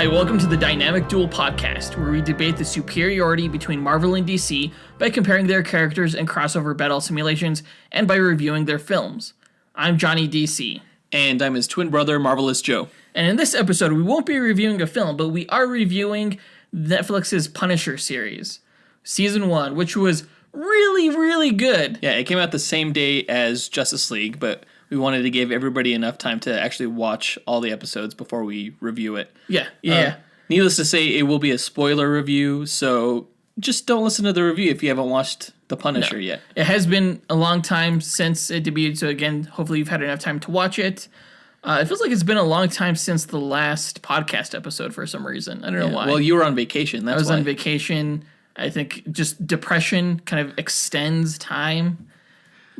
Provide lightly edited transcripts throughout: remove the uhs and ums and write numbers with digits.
Hi, welcome to the Dynamic Duel podcast, where we debate the superiority between Marvel and DC by comparing their characters in crossover battle simulations and by reviewing their films. I'm Johnny DC. And I'm his twin brother, Marvelous Joe. And in this episode, we won't be reviewing a film, but we are reviewing Netflix's Punisher series, Season 1, which was really, really good. Yeah, it came out the same day as Justice League, but we wanted to give everybody enough time to actually watch all the episodes before we review it. Yeah. Needless to say, it will be a spoiler review, so just don't listen to the review if you haven't watched The Punisher yet. It has been a long time since it debuted, so again, hopefully you've had enough time to watch it. It feels like it's been a long time since the last podcast episode for some reason. I don't know why. Well, you were on vacation. That's why. On vacation. I think just depression kind of extends time.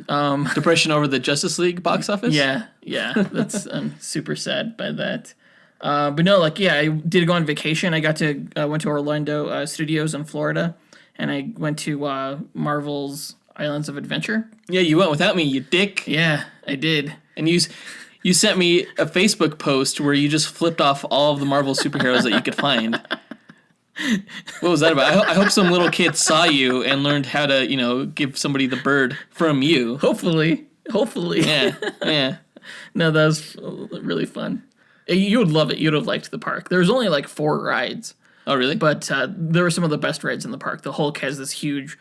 Depression over the Justice League box office? Yeah. That's I'm super sad by that. But no, I did go on vacation. I went to Orlando Studios in Florida, and I went to Marvel's Islands of Adventure. Yeah, you went without me, you dick. Yeah, I did. And you sent me a Facebook post where you just flipped off all of the Marvel superheroes that you could find. What was that about? I hope some little kid saw you and learned how to, give somebody the bird from you. Hopefully. Yeah. No, that was really fun. You would love it. You'd have liked the park. There was only 4 rides. Oh, really? But there were some of the best rides in the park. The Hulk has this huge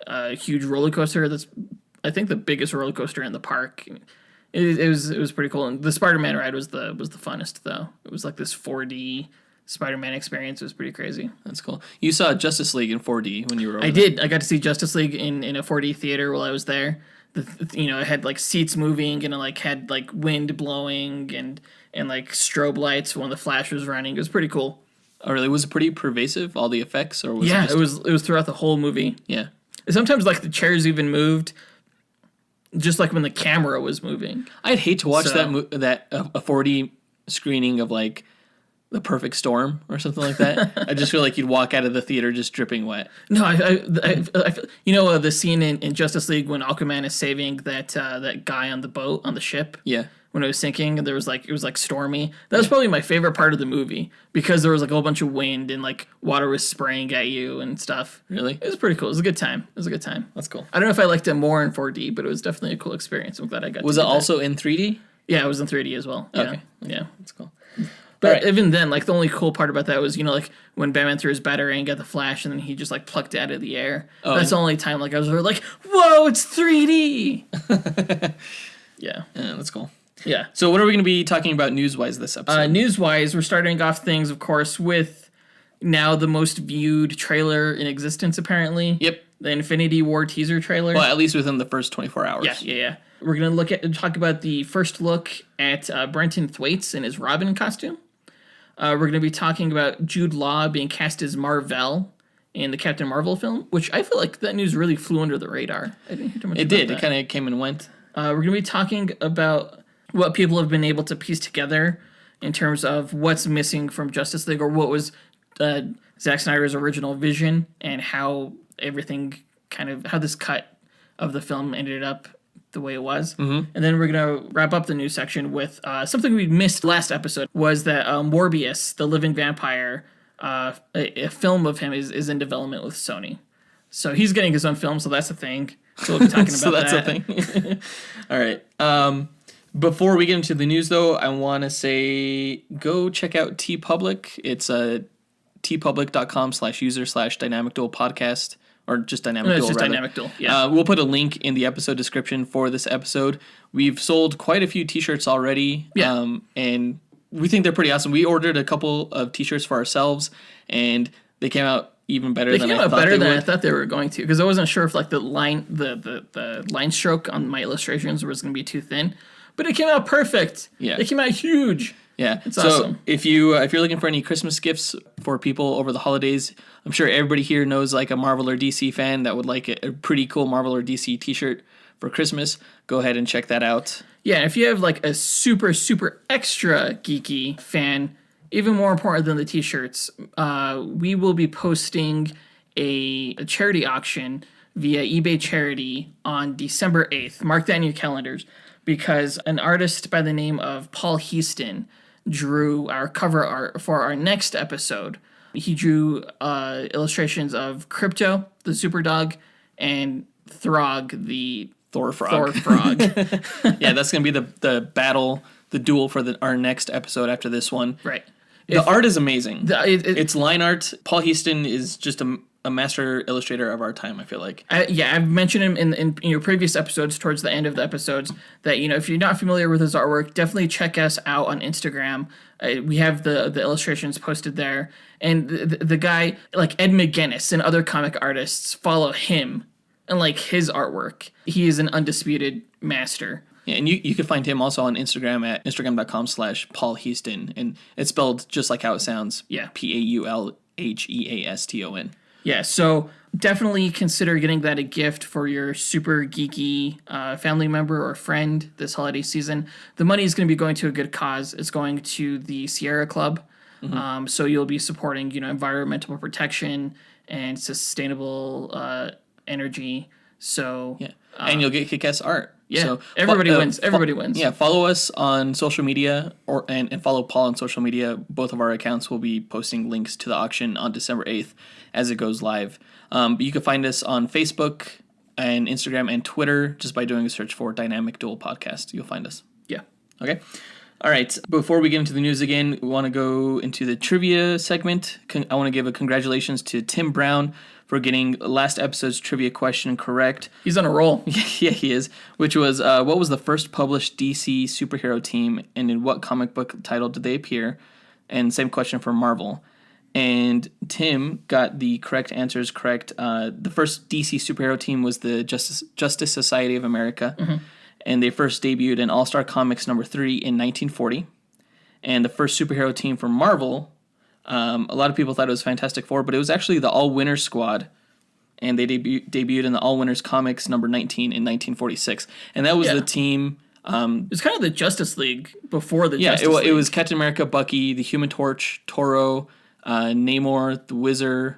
roller coaster that's, I think, the biggest roller coaster in the park. It was pretty cool. And the Spider-Man ride was the funnest, though. It was like this 4D Spider-Man experience. It was pretty crazy. That's cool. You saw Justice League in 4D when you were over I did. I got to see Justice League in a 4D theater while I was there. It had seats moving, and it had wind blowing and strobe lights when the Flash was running. It was pretty cool. Oh, really? Was it pretty pervasive, all the effects? Or was it was throughout the whole movie. Yeah. Sometimes the chairs even moved, just when the camera was moving. I'd hate to watch a 4D screening of The Perfect Storm or something like that. I just feel like you'd walk out of the theater just dripping wet. No, I feel, the scene in Justice League when Aquaman is saving that guy on the boat, on the ship. Yeah. When it was sinking, and there was it was stormy. That was probably my favorite part of the movie because there was a whole bunch of wind and water was spraying at you and stuff. Really? It was pretty cool. It was a good time. That's cool. I don't know if I liked it more in 4D, but it was definitely a cool experience. I'm glad I got. Was it also in 3D? Yeah, it was in 3D as well. Okay. Yeah. That's cool. But even then, the only cool part about that was, when Batman threw his batarang at the Flash and then he just, plucked it out of the air. Oh, that's the only time, I was really whoa, it's 3D! Yeah. Yeah, that's cool. Yeah. So what are we going to be talking about news-wise this episode? News-wise, we're starting off things, of course, with now the most viewed trailer in existence, apparently. Yep. The Infinity War teaser trailer. Well, at least within the first 24 hours. Yeah. We're going to talk about the first look at Brenton Thwaites in his Robin costume. We're going to be talking about Jude Law being cast as Mar-Vell in the Captain Marvel film, which I feel like that news really flew under the radar. I didn't hear too much about that. It kind of came and went. We're going to be talking about what people have been able to piece together in terms of what's missing from Justice League, or what was Zack Snyder's original vision, and how everything how this cut of the film ended up the way it was. Mm-hmm. And then we're going to wrap up the news section with something we missed last episode, was that Morbius, the Living Vampire, a film of him is in development with Sony. So he's getting his own film, so that's a thing. So we'll be talking about that. So that's a thing. All right. Before we get into the news, though, I want to say go check out TeePublic. It's tpublic.com/user/Dynamic Duel podcast, or just Dynamic Duel. It's just rather. Dynamic Duel. Yeah. We'll put a link in the episode description for this episode. We've sold quite a few T-shirts already. Yeah. And we think they're pretty awesome. We ordered a couple of T-shirts for ourselves, and they came out even better than I thought they would. They came out better than I thought they were going to, because I wasn't sure if the line stroke on my illustrations was going to be too thin. But it came out perfect. Yeah. It came out huge. Yeah. It's awesome. If you're looking for any Christmas gifts for people over the holidays, I'm sure everybody here knows a Marvel or DC fan that would like a pretty cool Marvel or DC t-shirt for Christmas. Go ahead and check that out. Yeah, and if you have a super, super extra geeky fan, even more important than the t-shirts, we will be posting a charity auction via eBay Charity on December 8th. Mark that in your calendars, because an artist by the name of Paul Heaston drew our cover art for our next episode. He drew illustrations of Crypto, the super dog, and Throg, the Thor frog. Yeah, that's going to be the battle, the duel for our next episode after this one. Right. The art is amazing. It's line art. Paul Heston is just a master illustrator of our time, I feel like. I've mentioned him in your previous episodes, towards the end of the episodes, that, if you're not familiar with his artwork, definitely check us out on Instagram. We have the illustrations posted there. And the guy, like Ed McGuinness and other comic artists, follow him and like his artwork. He is an undisputed master. Yeah, and you can find him also on Instagram at instagram.com/Paul Heston. And it's spelled just like how it sounds. Yeah. PaulHeaston. Yeah, so definitely consider getting that a gift for your super geeky family member or friend this holiday season. The money is going to be going to a good cause. It's going to the Sierra Club. Mm-hmm. So you'll be supporting, environmental protection and sustainable energy. So yeah, and you'll get kick-ass art. Yeah, so everybody wins. Everybody wins. Yeah, follow us on social media and follow Paul on social media. Both of our accounts will be posting links to the auction on December 8th as it goes live. But you can find us on Facebook and Instagram and Twitter just by doing a search for Dynamic Duel Podcast. You'll find us. Yeah. Okay. All right. Before we get into the news again, we want to go into the trivia segment. I want to give a congratulations to Tim Brown for getting last episode's trivia question correct. He's on a roll. Yeah, he is. Which was, what was the first published DC superhero team, and in what comic book title did they appear? And same question for Mar-Vell. And Tim got the correct answers correct. The first DC superhero team was the Justice Society of America. Mm-hmm. And they first debuted in All-Star Comics number 3 in 1940. And the first superhero team for Mar-Vell, a lot of people thought it was Fantastic Four, but it was actually the All-Winners Squad. And they debuted in the All-Winners Comics number 19 in 1946. And that was the team... it was kind of the Justice League before the Justice League. Yeah, it was Captain America, Bucky, the Human Torch, Toro, Namor, the Wizard,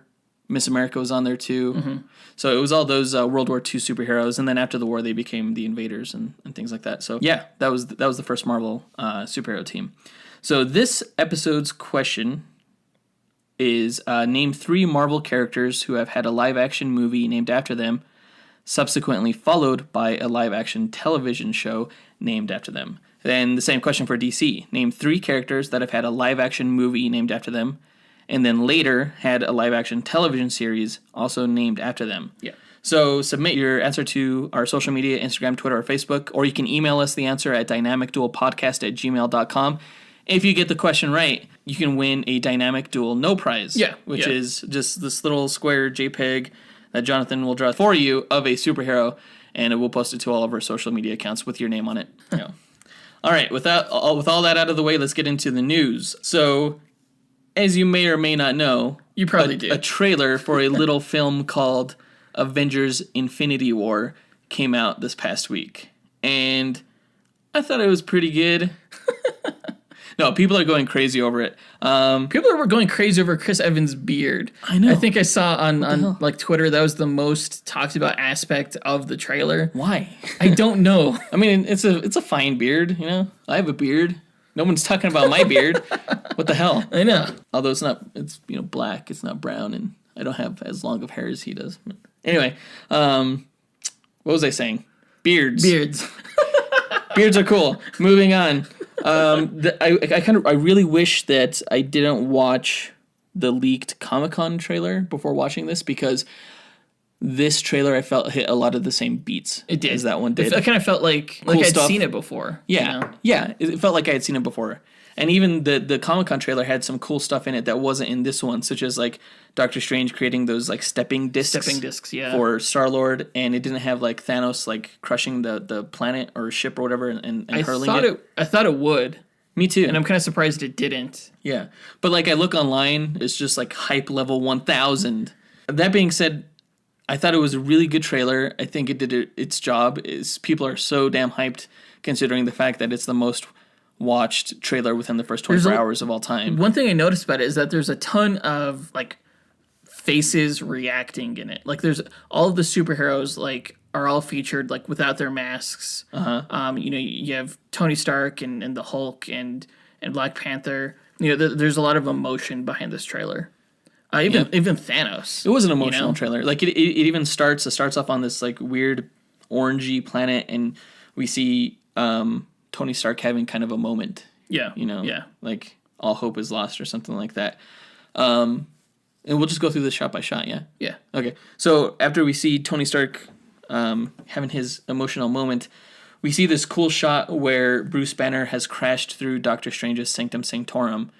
Miss America was on there too. Mm-hmm. So it was all those World War II superheroes, and then after the war they became the Invaders and things like that. So yeah, that was the first Mar-Vell superhero team. So this episode's question is name 3 Mar-Vell characters who have had a live-action movie named after them, subsequently followed by a live-action television show named after them. Then the same question for DC. Name 3 characters that have had a live-action movie named after them, and then later had a live-action television series also named after them. Yeah. So submit your answer to our social media, Instagram, Twitter, or Facebook, or you can email us the answer at dynamicduelpodcast@gmail.com. If you get the question right, you can win a Dynamic Duel No Prize, which is just this little square JPEG that Jonathan will draw for you of a superhero, and it will post it to all of our social media accounts with your name on it. Yeah. All right, with all that out of the way, let's get into the news. So, as you may or may not know, you probably do. A trailer for a little film called Avengers Infinity War came out this past week. And I thought it was pretty good. No, people are going crazy over it. People were going crazy over Chris Evans' beard. I know. I think I saw on like Twitter that was the most talked about aspect of the trailer. Why? I don't know. I mean, it's a fine beard, you know. I have a beard. No one's talking about my beard. What the hell? I know. Although it's black, it's not brown, and I don't have as long of hair as he does. Anyway, what was I saying? Beards. Beards are cool. Moving on. I really wish that I didn't watch the leaked Comic-Con trailer before watching this, because this trailer I felt hit a lot of the same beats. It did. As that one did. I kind of felt like cool I'd seen it before. Yeah. You know? Yeah. It felt like I had seen it before. And even the Comic-Con trailer had some cool stuff in it that wasn't in this one, such as like Doctor Strange creating those like stepping discs yeah, for Star-Lord, and it didn't have like Thanos like crushing the planet or ship or whatever and hurling it. I thought it would. Me too. And I'm kind of surprised it didn't. Yeah. But like I look online, it's just like hype level 1000. That being said, I thought it was a really good trailer. I think it did its job. People are so damn hyped considering the fact that it's the most watched trailer within the first 24 hours of all time. One thing I noticed about it is that there's a ton of like faces reacting in it. Like there's all of the superheroes like are all featured like without their masks. Uh-huh. You have Tony Stark and the Hulk and and Black Panther. There's a lot of emotion behind this trailer. Even Thanos. It was an emotional trailer. Like it even starts off on this like weird orangey planet, and we see Tony Stark having kind of a moment. Yeah. Like all hope is lost or something like that. And we'll just go through this shot by shot, yeah? Yeah. Okay. So after we see Tony Stark having his emotional moment, we see this cool shot where Bruce Banner has crashed through Doctor Strange's Sanctum Sanctorum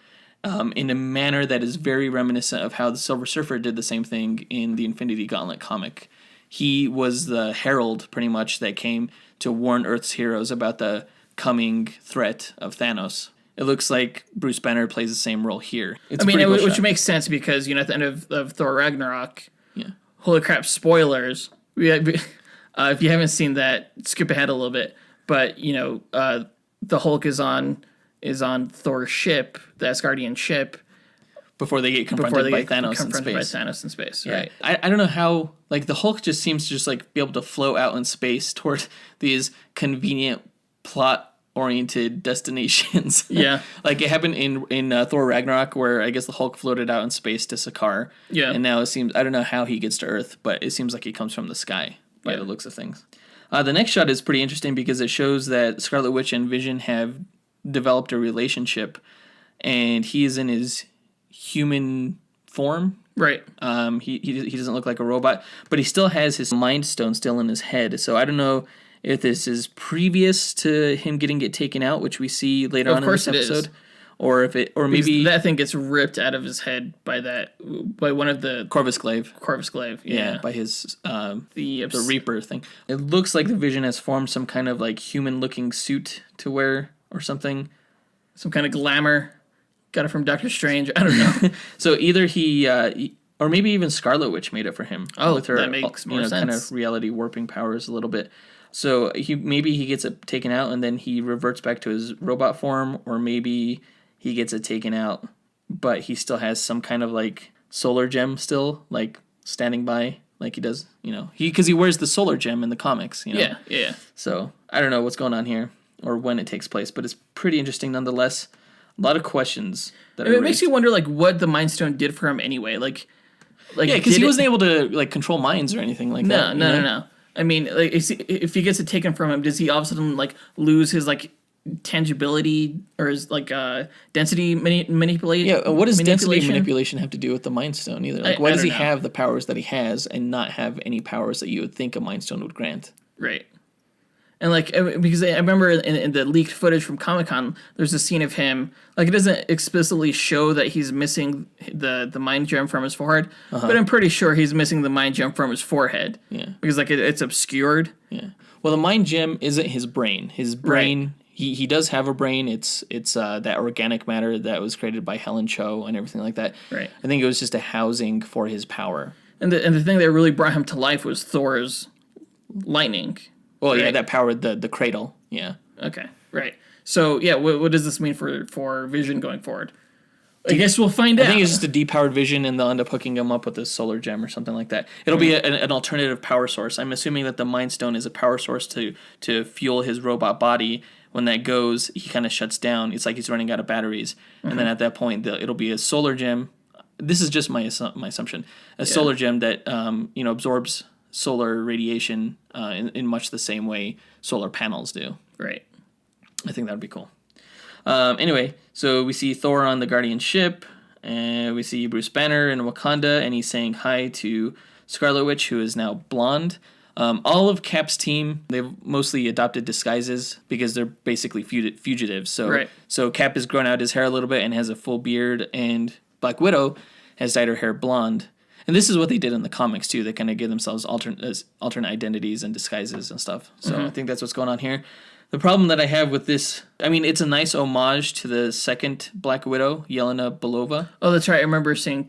in a manner that is very reminiscent of how the Silver Surfer did the same thing in the Infinity Gauntlet comic. He was the herald, pretty much, that came to warn Earth's heroes about the coming threat of Thanos. It looks like Bruce Banner plays the same role here. Which makes sense because, at the end of Thor Ragnarok, holy crap, spoilers. If you haven't seen that, skip ahead a little bit. But, the Hulk is on Thor's ship, the Asgardian ship. Before they get confronted by Thanos in space. Right. I don't know how, like, the Hulk just seems to just, like, be able to float out in space toward these convenient plot-oriented destinations. Yeah. Like, it happened in Thor Ragnarok, where I guess the Hulk floated out in space to Sakaar. Yeah. And now it seems, I don't know how he gets to Earth, but it seems like he comes from the sky by the looks of things. The next shot is pretty interesting because it shows that Scarlet Witch and Vision have developed a relationship, and he is in his human form. Right. He doesn't look like a robot, but he still has his Mind Stone still in his head. So I don't know if this is previous to him getting it taken out, which we see later on in this episode, or if it, or maybe that thing gets ripped out of his head by one of the Corvus Glaive. Yeah, by his the Reaper thing. It looks like the Vision has formed some kind of like human-looking suit to wear or something, some kind of glamour. Got it from Doctor Strange. I don't know. So either he or maybe even Scarlet Witch made it for him. Oh, with her, that makes more sense. Kind of reality warping powers a little bit. So he gets it taken out and then he reverts back to his robot form, or maybe he gets it taken out, but he still has some kind of like solar gem still like standing by, like he does, because he wears the solar gem in the comics. Yeah. So I don't know what's going on here or when it takes place, but it's pretty interesting nonetheless. A lot of questions that it makes you wonder, like, what the Mind Stone did for him anyway. Like yeah, because he wasn't able to like control minds or anything like that. No. I mean, like, if he gets it taken from him, does he all of a sudden like lose his like tangibility or his like density manipulation? Yeah, what does density manipulation have to do with the Mind Stone either? Like, why does he have the powers that he has and not have any powers that you would think a Mind Stone would grant? Right. And, like, because I remember in the leaked footage from Comic-Con, there's a scene of him, like, it doesn't explicitly show that he's missing the mind gem from his forehead, but I'm pretty sure he's missing the mind gem from his forehead. Yeah. Because, like, it's obscured. Yeah. Well, the mind gem isn't his brain. His brain, he does have a brain. It's that organic matter that was created by Helen Cho and everything like that. Right. I think it was just a housing for his power. And the thing that really brought him to life was Thor's lightning. Well, yeah, that powered the cradle. Yeah. Okay. Right. So, yeah, what does this mean for Vision going forward? I guess we'll find out. I think it's just a depowered Vision, and they'll end up hooking him up with a solar gem or something like that. It'll be an alternative power source. I'm assuming that the Mind Stone is a power source to fuel his robot body. When that goes, he kind of shuts down. It's like he's running out of batteries. And then at that point, it'll be a solar gem. This is just my assumption. Solar gem that absorbs solar radiation in much the same way solar panels do. Right. I think that would be cool. Anyway, so we see Thor on the Guardian ship, and we see Bruce Banner in Wakanda, and he's saying hi to Scarlet Witch, who is now blonde. All of Cap's team, they've mostly adopted disguises because they're basically fugitives. So Cap has grown out his hair a little bit and has a full beard, and Black Widow has dyed her hair blonde. And this is what they did in the comics, too. They kind of give themselves alternate identities and disguises and stuff. So I think that's what's going on here. The problem that I have with this, I mean, it's a nice homage to the second Black Widow, Yelena Belova. Oh, that's right. I remember seeing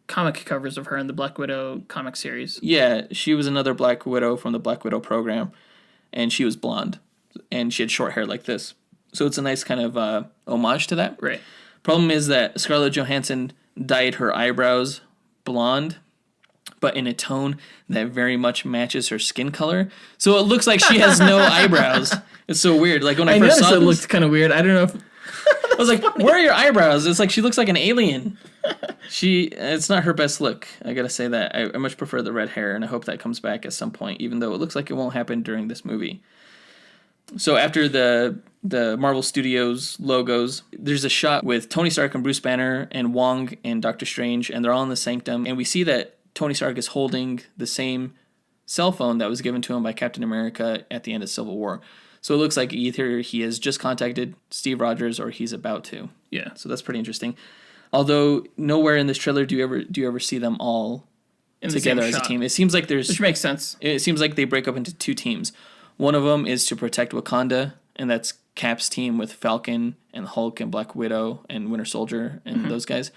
comic covers of her in the Black Widow comic series. Yeah, she was another Black Widow from the Black Widow program, and she was blonde, and she had short hair like this. So it's a nice kind of homage to that. Right. Problem is that Scarlett Johansson dyed her eyebrows blonde, but in a tone that very much matches her skin color. So it looks like she has no eyebrows. It's so weird. Like when I first saw it this, looked kind of weird. I don't know if I was like, where are your eyebrows? It's like she looks like an alien. It's not her best look. I gotta say that. I much prefer the red hair, and I hope that comes back at some point, even though it looks like it won't happen during this movie. So after the Marvel Studios logos, there's a shot with Tony Stark and Bruce Banner and Wong and Doctor Strange, and they're all in the sanctum, and we see that Tony Stark is holding the same cell phone that was given to him by Captain America at the end of Civil War. So it looks like either he has just contacted Steve Rogers or he's about to. Yeah. So that's pretty interesting. Although nowhere in this trailer do you ever see them all together as a team. It seems like which makes sense. It seems like they break up into two teams. One of them is to protect Wakanda, and that's Cap's team with Falcon and Hulk and Black Widow and Winter Soldier and those guys.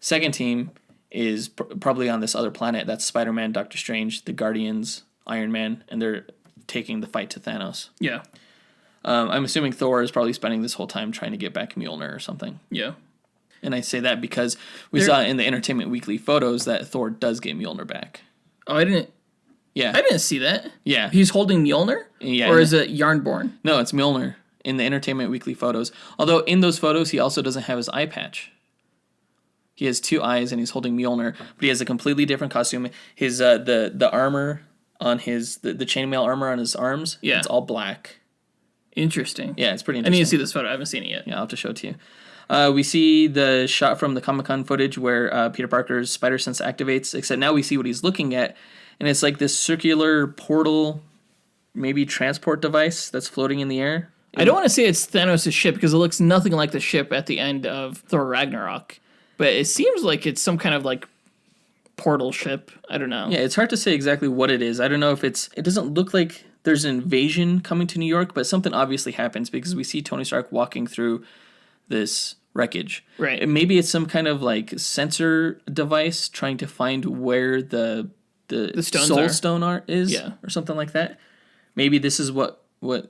Second team is probably on this other planet. That's Spider-Man, Doctor Strange, the Guardians, Iron Man, and they're taking the fight to Thanos. Yeah. I'm assuming Thor is probably spending this whole time trying to get back Mjolnir or something. Yeah. And I say that because we saw in the Entertainment Weekly photos that Thor does get Mjolnir back. Oh, I didn't see that. Yeah. He's holding Mjolnir? Yeah. Or is it Yarnborn? No, it's Mjolnir in the Entertainment Weekly photos. Although in those photos, he also doesn't have his eye patch. He has two eyes and he's holding Mjolnir, but he has a completely different costume. His the armor on his the chainmail armor on his arms, it's all black. Interesting. Yeah, it's pretty interesting. I need to see this photo. I haven't seen it yet. Yeah, I'll have to show it to you. We see the shot from the Comic-Con footage where Peter Parker's spider sense activates, except now we see what he's looking at, and it's like this circular portal, maybe transport device that's floating in the air. I don't want to say it's Thanos' ship because it looks nothing like the ship at the end of Thor Ragnarok, but it seems like it's some kind of like portal ship. I don't know. Yeah, it's hard to say exactly what it is. I don't know if it doesn't look like there's an invasion coming to New York, but something obviously happens because we see Tony Stark walking through this wreckage. Right. And maybe it's some kind of like sensor device trying to find where the Soul Stone is, or something like that. Maybe this is what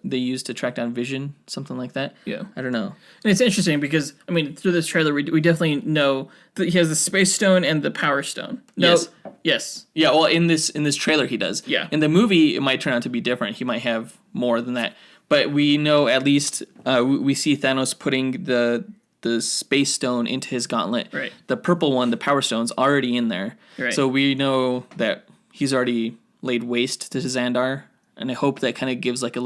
they use to track down Vision, something like that. Yeah. I don't know. And it's interesting because, I mean, through this trailer, we definitely know that he has the Space Stone and the Power Stone. No, yes. Yeah, well, in this trailer, he does. Yeah. In the movie, it might turn out to be different. He might have more than that. But we know at least, we see Thanos putting the Space Stone into his gauntlet. Right. The purple one, the Power Stone's already in there. Right. So we know that he's already laid waste to Xandar. And I hope that kind of gives like they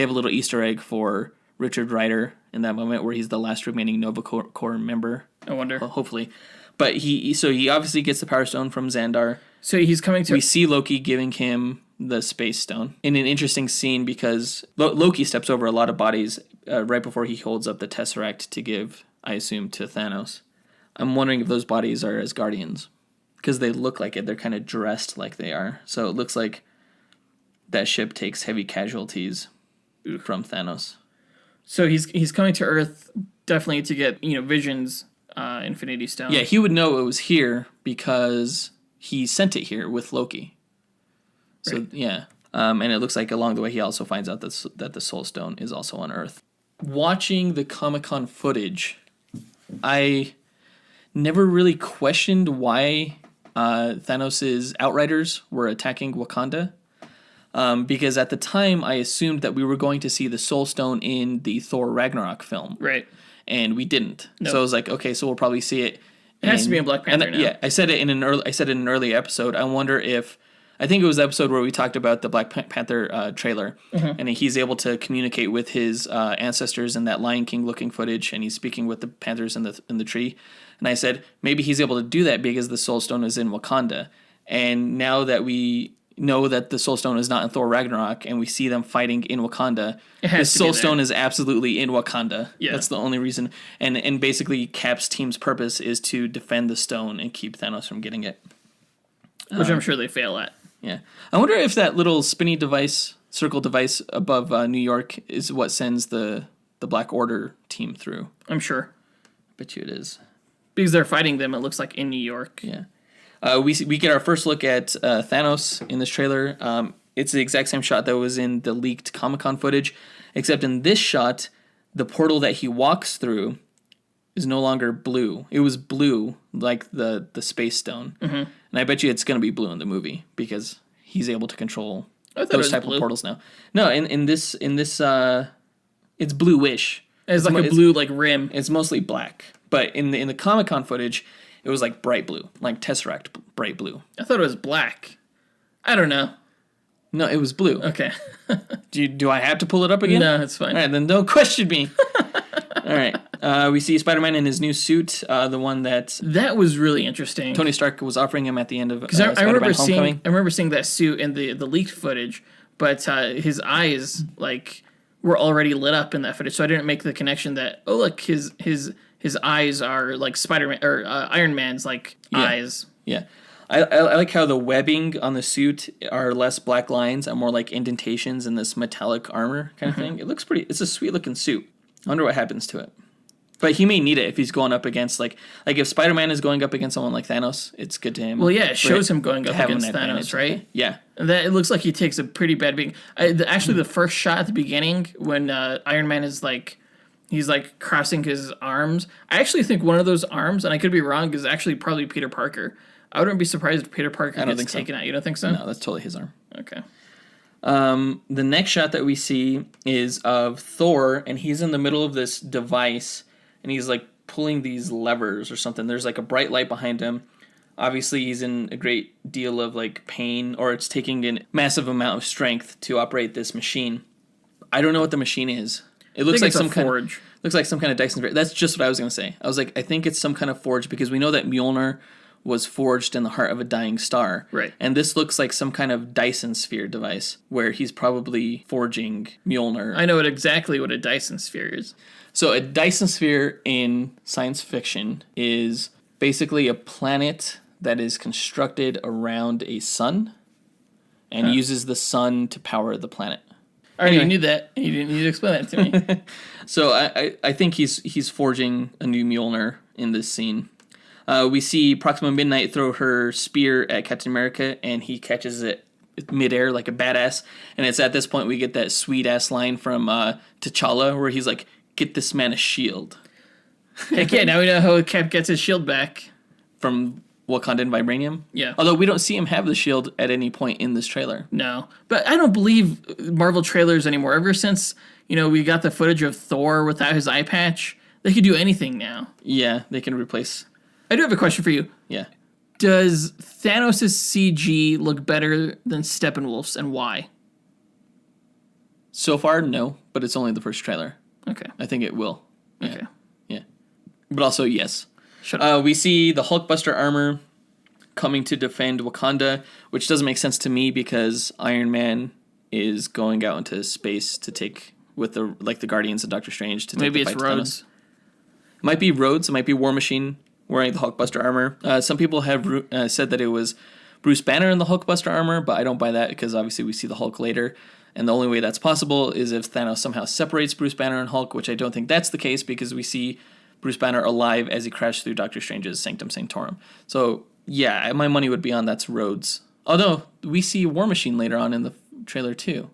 have a little Easter egg for Richard Rider in that moment where he's the last remaining Nova Corps member. I wonder. Hopefully. But he obviously gets the Power Stone from Xandar. So he's coming to... We see Loki giving him the Space Stone in an interesting scene because Loki steps over a lot of bodies right before he holds up the Tesseract to give, I assume, to Thanos. I'm wondering if those bodies are Asgardians because they look like it. They're kind of dressed like they are. So it looks like that ship takes heavy casualties from Thanos. So he's coming to Earth definitely to get, Vision's Infinity Stone. Yeah, he would know it was here because he sent it here with Loki. So, right. Yeah. And it looks like along the way he also finds out that the Soul Stone is also on Earth. Watching the Comic-Con footage, I never really questioned why Thanos' Outriders were attacking Wakanda. Because at the time, I assumed that we were going to see the Soul Stone in the Thor Ragnarok film. Right. And we didn't. Nope. So I was like, okay, so we'll probably see it. It has to be in Black Panther now. Yeah, I said it in an early episode. I wonder if... I think it was the episode where we talked about the Black Panther trailer. Mm-hmm. And he's able to communicate with his ancestors in that Lion King looking footage. And he's speaking with the Panthers in the tree. And I said, maybe he's able to do that because the Soul Stone is in Wakanda. And now that we know that the Soul Stone is not in Thor Ragnarok and we see them fighting in Wakanda, the Soul Stone is absolutely in Wakanda. Yeah. That's the only reason. And basically Cap's team's purpose is to defend the stone and keep Thanos from getting it. Which I'm sure they fail at. Yeah. I wonder if that little spinny circle device above New York is what sends the Black Order team through. I'm sure. I bet you it is. Because they're fighting them, it looks like, in New York. Yeah. We get our first look at Thanos in this trailer. It's the exact same shot that was in the leaked Comic-Con footage, except in this shot, the portal that he walks through is no longer blue. It was blue, like the Space Stone. Mm-hmm. And I bet you it's going to be blue in the movie, because he's able to control those type of portals now. No, in this, it's bluish. It's like a blue like rim. It's mostly black, but in the Comic-Con footage, it was like bright blue, like Tesseract bright blue. I thought it was black. I don't know. No, it was blue. Okay. Do I have to pull it up again? No, it's fine. All right, then don't question me. All right. We see Spider-Man in his new suit, the one that was really interesting. Tony Stark was offering him at the end of I remember seeing that suit in the leaked footage, but his eyes like were already lit up in that footage, so I didn't make the connection that look his eyes are like Spider-Man or Iron Man's like eyes. Yeah. I like how the webbing on the suit are less black lines and more like indentations in this metallic armor kind of thing. It looks pretty. It's a sweet looking suit. I wonder what happens to it. But he may need it if he's going up against like if Spider-Man is going up against someone like Thanos, it's good to him. Well, yeah, it shows him going up against Thanos, right? Yeah. It looks like he takes a pretty bad beating. Actually, the first shot at the beginning when Iron Man is like, he's like crossing his arms. I actually think one of those arms, and I could be wrong, is actually probably Peter Parker. I wouldn't be surprised if Peter Parker gets taken out. You don't think so? No, that's totally his arm. Okay. The next shot that we see is of Thor, and he's in the middle of this device, and he's like pulling these levers or something. There's like a bright light behind him. Obviously, he's in a great deal of like pain, or it's taking a massive amount of strength to operate this machine. I don't know what the machine is. It looks like some forge. Looks like some kind of Dyson. That's just what I was gonna say. I was like, I think it's some kind of forge because we know that Mjolnir was forged in the heart of a dying star. Right. And this looks like some kind of Dyson sphere device where he's probably forging Mjolnir. I know exactly what a Dyson sphere is. So a Dyson sphere in science fiction is basically a planet that is constructed around a sun and uses the sun to power the planet. All right, anyway. You knew that. You didn't need to explain that to me. So I think he's forging a new Mjolnir in this scene. We see Proxima Midnight throw her spear at Captain America, and he catches it midair like a badass. And it's at this point we get that sweet-ass line from T'Challa where he's like, get this man a shield. Heck yeah, now we know how Cap gets his shield back. From Wakandan vibranium? Yeah. Although we don't see him have the shield at any point in this trailer. No. But I don't believe Marvel trailers anymore. Ever since, we got the footage of Thor without his eye patch, they could do anything now. Yeah, they can replace... I do have a question for you. Yeah. Does Thanos' CG look better than Steppenwolf's, and why? So far, no, but it's only the first trailer. Okay. I think it will. Yeah. Okay. Yeah. But also, yes. Shut up. We see the Hulkbuster armor coming to defend Wakanda, which doesn't make sense to me because Iron Man is going out into space to take with the Guardians and Doctor Strange to take Maybe the fight it's Rhodes. It might be Rhodes. It might be War Machine wearing the Hulkbuster armor. Some people have said that it was Bruce Banner in the Hulkbuster armor, but I don't buy that because obviously we see the Hulk later. And the only way that's possible is if Thanos somehow separates Bruce Banner and Hulk, which I don't think that's the case because we see Bruce Banner alive as he crashed through Doctor Strange's Sanctum Sanctorum. So, yeah, my money would be on that's Rhodes. Although, we see War Machine later on in the trailer, too.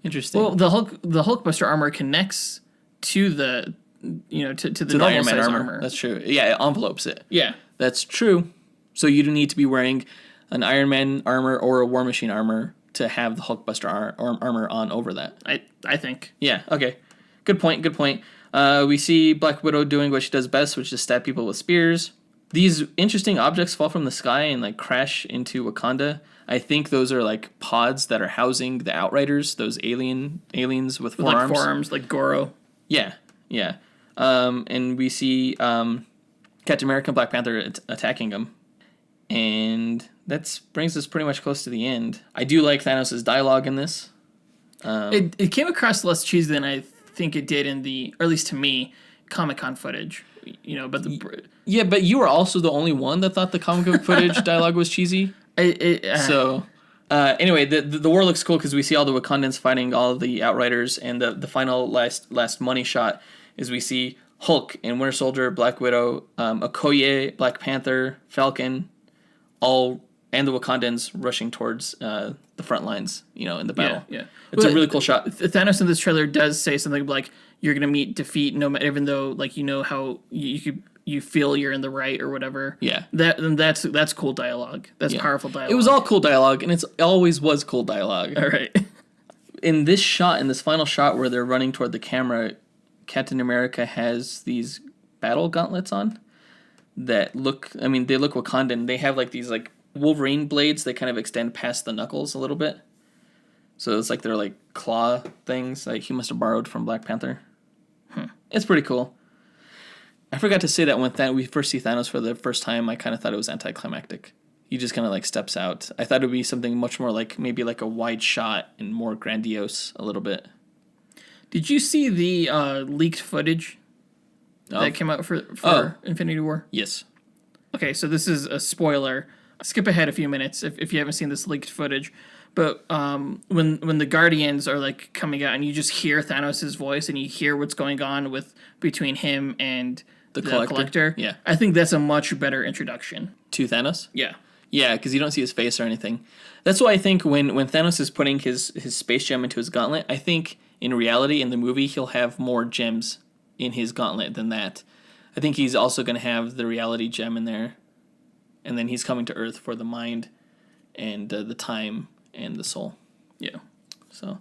Interesting. Well, the Hulkbuster armor connects to the... to the normal Iron Man size armor. That's true. Yeah, it envelopes it. Yeah. That's true. So you don't need to be wearing an Iron Man armor or a War Machine armor to have the Hulkbuster armor on over that. I think. Yeah, okay. Good point. We see Black Widow doing what she does best, which is stab people with spears. These interesting objects fall from the sky and crash into Wakanda. I think those are pods that are housing the Outriders, those aliens with forearms. Like forearms, like Goro. Yeah. And we see Captain America and Black Panther attacking them. And that brings us pretty much close to the end. I do like Thanos' dialogue in this. It came across less cheesy than I think it did in the, or at least to me, Comic-Con footage. But yeah, but you were also the only one that thought the comic book footage dialogue was cheesy. Anyway, the war looks cool because we see all the Wakandans fighting all of the Outriders, and the final last money shot is we see Hulk and Winter Soldier, Black Widow, Okoye, Black Panther, Falcon, and the Wakandans rushing towards the front lines, in the battle. Yeah. It's a really cool shot. Thanos in this trailer does say something like, you're going to meet defeat, even though, how you feel you're in the right or whatever. Yeah. That's cool dialogue. That's powerful dialogue. It was all cool dialogue, and it always was cool dialogue. All right. In this final shot where they're running toward the camera, Captain America has these battle gauntlets on that look, I mean, they look Wakandan. They have like these like Wolverine blades that kind of extend past the knuckles a little bit. So it's like they're like claw things like he must have borrowed from Black Panther. It's pretty cool. I forgot to say that when we first see Thanos for the first time, I kind of thought it was anticlimactic. He just kind of like steps out. I thought it would be something much more like maybe like a wide shot and more grandiose a little bit. Did you see the leaked footage that came out for Infinity War? Yes. Okay, so this is a spoiler. Skip ahead a few minutes if you haven't seen this leaked footage. But when the Guardians are like coming out and you just hear Thanos' voice and you hear what's going on between him and the Collector, yeah, I think that's a much better introduction to Thanos. Yeah. Yeah, because you don't see his face or anything. That's why I think when Thanos is putting his space gem into his gauntlet, I think in reality, in the movie, he'll have more gems in his gauntlet than that. I think he's also going to have the reality gem in there. And then he's coming to Earth for the mind and the time and the soul. Yeah. So,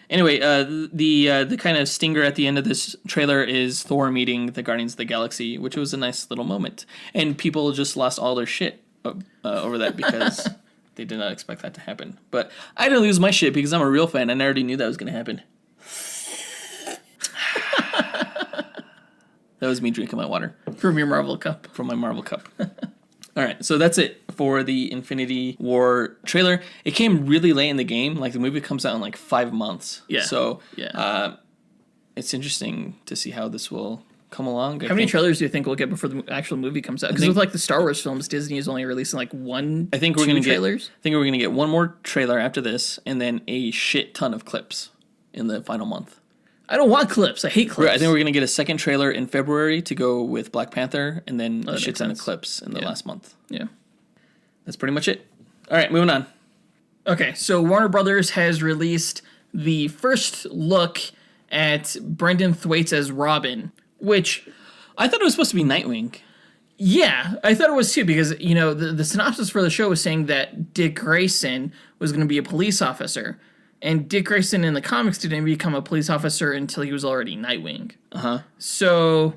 anyway, the kind of stinger at the end of this trailer is Thor meeting the Guardians of the Galaxy, which was a nice little moment. And people just lost all their shit over that because they did not expect that to happen. But I didn't lose my shit because I'm a real fan and I already knew that was going to happen. That was me drinking my water. From your Mar-Vell cup. From my Mar-Vell cup. All right, so that's it for the Infinity War trailer. It came really late in the game. Like, the movie comes out in, like, 5 months. Yeah. So, yeah. It's interesting to see how this will come along. How many trailers do you think we'll get before the actual movie comes out? Because with, like, the Star Wars films, Disney is only releasing, like, I think we're gonna trailers. I think we're going to get one more trailer after this, and then a shit ton of clips in the final month. I don't want clips. I hate clips. I think we're going to get a second trailer in February to go with Black Panther, and then a shit ton of clips in the last month. Yeah. That's pretty much it. All right, moving on. Okay, so Warner Brothers has released the first look at Brenton Thwaites as Robin, which I thought it was supposed to be Nightwing. Yeah, I thought it was too, because, you know, the synopsis for the show was saying that Dick Grayson was going to be a police officer. And Dick Grayson in the comics didn't become a police officer until he was already Nightwing. Uh-huh. So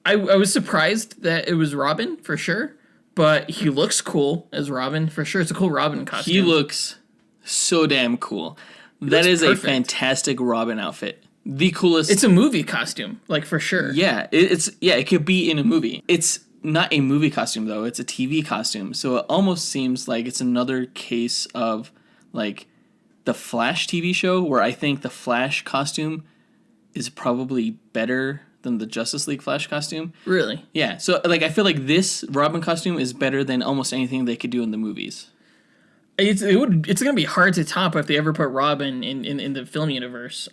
I was surprised that it was Robin, for sure. But he looks cool as Robin, for sure. It's a cool Robin costume. He looks so damn cool. That is perfect. A fantastic Robin outfit. The coolest. It's a movie costume, like, for sure. Yeah, it could be in a movie. It's not a movie costume, though. It's a TV costume. So it almost seems like it's another case of, like, the Flash TV show, where I think the Flash costume is probably better than the Justice League Flash costume. Really? Yeah. So, like, I feel like this Robin costume is better than almost anything they could do in the movies. It's going to be hard to top if they ever put Robin in the film universe.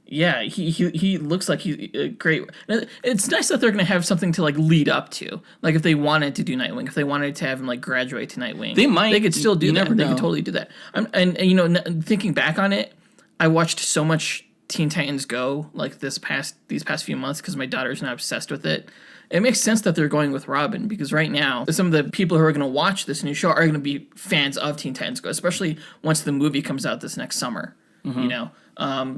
Yeah, he looks like he's great. It's nice that they're going to have something to, like, lead up to. Like, if they wanted to do Nightwing, if they wanted to have him, like, graduate to Nightwing, they could still do that. They could totally do that. And you know, thinking back on it, I watched so much Teen Titans Go, like, these past few months, because my daughter's now obsessed with it. It makes sense that they're going with Robin, because right now, some of the people who are going to watch this new show are going to be fans of Teen Titans Go, especially once the movie comes out this next summer. Mm-hmm. You know,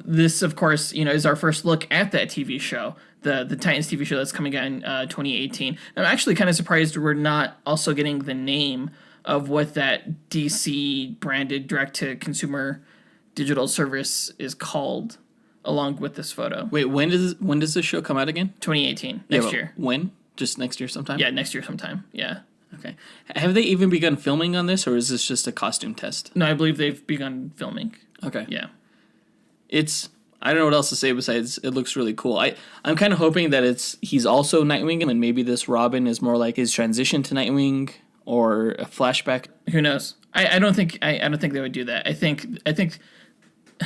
this, of course, you know, is our first look at that TV show, the Titans TV show that's coming out in 2018. I'm actually kind of surprised we're not also getting the name of what that DC branded direct-to-consumer digital service is called, along with this photo. Wait, when does this show come out again? 2018, next year. When? Just next year sometime? Yeah, next year sometime. Yeah. Okay. Have they even begun filming on this, or is this just a costume test? No, I believe they've begun filming. Okay. Yeah. I don't know what else to say besides it looks really cool. I'm kind of hoping that he's also Nightwing, and maybe this Robin is more like his transition to Nightwing or a flashback. Who knows? I don't think they would do that. I think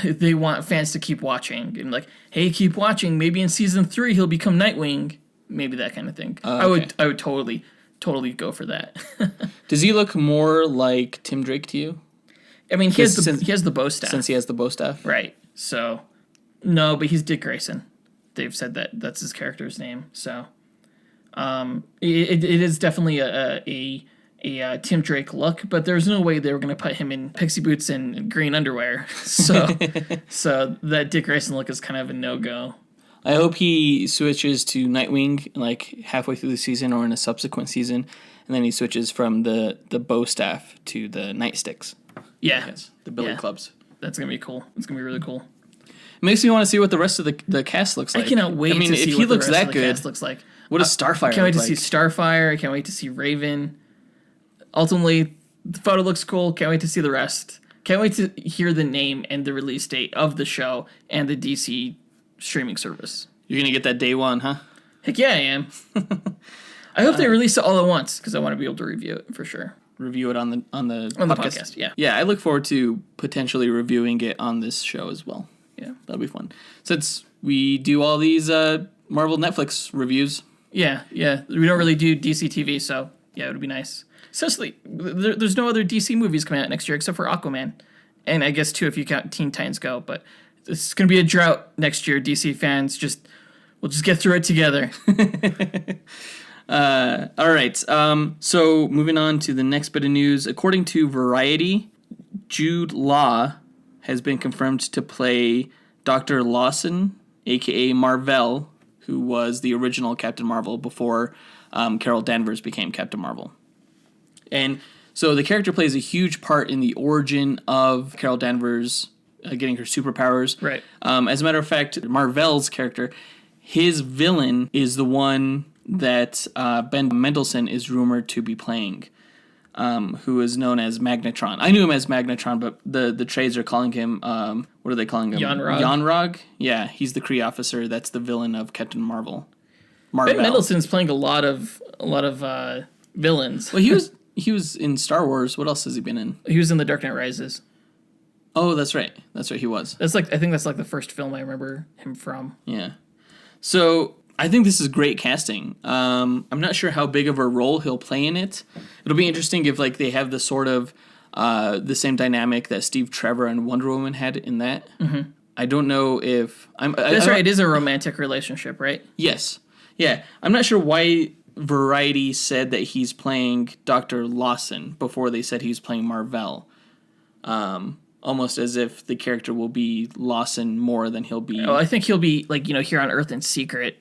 they want fans to keep watching and, like, hey, keep watching. Maybe in season 3 he'll become Nightwing. Maybe that kind of thing. Okay. I would totally go for that. Does he look more like Tim Drake to you? I mean, he has the bow staff. Since he has the bow staff? Right. So, no, but he's Dick Grayson. They've said that's his character's name. So, it is definitely a Tim Drake look, but there's no way they were going to put him in pixie boots and green underwear. So, so that Dick Grayson look is kind of a no-go. I hope he switches to Nightwing like halfway through the season or in a subsequent season, and then he switches from the bow staff to the nightsticks. Yeah. The billy clubs. That's going to be cool. It's going to be really cool. It makes me want to see what the rest of the cast looks like. I cannot wait to see what the rest of the cast looks like. What does Starfire I can't wait look to see Starfire. I can't wait to see Raven. Ultimately, the photo looks cool. Can't wait to see the rest. Can't wait to hear the name and the release date of the show and the DC streaming service. You're going to get that day one, huh? Heck yeah, I am. I hope they release it all at once because I want to be able to review it for sure. Review it on the podcast. Yeah. Yeah, I look forward to potentially reviewing it on this show as well. Yeah. That'll be fun. Since we do all these Marvel Netflix reviews. Yeah. We don't really do DC TV, so yeah, it would be nice. Essentially, there's no other DC movies coming out next year except for Aquaman. And I guess, too, if you count Teen Titans Go. But it's going to be a drought next year, DC fans. We'll just get through it together. All right. So moving on to the next bit of news. According to Variety, Jude Law has been confirmed to play Dr. Lawson, a.k.a. Mar-Vell, who was the original Captain Marvel before Carol Danvers became Captain Marvel. And so the character plays a huge part in the origin of Carol Danvers getting her superpowers. Right. As a matter of fact, Mar-Vell's character, his villain is the one that Ben Mendelsohn is rumored to be playing, who is known as Magnetron. I knew him as Magnetron, but the trades are calling him, what are they calling him? Yon-Rogg? Yeah, he's the Kree officer that's the villain of Captain Mar-Vell. Ben Mendelsohn's playing a lot of villains. Well, he was in Star Wars. What else has he been in? He was in The Dark Knight Rises. Oh, that's right. He was. I think that's like the first film I remember him from. Yeah. So I think this is great casting. I'm not sure how big of a role he'll play in it. It'll be interesting if like they have the sort of the same dynamic that Steve Trevor and Wonder Woman had in that. Mm-hmm. I don't know if that's right. It is a romantic relationship, right? Yes. Yeah. I'm not sure why Variety said that he's playing Dr. Lawson before they said he's playing Mar-Vell. Almost as if the character will be Lawson more than he'll be. Oh, I think he'll be like, here on Earth in secret.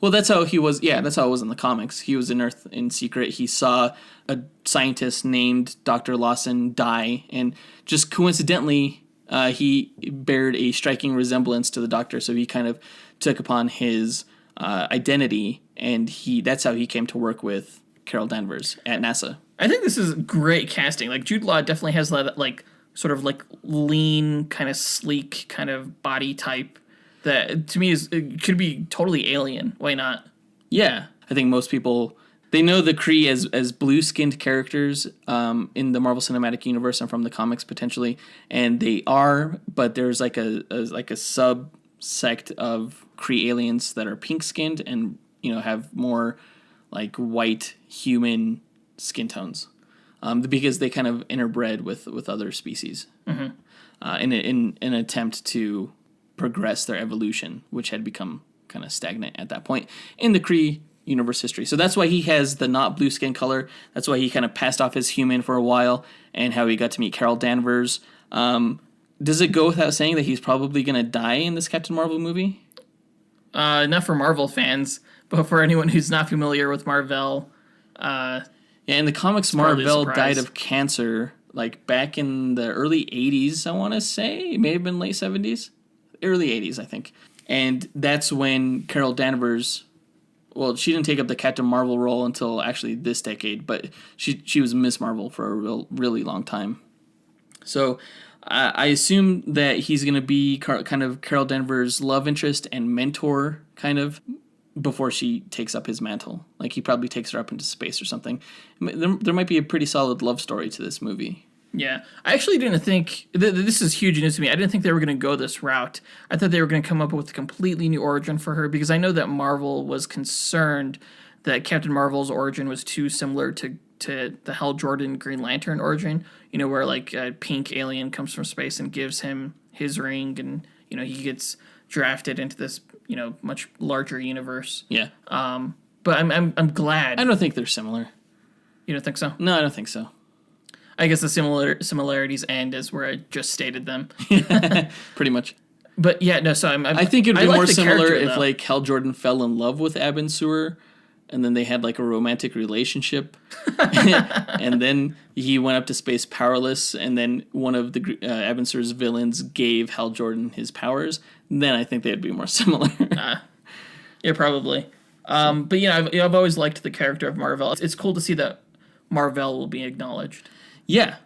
Well, that's how he was. Yeah, that's how it was in the comics. He was in Earth in secret. He saw a scientist named Dr. Lawson die, and just coincidentally, he bared a striking resemblance to the Doctor. So he kind of took upon his identity, and that's how he came to work with Carol Danvers at NASA. I think this is great casting. Like Jude Law definitely has that like sort of like lean, kind of sleek kind of body type that to me it could be totally alien. Why not? Yeah, I think most people they know the Kree as blue-skinned characters in the Marvel Cinematic Universe and from the comics potentially, and they are, but there's like a subsect of Kree aliens that are pink-skinned and have more like white human skin tones, because they kind of interbred with other species in an attempt to progress their evolution, which had become kind of stagnant at that point in the Kree universe history. So that's why he has the not blue skin color. That's why he kind of passed off as human for a while, and how he got to meet Carol Danvers. Does it go without saying that he's probably going to die in this Captain Marvel movie? Not for Marvel fans, but for anyone who's not familiar with Mar-Vell. Yeah, in the comics, Mar-Vell died of cancer like back in the early 80s, I want to say. It may have been late 70s. Early 80s, I think. And that's when Carol Danvers, well, she didn't take up the Captain Marvel role until actually this decade, but she was Miss Marvel for a really long time. So I assume that he's going to be kind of Carol Danvers' love interest and mentor, kind of, before she takes up his mantle. Like, he probably takes her up into space or something. There might be a pretty solid love story to this movie. Yeah. I actually didn't think... this is huge news to me. I didn't think they were going to go this route. I thought they were going to come up with a completely new origin for her, because I know that Marvel was concerned that Captain Marvel's origin was too similar to the Hal Jordan Green Lantern origin, where like a pink alien comes from space and gives him his ring, and he gets drafted into this much larger universe. Yeah. But I'm glad. I don't think they're similar. You don't think so? No, I don't think so. I guess the similarities end as where I just stated them. Pretty much. But yeah, no. So I think it'd be like more the similar character, if though. like Hal Jordan fell in love with Abin Sur, and then they had like a romantic relationship, and then he went up to space powerless, and then one of the Abin Sur's villains gave Hal Jordan his powers. Then I think they'd be more similar. Yeah, probably. But yeah, I've always liked the character of Mar-Vell. It's cool to see that Mar-Vell will be acknowledged. Yeah,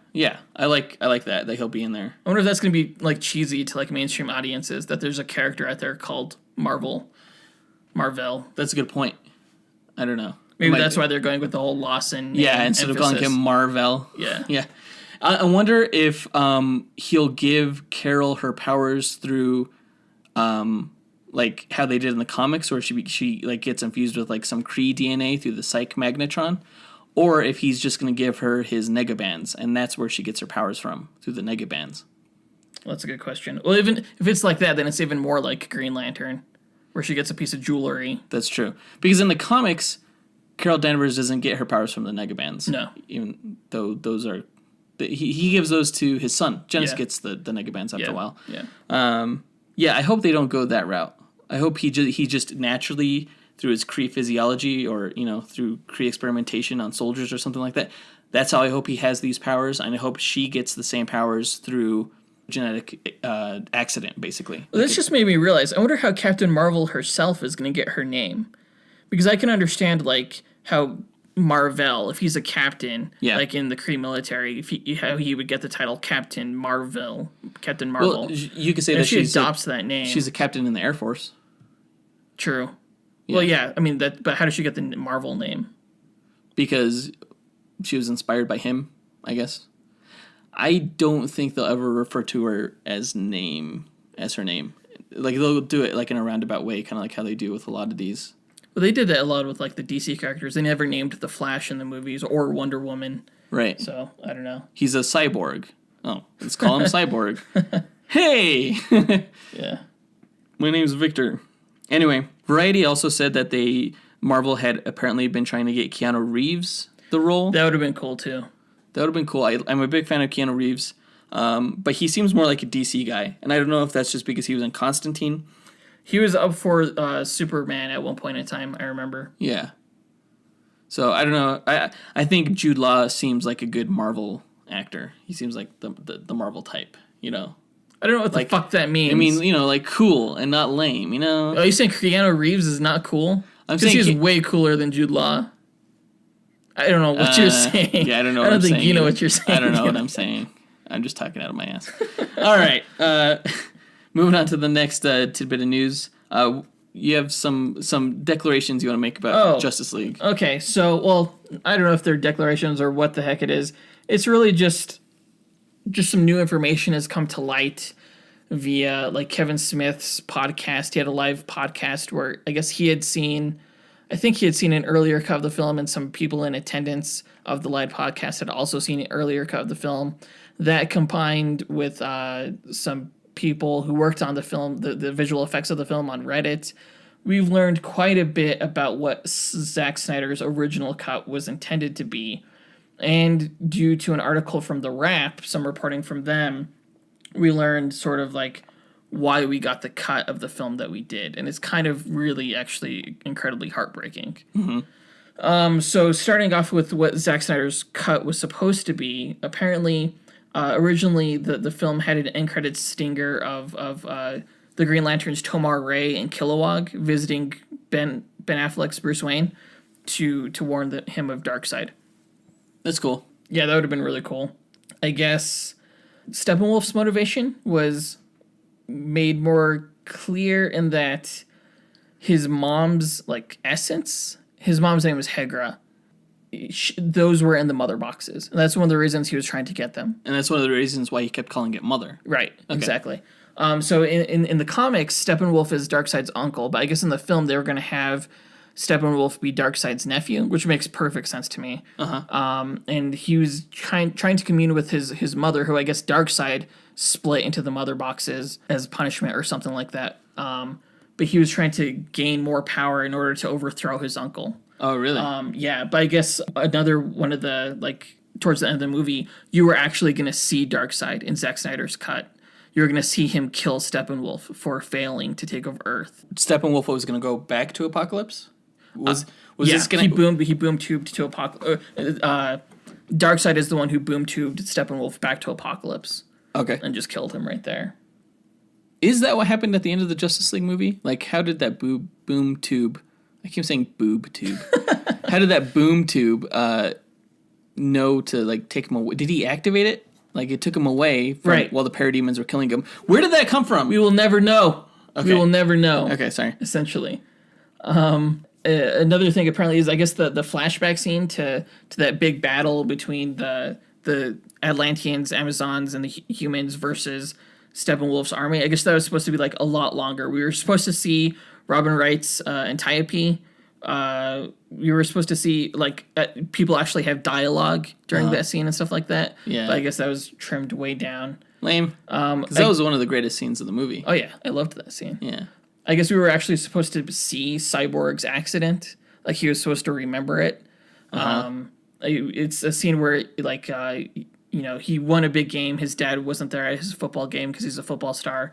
I like that he'll be in there. I wonder if that's going to be like cheesy to like mainstream audiences, that there's a character out there called Mar-Vell. That's a good point. I don't know. Maybe that's why they're going with the whole Lawson. Yeah, instead of calling him Mar-Vell. Yeah. I wonder if he'll give Carol her powers through, like how they did in the comics, or she like gets infused with like some Kree DNA through the Psych Magnetron, or if he's just going to give her his negabands, and that's where she gets her powers from, through the negabands. Well, that's a good question. Well, even if it's like that, then it's even more like Green Lantern, where she gets a piece of jewelry. That's true. Because in the comics, Carol Danvers doesn't get her powers from the negabands. No. Even though those are... He gives those to his son. Janice gets the negabands after a while. Yeah. I hope they don't go that route. I hope he just naturally, through his Kree physiology or, through Kree experimentation on soldiers or something like that, that's how I hope he has these powers. And I hope she gets the same powers through genetic accident, basically. Well, this just made me realize, I wonder how Captain Marvel herself is going to get her name. Because I can understand, like, how Mar-Vell, if he's a captain, like in the Kree military, how he would get the title Captain Mar-Vell. Captain Marvel. Well, you could say and that she adopts that name. She's a captain in the Air Force. True. Yeah. Well, yeah, I mean, but how does she get the Marvel name? Because she was inspired by him, I guess. I don't think they'll ever refer to her as her name. Like, they'll do it like in a roundabout way, kind of like how they do with a lot of these. Well, they did that a lot with like the DC characters. They never named the Flash in the movies or Wonder Woman. Right. So, I don't know. He's a cyborg. Oh, let's call him Cyborg. Hey! Yeah. My name's Victor. Anyway, Variety also said that Marvel had apparently been trying to get Keanu Reeves the role. That would have been cool, too. That would have been cool. I'm a big fan of Keanu Reeves, but he seems more like a DC guy. And I don't know if that's just because he was in Constantine. He was up for Superman at one point in time, I remember. Yeah. So, I don't know. I think Jude Law seems like a good Marvel actor. He seems like the Marvel type, I don't know what the fuck that means. I mean, like cool and not lame, Oh, you saying Keanu Reeves is not cool? I'm saying he's way cooler than Jude Law. I don't know what you're saying. Yeah, I don't know I don't what I'm think saying. You know what you're saying. I don't know what I'm saying. I'm just talking out of my ass. All right. Moving on to the next tidbit of news. You have some declarations you want to make about Justice League. Okay, so, well, I don't know if they're declarations or what the heck it is. It's really just some new information has come to light via, like, Kevin Smith's podcast. He had a live podcast where I guess he had seen an earlier cut of the film, and some people in attendance of the live podcast had also seen an earlier cut of the film. That combined with some people who worked on the film, the visual effects of the film on Reddit, we've learned quite a bit about what Zack Snyder's original cut was intended to be. And due to an article from The Wrap, some reporting from them, we learned sort of like why we got the cut of the film that we did. And it's kind of really actually incredibly heartbreaking. Mm-hmm. So starting off with what Zack Snyder's cut was supposed to be, apparently originally the film had an end credits stinger of the Green Lantern's Tomar Ray and Kilowog visiting Ben Affleck's Bruce Wayne to warn him of Darkseid. That's cool. Yeah, that would have been really cool. I guess Steppenwolf's motivation was made more clear in that his mom's, like, essence, his mom's name was Hegra. Those were in the mother boxes. And that's one of the reasons he was trying to get them. And that's one of the reasons why he kept calling it Mother. Right, okay. Exactly. So in the comics, Steppenwolf is Darkseid's uncle, but I guess in the film they were going to have Steppenwolf be Darkseid's nephew, which makes perfect sense to me. Uh-huh. And he was trying to commune with his mother, who I guess Darkseid split into the mother boxes as punishment or something like that. But he was trying to gain more power in order to overthrow his uncle. Oh, really? Yeah, but I guess another one of the, like, towards the end of the movie, you were actually going to see Darkseid in Zack Snyder's cut. you're going to see him kill Steppenwolf for failing to take over Earth. Steppenwolf was going to go back to Apocalypse? Was this going to... He boom tubed to Apocalypse. Darkseid is the one who boom tubed Steppenwolf back to Apocalypse. Okay. And just killed him right there. Is that what happened at the end of the Justice League movie? Like, how did that boom tube... I keep saying boob tube. How did that boom tube know to, like, take him away? Did he activate it? Like, it took him away while the parademons were killing him. Where did that come from? We will never know. Okay. We will never know. Okay, sorry. Essentially. Another thing, apparently, is, I guess, the flashback scene to that big battle between the Atlanteans, Amazons, and the humans versus Steppenwolf's army. I guess that was supposed to be, like, a lot longer. We were supposed to see Robin Wright's Antiope. We were supposed to see, like, people actually have dialogue during that scene and stuff like that. Yeah. But I guess that was trimmed way down. Lame. Because that was one of the greatest scenes of the movie. Oh, yeah. I loved that scene. Yeah. I guess we were actually supposed to see Cyborg's accident. Like, he was supposed to remember it. It's a scene where, like, he won a big game. His dad wasn't there at his football game because he's a football star.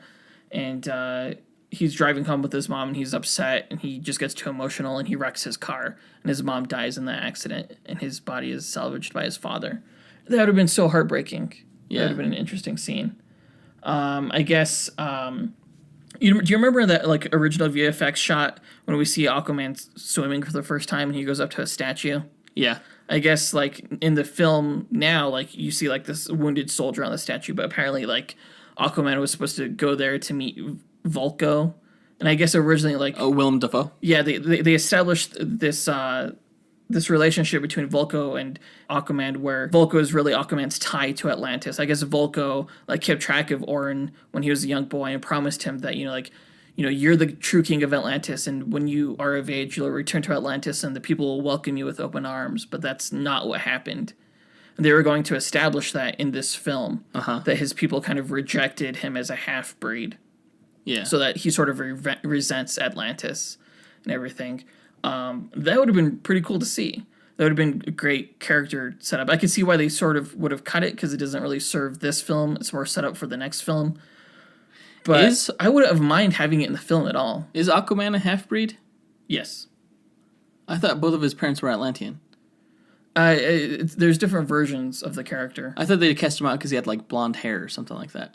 And he's driving home with his mom, and he's upset, and he just gets too emotional, and he wrecks his car. And his mom dies in that accident, and his body is salvaged by his father. That would have been so heartbreaking. Yeah. That would have been an interesting scene. I guess... do you remember that, like, original VFX shot when we see Aquaman swimming for the first time and he goes up to a statue? Yeah. I guess, like, in the film now, like, you see, like, this wounded soldier on the statue, but apparently, like, Aquaman was supposed to go there to meet Vulko. And I guess originally, like... Oh, Willem Dafoe? Yeah, they established this relationship between Vulko and Aquaman, where Vulko is really Aquaman's tie to Atlantis. I guess Vulko, like, kept track of Orin when he was a young boy and promised him that, you're the true king of Atlantis, and when you are of age, you'll return to Atlantis, and the people will welcome you with open arms. But that's not what happened. And they were going to establish that in this film, that his people kind of rejected him as a half-breed. Yeah. So that he sort of resents Atlantis and everything. That would have been pretty cool to see. That would have been a great character setup. I could see why they sort of would have cut it, because it doesn't really serve this film. It's more set up for the next film. But I wouldn't have mind having it in the film at all. Is Aquaman a half-breed? Yes. I thought both of his parents were Atlantean. There's different versions of the character. I thought they cast him out because he had, like, blonde hair or something like that.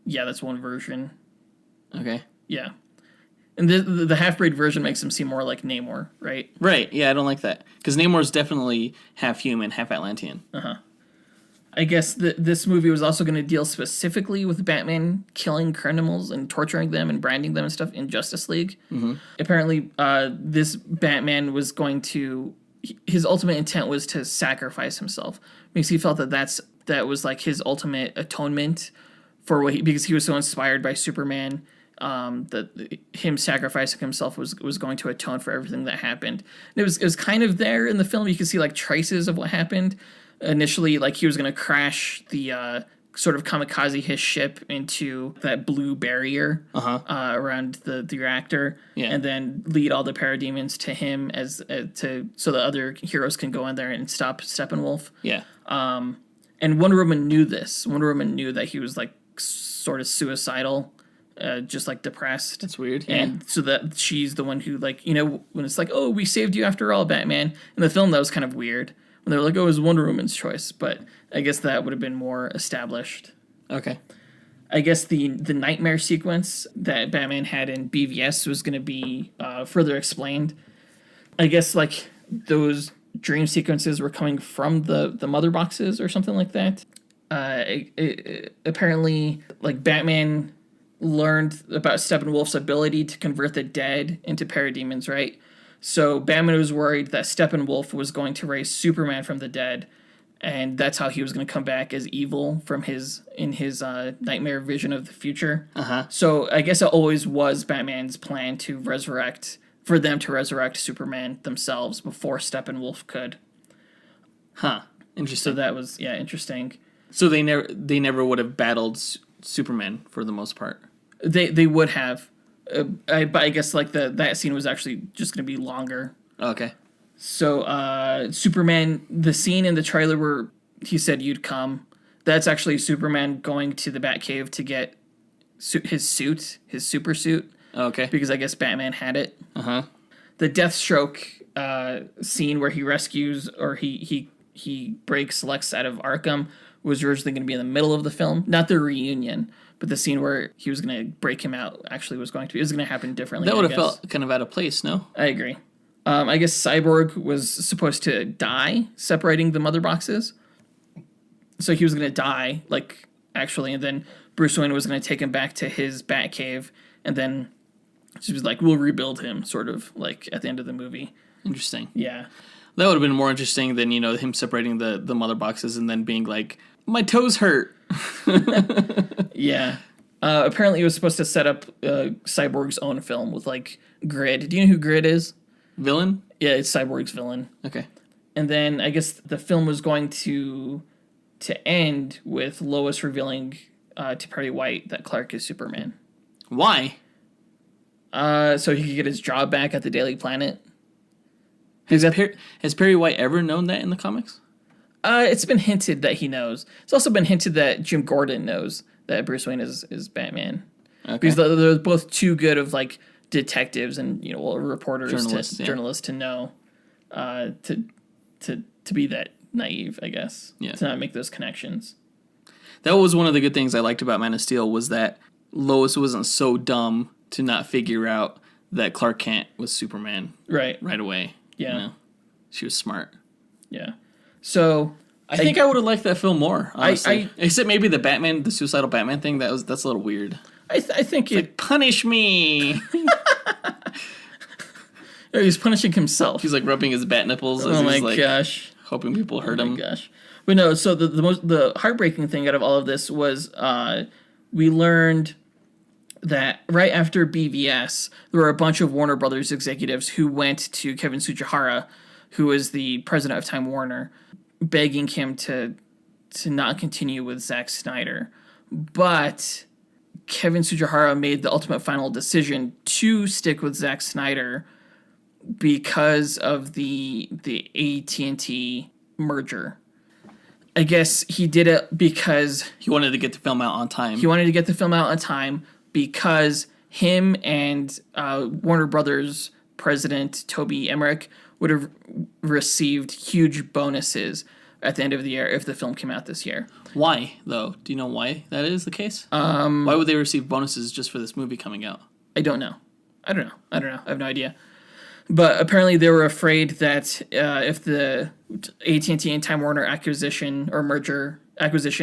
Yeah, that's one version. Okay. Yeah. And the half-breed version makes him seem more like Namor, right? Right, yeah, I don't like that. Because Namor's definitely half human, half Atlantean. I guess this movie was also going to deal specifically with Batman killing criminals and torturing them and branding them and stuff in Justice League. Apparently, this Batman was going to... His ultimate intent was to sacrifice himself. Because he felt that was like his ultimate atonement for because he was so inspired by Superman, that him sacrificing himself was going to atone for everything that happened. And it was kind of there in the film. You could see, like, traces of what happened. Initially, like, he was going to crash the sort of kamikaze his ship into that blue barrier around the reactor, and then lead all the parademons to him so the other heroes can go in there and stop Steppenwolf. Yeah. And Wonder Woman knew this. Wonder Woman knew that he was, like, sort of suicidal, just, like, depressed. That's weird. Yeah. And so that she's the one who, like, when it's like, oh, we saved you after all, Batman. In the film, that was kind of weird. When they were like, oh, it was Wonder Woman's choice. But I guess that would have been more established. Okay. I guess the nightmare sequence that Batman had in BVS was going to be further explained. I guess, like, those dream sequences were coming from the mother boxes or something like that. Apparently, like, Batman learned about Steppenwolf's ability to convert the dead into parademons, right? So Batman was worried that Steppenwolf was going to raise Superman from the dead, and that's how he was going to come back as evil from his nightmare vision of the future. So I guess it always was Batman's plan for them to resurrect Superman themselves before Steppenwolf could. Interesting. So that was, interesting. So they never would have battled Superman for the most part. They would have. But I guess, like, that scene was actually just going to be longer. Okay. So Superman, the scene in the trailer where he said you'd come, That's actually Superman going to the Batcave to get his super suit. Okay. Because I guess Batman had it. Uh-huh. The Deathstroke scene where he rescues or he breaks Lex out of Arkham was originally going to be in the middle of the film, not the reunion, but the scene where he was going to break him out actually was going to happen differently. That would have felt kind of out of place, no? I agree. I guess Cyborg was supposed to die separating the mother boxes, so he was going to die, like, actually, and then Bruce Wayne was going to take him back to his Batcave, and then she was like, we'll rebuild him, sort of, like, at the end of the movie. Interesting. Yeah. That would have been more interesting than, him separating the mother boxes and then being like, my toes hurt. Yeah. Apparently it was supposed to set up Cyborg's own film with, like, Grid. Do you know who Grid is? Villain? Yeah, it's Cyborg's villain. Okay. And then I guess the film was going to end with Lois revealing to Perry White that Clark is Superman. Why? So he could get his job back at the Daily Planet. Has Perry White ever known that in the comics? It's been hinted that he knows. It's also been hinted that Jim Gordon knows that Bruce Wayne is Batman. Okay. Because they're both too good of, like, detectives and reporters, journalists to know to be that naive, I guess. Yeah. To not make those connections. That was one of the good things I liked about Man of Steel was that Lois wasn't so dumb to not figure out that Clark Kent was Superman right away. Yeah. She was smart. Yeah. So I think I would have liked that film more, honestly. Except maybe the suicidal Batman thing, that's a little weird. I think it's like, punish me. He's punishing himself. He's like rubbing his bat nipples as he's like gosh. Hoping people hurt him. Oh my gosh. But no, so the heartbreaking thing out of all of this was we learned that right after BVS, there were a bunch of Warner Brothers executives who went to Kevin Tsujihara, who is the president of Time Warner, begging him to not continue with Zack Snyder. But Kevin Tsujihara made the ultimate final decision to stick with Zack Snyder because of the AT&T merger. I guess he did it because he wanted to get the film out on time. Because him and Warner Brothers president Toby Emmerich would have received huge bonuses at the end of the year if the film came out this year. Why, though? Do you know why that is the case? Why would they receive bonuses just for this movie coming out? I don't know. I have no idea. But apparently they were afraid that if the AT&T and Time Warner acquisition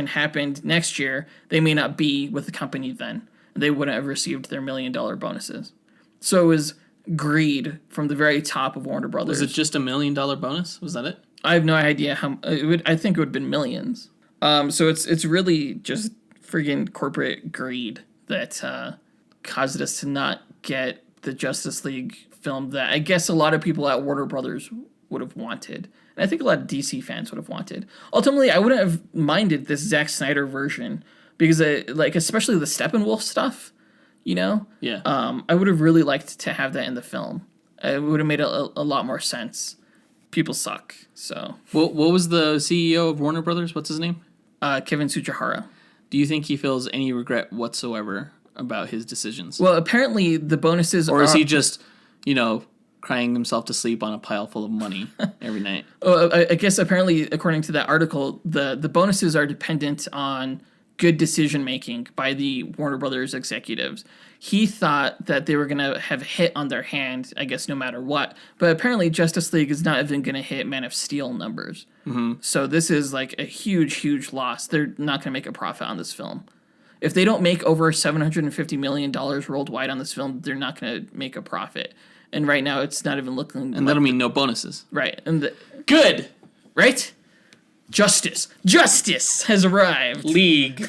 happened next year, they may not be with the company then. They wouldn't have received their $1 million bonuses. So it was greed from the very top of Warner Brothers. Was it just $1 million bonus? Was that it? I have no idea how. I think it would have been millions. So it's really just friggin' corporate greed that caused us to not get the Justice League film that I guess a lot of people at Warner Brothers would have wanted. And I think a lot of DC fans would have wanted. Ultimately, I wouldn't have minded this Zack Snyder version because, especially the Steppenwolf stuff, Yeah. I would have really liked to have that in the film. It would have made a lot more sense. People suck, so. What was the CEO of Warner Brothers? What's his name? Kevin Tsujihara. Do you think he feels any regret whatsoever about his decisions? Well, apparently the bonuses or is he just, crying himself to sleep on a pile full of money every night? I guess apparently, according to that article, the bonuses are dependent on good decision-making by the Warner Brothers executives. He thought that they were going to have hit on their hand, I guess, no matter what. But apparently Justice League is not even going to hit Man of Steel numbers. Mm-hmm. So this is like a huge, huge loss. They're not going to make a profit on this film. If they don't make over $750 million worldwide on this film, they're not going to make a profit. And right now, it's not even looking. And that'll mean no bonuses. Right. And good. Right? Justice has arrived. League.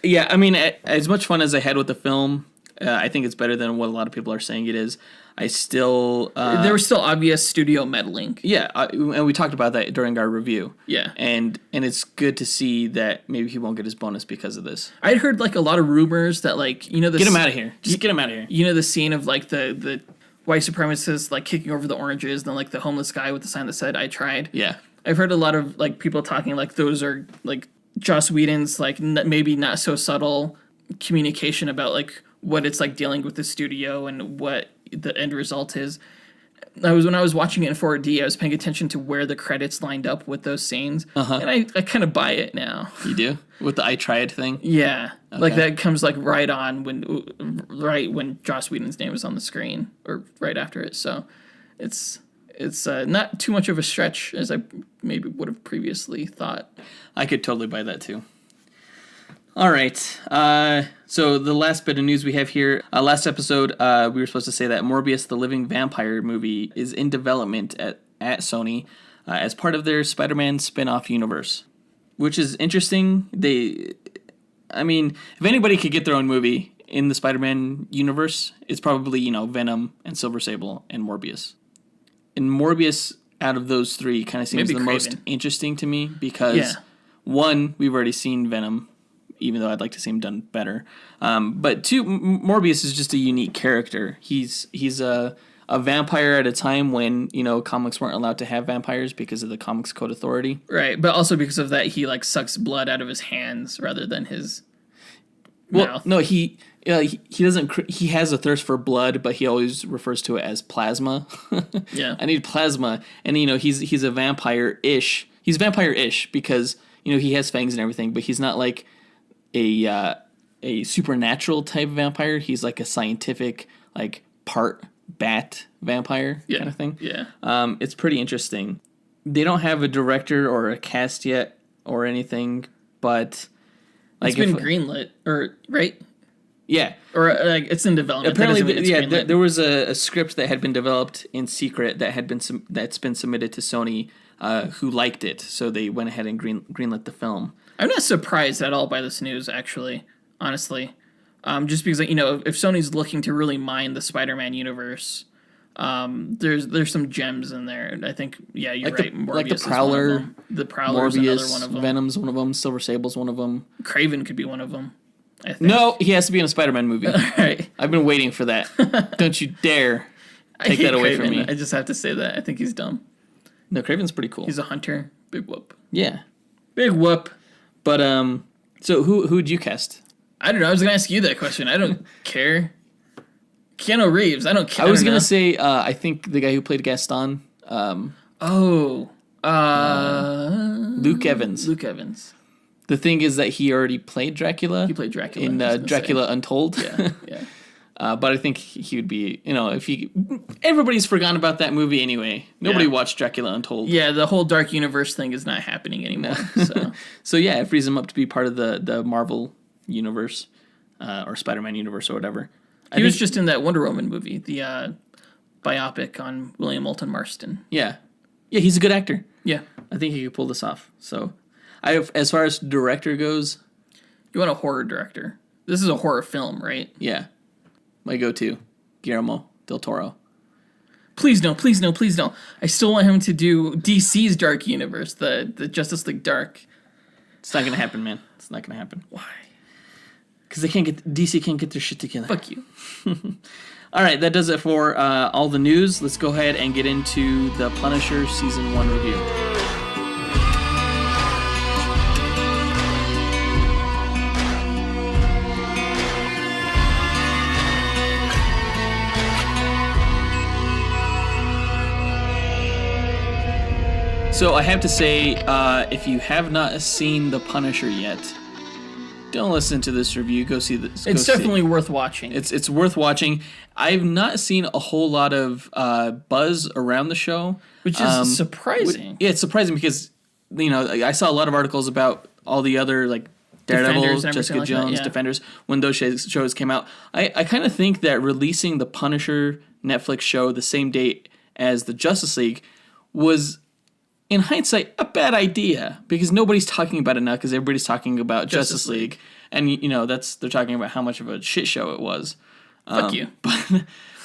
Yeah, I mean, as much fun as I had with the film, I think it's better than what a lot of people are saying it is. I still... there was still obvious studio meddling. Yeah, and we talked about that during our review. Yeah. And it's good to see that maybe he won't get his bonus because of this. I'd heard, a lot of rumors that, Get him out of here. Just get him out of here. You know the scene of, the white supremacists, kicking over the oranges, and then, the homeless guy with the sign that said, I tried? Yeah. I've heard a lot of, people talking those are, Joss Whedon's like maybe not so subtle communication about like what it's like dealing with the studio and what the end result is. When I was watching it in 4D, I was paying attention to where the credits lined up with those scenes, and I kind of buy it now. You do? With the I tried thing? Yeah, okay. Like that comes like right when Joss Whedon's name is on the screen, or right after it. So it's not too much of a stretch as I maybe would have previously thought. I could totally buy that too. All right. So the last bit of news we have here. Last episode, we were supposed to say that Morbius the Living Vampire movie is in development at Sony as part of their Spider-Man spin-off universe, which is interesting. If anybody could get their own movie in the Spider-Man universe, it's probably, Venom and Silver Sable and Morbius. And Morbius, out of those three, kind of seems the most interesting to me because, one, we've already seen Venom, even though I'd like to see him done better. But two, Morbius is just a unique character. He's a vampire at a time when, comics weren't allowed to have vampires because of the Comics Code Authority. Right, but also because of that, he, like, sucks blood out of his hands rather than his mouth. No, he doesn't. He has a thirst for blood, but he always refers to it as plasma. Yeah. I need plasma. And, he's a vampire-ish. He's vampire-ish because, he has fangs and everything, but he's not, like, a supernatural type vampire. He's like a scientific, like part bat vampire kind of thing. Yeah. It's pretty interesting. They don't have a director or a cast yet or anything, but like it's been greenlit, or right? Yeah, or like it's in development. Apparently, there was a script that had been developed in secret that's been submitted to Sony, who liked it, so they went ahead and greenlit the film. I'm not surprised at all by this news, actually, honestly. Just because, if Sony's looking to really mine the Spider-Man universe, there's some gems in there. I think, you're right. Morbius like the Prowler. The Prowler's another one of them. Venom's one of them. Silver Sable's one of them. Kraven could be one of them, I think. No, he has to be in a Spider-Man movie. All right. I've been waiting for that. Don't you dare take that away from me. I just have to say that. I think he's dumb. No, Kraven's pretty cool. He's a hunter. Big whoop. Yeah. Big whoop. But, so who'd you cast? I don't know. I was going to ask you that question. I don't care. Keanu Reeves. I don't care. I was going to say, I think the guy who played Gaston. Luke Evans. Luke Evans. The thing is that he already played Dracula. He played Dracula. In Dracula Untold. Yeah. But I think he would be, everybody's forgotten about that movie anyway. Nobody watched Dracula Untold. Yeah, the whole Dark Universe thing is not happening anymore. So yeah, it frees him up to be part of the Marvel universe, or Spider-Man universe or whatever. He was just in that Wonder Woman movie, the biopic on William Moulton Marston. Yeah. Yeah, he's a good actor. Yeah. I think he could pull this off. So, as far as director goes... You want a horror director. This is a horror film, right? Yeah. My go-to, Guillermo del Toro. Please no, please no, please no. I still want him to do DC's Dark Universe, the Justice League Dark. It's not going to happen, man. It's not going to happen. Why? Because DC can't get their shit together. Fuck you. All right, that does it for all the news. Let's go ahead and get into the Punisher Season 1 review. So I have to say, if you have not seen The Punisher yet, don't listen to this review. Go see this. It's definitely worth watching. It's worth watching. I've not seen a whole lot of buzz around the show, which is surprising. It's surprising because I saw a lot of articles about all the other like Daredevil, Jessica Jones, Defenders when those shows came out. I kind of think that releasing the Punisher Netflix show the same date as the Justice League was, in hindsight, a bad idea because nobody's talking about it now because everybody's talking about Justice League. And, they're talking about how much of a shit show it was. Fuck you.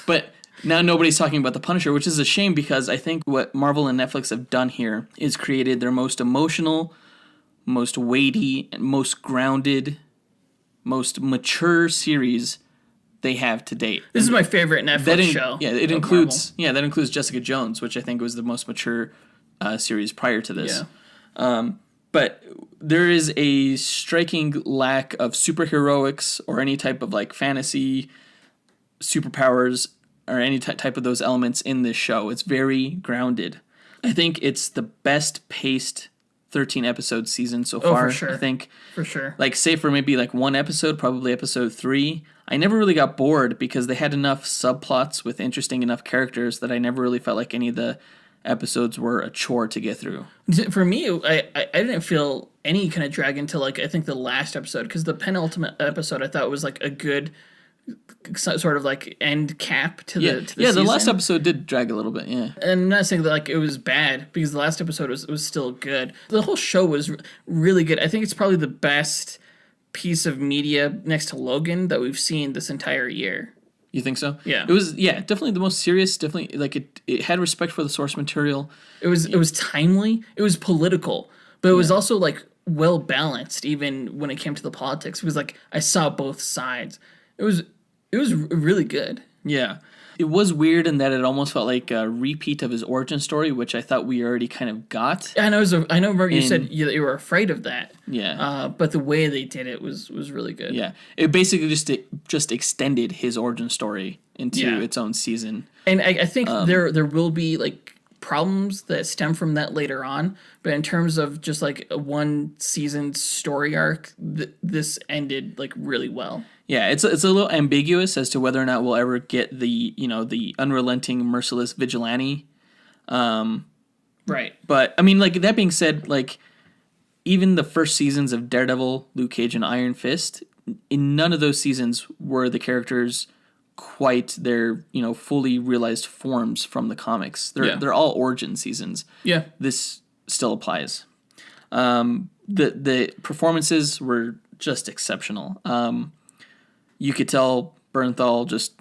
But now nobody's talking about The Punisher, which is a shame because I think what Marvel and Netflix have done here is created their most emotional, most weighty, and most grounded, most mature series they have to date. This is my favorite Netflix show. Yeah, that includes Jessica Jones, which I think was the most mature series prior to this. Yeah. But there is a striking lack of superheroics or any type of like fantasy superpowers or any type of those elements in this show. It's very grounded. I think it's the best paced 13 episode season so far. For sure. I think for sure. Like save for maybe like one episode, probably episode 3. I never really got bored because they had enough subplots with interesting enough characters that I never really felt like any of the episodes were a chore to get through. For me, I didn't feel any kind of drag until like I think the last episode, because the penultimate episode I thought was like a good sort of like end cap to the the season. last episode did drag a little bit. Yeah, and I'm not saying that like it was bad, because the last episode was still good. The whole show was really good. I think it's probably the best piece of media next to Logan that we've seen this entire year. You think so? Yeah. It was definitely the most serious. Definitely like it had respect for the source material. It was timely. It was political, but it was also like well balanced, even when it came to the politics. It was like I saw both sides. It was really good. Yeah. It was weird in that it almost felt like a repeat of his origin story, which I thought we already kind of got. I know. I know. You said you were afraid of that. Yeah. But the way they did it was really good. Yeah. It basically just extended his origin story into its own season. And I think there will be like problems that stem from that later on. But in terms of just like a one season story arc, this ended like really well. Yeah, it's a little ambiguous as to whether or not we'll ever get the unrelenting, merciless vigilante. Right. But I mean, like that being said, like even the first seasons of Daredevil, Luke Cage, and Iron Fist, in none of those seasons were the characters quite their fully realized forms from the comics. They're all origin seasons. Yeah. This still applies. The performances were just exceptional. You could tell Bernthal just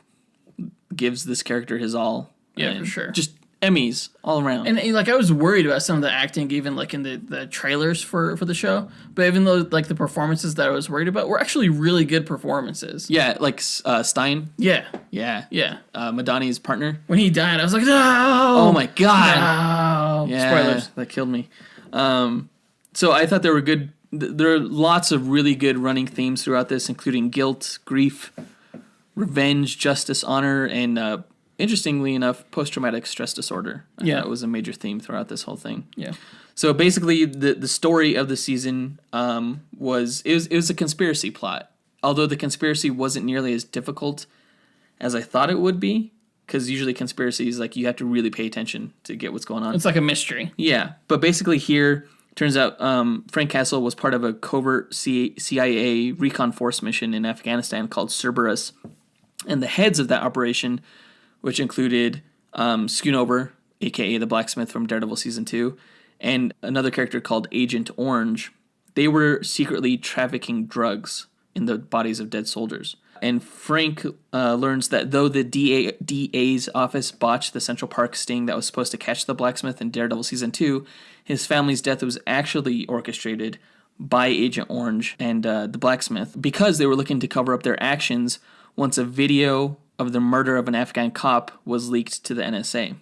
gives this character his all. Yeah, for sure. Just Emmys all around. And like I was worried about some of the acting, even like in the trailers for the show. But even though like the performances that I was worried about were actually really good performances. Yeah, like Stein. Yeah. Yeah. Madani's partner. When he died, I was like, no! Oh my god. No! Yeah, Spoilers. That killed me. So I thought there were good. There are lots of really good running themes throughout this, including guilt, grief, revenge, justice, honor, and interestingly enough, post-traumatic stress disorder. That was a major theme throughout this whole thing. Yeah. So basically, the story of the season was a conspiracy plot. Although the conspiracy wasn't nearly as difficult as I thought it would be, because usually conspiracies like you have to really pay attention to get what's going on. It's like a mystery. Yeah, but basically here. Turns out Frank Castle was part of a covert CIA recon force mission in Afghanistan called Cerberus. And the heads of that operation, which included Schoonover, a.k.a. the blacksmith from Daredevil Season 2, and another character called Agent Orange, they were secretly trafficking drugs in the bodies of dead soldiers. And Frank learns that though the DA's office botched the Central Park sting that was supposed to catch the blacksmith in Daredevil Season 2, his family's death was actually orchestrated by Agent Orange and the blacksmith because they were looking to cover up their actions once a video of the murder of an Afghan cop was leaked to the NSA.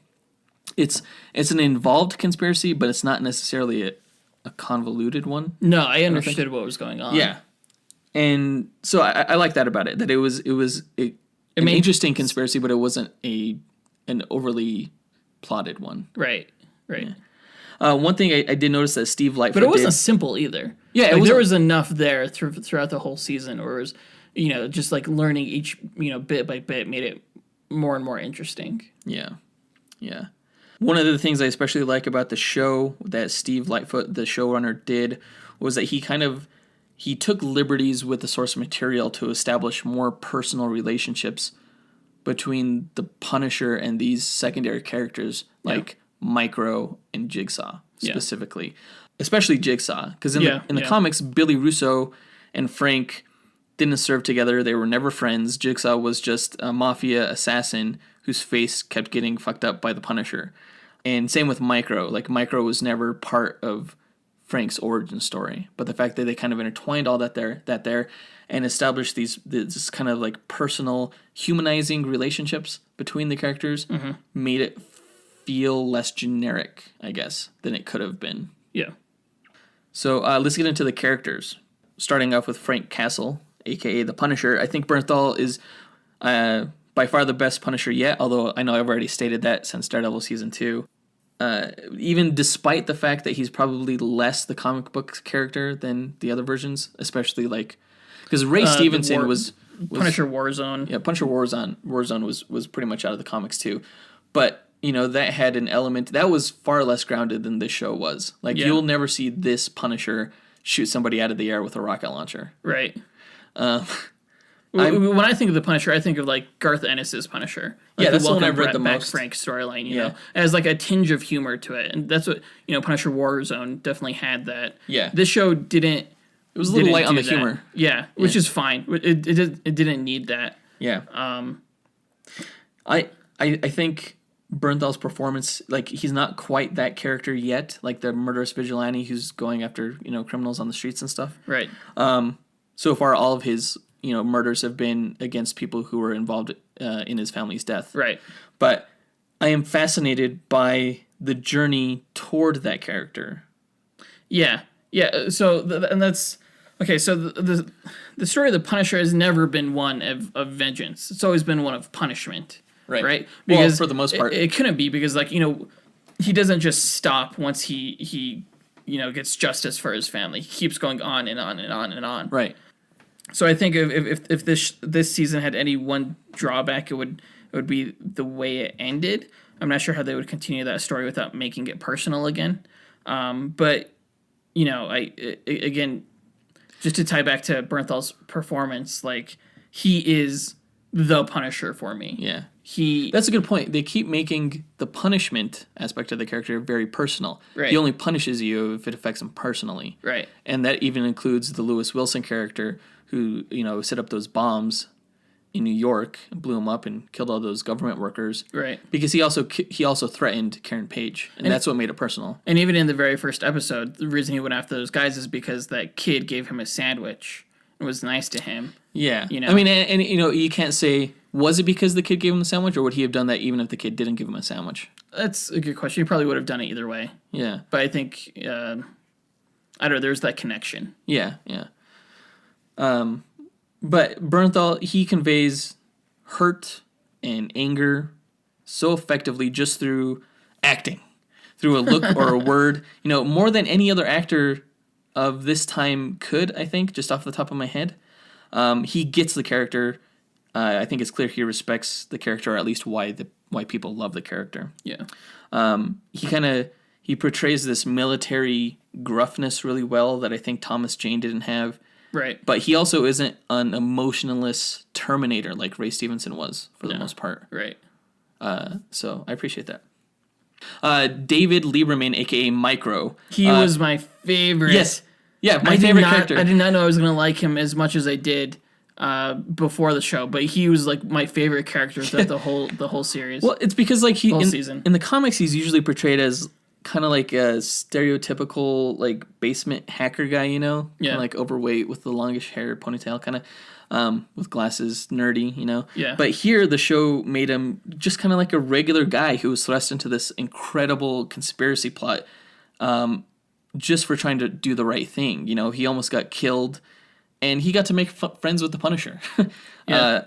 It's an involved conspiracy, but it's not necessarily a convoluted one. No, I understood what was going on. Yeah. And so I like that about it, that it was an interesting conspiracy, but it wasn't an overly plotted one. Right. Yeah. One thing I did notice that Steve Lightfoot but it wasn't simple either. Yeah, like, there was enough there throughout the whole season, or it was just like learning each bit by bit made it more and more interesting. Yeah. One of the things I especially like about the show that Steve Lightfoot, the showrunner, did was that he took liberties with the source material to establish more personal relationships between the Punisher and these secondary characters like Micro and Jigsaw specifically. Especially Jigsaw, because in the comics, Billy Russo and Frank didn't serve together. They were never friends. Jigsaw was just a mafia assassin whose face kept getting fucked up by the Punisher. And same with Micro. Like, Micro was never part of Frank's origin story, but the fact that they kind of intertwined all that there and established this kind of like personal humanizing relationships between the characters made it feel less generic, I guess, than it could have been. Yeah. So let's get into the characters. Starting off with Frank Castle, a.k.a. the Punisher. I think Bernthal is by far the best Punisher yet, although I know I've already stated that since Daredevil Season 2. Even despite the fact that he's probably less the comic book character than the other versions, especially like... Because Ray Stevenson was Punisher Warzone. Yeah, Punisher Warzone was pretty much out of the comics too. But, that had an element... That was far less grounded than this show was. Like, you'll never see this Punisher shoot somebody out of the air with a rocket launcher. Right. When I think of the Punisher, I think of like Garth Ennis's Punisher. Like that's the one I've read the most. Frank storyline, you know, as like a tinge of humor to it, and that's what Punisher Warzone definitely had that. Yeah, this show didn't. It was a little light on the humor. Yeah, which is fine. It didn't need that. Yeah. I think Bernthal's performance, like, he's not quite that character yet, like the murderous vigilante who's going after criminals on the streets and stuff. Right. So far, all of his murders have been against people who were involved in his family's death. Right. But I am fascinated by the journey toward that character. Yeah. Yeah. So and that's okay. So the story of the Punisher has never been one of vengeance. It's always been one of punishment. Right. Because for the most part, it couldn't be, because he doesn't just stop once he gets justice for his family. He keeps going on and on and on and on. Right. So I think if this season had any one drawback, it would be the way it ended. I'm not sure how they would continue that story without making it personal again. But again, just to tie back to Bernthal's performance, like, he is the Punisher for me. Yeah. That's a good point. They keep making the punishment aspect of the character very personal. Right. He only punishes you if it affects him personally. Right. And that even includes the Lewis Wilson character who, set up those bombs in New York and blew them up and killed all those government workers. Right. Because he also threatened Karen Page, and that's what made it personal. And even in the very first episode, the reason he went after those guys is because that kid gave him a sandwich and was nice to him. Yeah. I mean, and you can't say, was it because the kid gave him the sandwich, or would he have done that even if the kid didn't give him a sandwich? That's a good question. He probably would have done it either way. Yeah. But I think, I don't know, there's that connection. Yeah, yeah. But Bernthal, he conveys hurt and anger so effectively just through acting, through a look or a word, more than any other actor of this time could, I think, just off the top of my head. He gets the character. I think it's clear he respects the character, or at least why people love the character. Yeah. He portrays this military gruffness really well that I think Thomas Jane didn't have. Right. But he also isn't an emotionless Terminator like Ray Stevenson was for the most part. Right. So I appreciate that. David Lieberman, a.k.a. Micro. He was my favorite. Yes. Yeah, my favorite character. I did not know I was going to like him as much as I did before the show, but he was like my favorite character throughout the whole series. Well, it's because like season. In the comics, he's usually portrayed as kind of like a stereotypical like basement hacker guy, Yeah. Kind of like overweight with the longish hair, ponytail, kind of with glasses, nerdy, Yeah. But here, the show made him just kind of like a regular guy who was thrust into this incredible conspiracy plot, just for trying to do the right thing. He almost got killed, and he got to make friends with the Punisher. Yeah.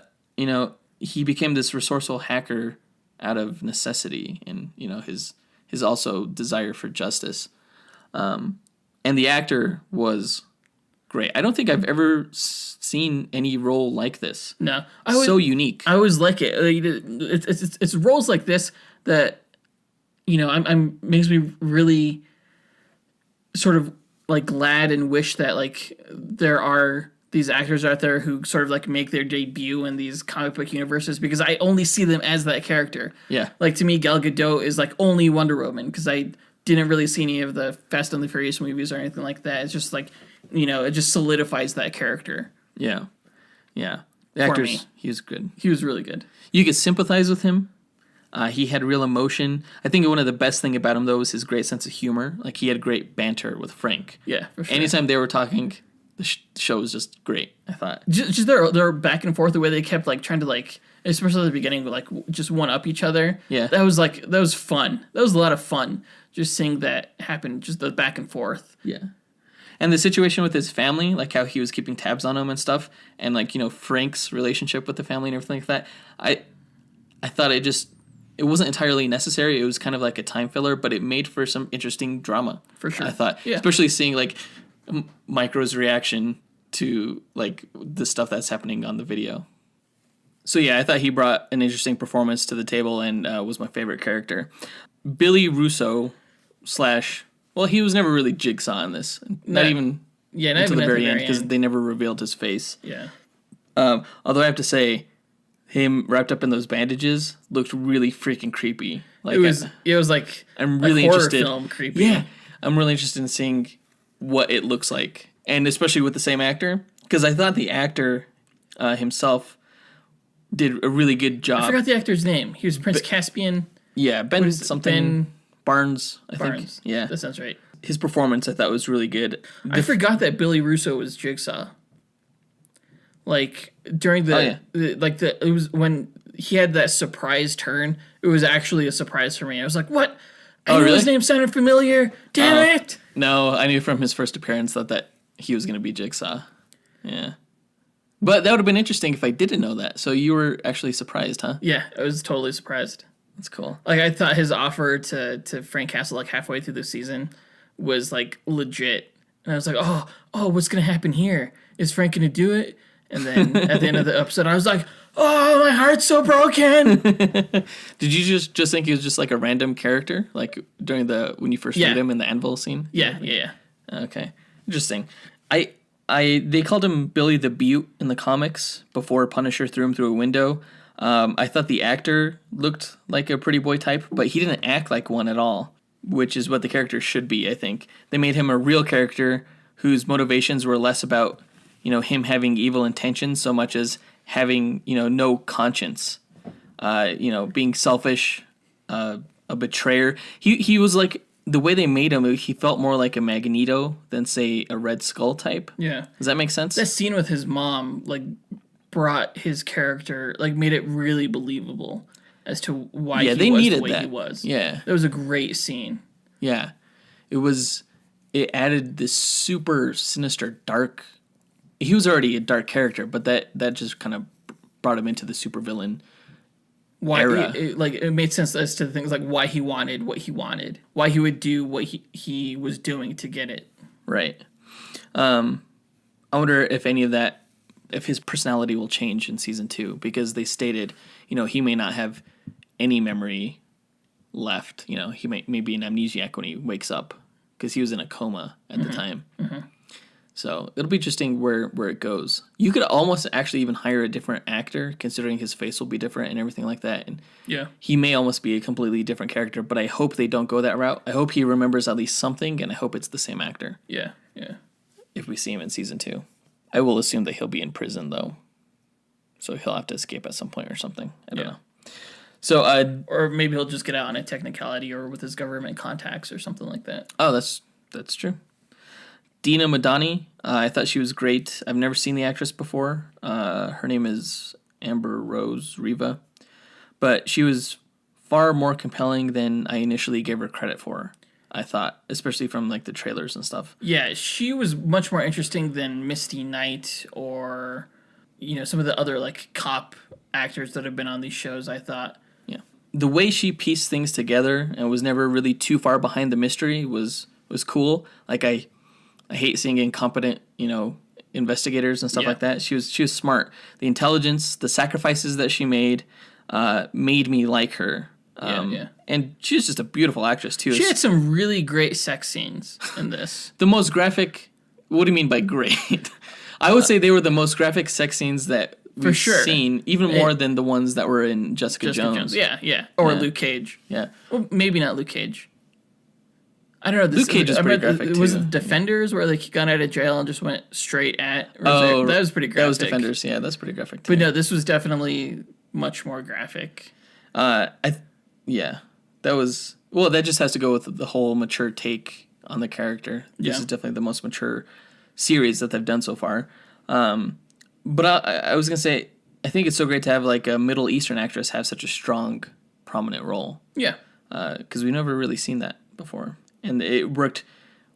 He became this resourceful hacker out of necessity, and his also desire for justice. And the actor was great. I don't think I've ever seen any role like this. No. So unique. I always like it. It's roles like this that, makes me really sort of like glad and wish that like there are these actors out there who sort of like make their debut in these comic book universes, because I only see them as that character. Yeah. Like, to me, Gal Gadot is like only Wonder Woman, because I didn't really see any of the Fast and the Furious movies or anything like that. It's just like, it just solidifies that character. Yeah. Yeah. The actors, he was good. He was really good. You could sympathize with him. He had real emotion. I think one of the best thing about him, though, was his great sense of humor. Like, he had great banter with Frank. Yeah, for sure. Anytime they were talking, the show was just great, I thought. Just their back and forth, the way they kept like trying to like, especially at the beginning, like just one up each other. Yeah, that was fun. That was a lot of fun. Just seeing that happen, just the back and forth. Yeah, And the situation with his family, like how he was keeping tabs on him and stuff, and like, Frank's relationship with the family and everything like that, I thought it wasn't entirely necessary. It was kind of like a time filler, but it made for some interesting drama. For sure. I thought. Yeah. Especially seeing like Micro's reaction to like the stuff that's happening on the video. So yeah, I thought he brought an interesting performance to the table and was my favorite character. Billy Russo / well, he was never really Jigsaw in this. Not even until the very end, because they never revealed his face. Yeah. Although I have to say, him wrapped up in those bandages looked really freaking creepy. Like it was like I'm really horror interested. film creepy. Yeah, I'm really interested in seeing what it looks like, and especially with the same actor, because I thought the actor himself did a really good job. I forgot the actor's name. He was Prince Caspian. Yeah, Ben something. Barnes, I think. Yeah. That sounds right. His performance, I thought, was really good. I forgot that Billy Russo was Jigsaw. Like, during it was when he had that surprise turn, it was actually a surprise for me. I was like, what? I knew his name sounded familiar. Damn it! No, I knew from his first appearance that he was going to be Jigsaw. Yeah. But that would have been interesting if I didn't know that. So you were actually surprised, huh? Yeah, I was totally surprised. That's cool. Like, I thought his offer to Frank Castle, like, halfway through the season was, like, legit. And I was like, oh, what's going to happen here? Is Frank going to do it? And then at the end of the episode, I was like, oh, my heart's so broken. Did you just think he was just, like, a random character? Like, during when you first meet him in the anvil scene? Yeah. Okay. Interesting. They called him Billy the Butte in the comics before Punisher threw him through a window. I thought the actor looked like a pretty boy type, but he didn't act like one at all, which is what the character should be, I think. They made him a real character whose motivations were less about, him having evil intentions so much as having, no conscience, being selfish, a betrayer. He was like, the way they made him, he felt more like a Magneto than, say, a Red Skull type. Yeah. Does that make sense? That scene with his mom, like, brought his character, like, made it really believable as to why he was the way he was. Yeah. That was a great scene. Yeah. It added this super sinister, dark... He was already a dark character, but that just kind of brought him into the supervillain era. It made sense as to things like why he wanted what he wanted. Why he would do what he was doing to get it. Right. I wonder if any of that... if his personality will change in season 2, because they stated, he may not have any memory left. He may be an amnesiac when he wakes up, because he was in a coma at the time. Mm-hmm. So it'll be interesting where it goes. You could almost actually even hire a different actor, considering his face will be different and everything like that. And he may almost be a completely different character, but I hope they don't go that route. I hope he remembers at least something, and I hope it's the same actor. Yeah. If we see him in season 2. I will assume that he'll be in prison, though. So he'll have to escape at some point or something. I don't know. So, or maybe he'll just get out on a technicality or with his government contacts or something like that. Oh, that's true. Dina Madani, I thought she was great. I've never seen the actress before. Her name is Amber Rose Riva. But she was far more compelling than I initially gave her credit for, I thought, especially from like the trailers and stuff. Yeah, she was much more interesting than Misty Knight or, some of the other like cop actors that have been on these shows, I thought. Yeah. The way she pieced things together and was never really too far behind the mystery was cool. Like I hate seeing incompetent, investigators and stuff like that. She was smart. The intelligence, the sacrifices that she made me like her. And she was just a beautiful actress, too. She had some really great sex scenes in this. The most graphic... What do you mean by great? I would say they were the most graphic sex scenes that we've seen, even more than the ones that were in Jessica Jones. Yeah. Or Luke Cage. Yeah. Well, maybe not Luke Cage. I don't know. Luke Cage is pretty graphic, too. Was it Defenders, where he got out of jail and just went straight at... that was pretty graphic. That was Defenders, yeah. That's pretty graphic, too. But no, this was definitely much more graphic. Yeah. That was... Well, that just has to go with the whole mature take on the character. This is definitely the most mature series that they've done so far. But I was going to say, I think it's so great to have a Middle Eastern actress have such a strong, prominent role. Yeah. Because we've never really seen that before. And it worked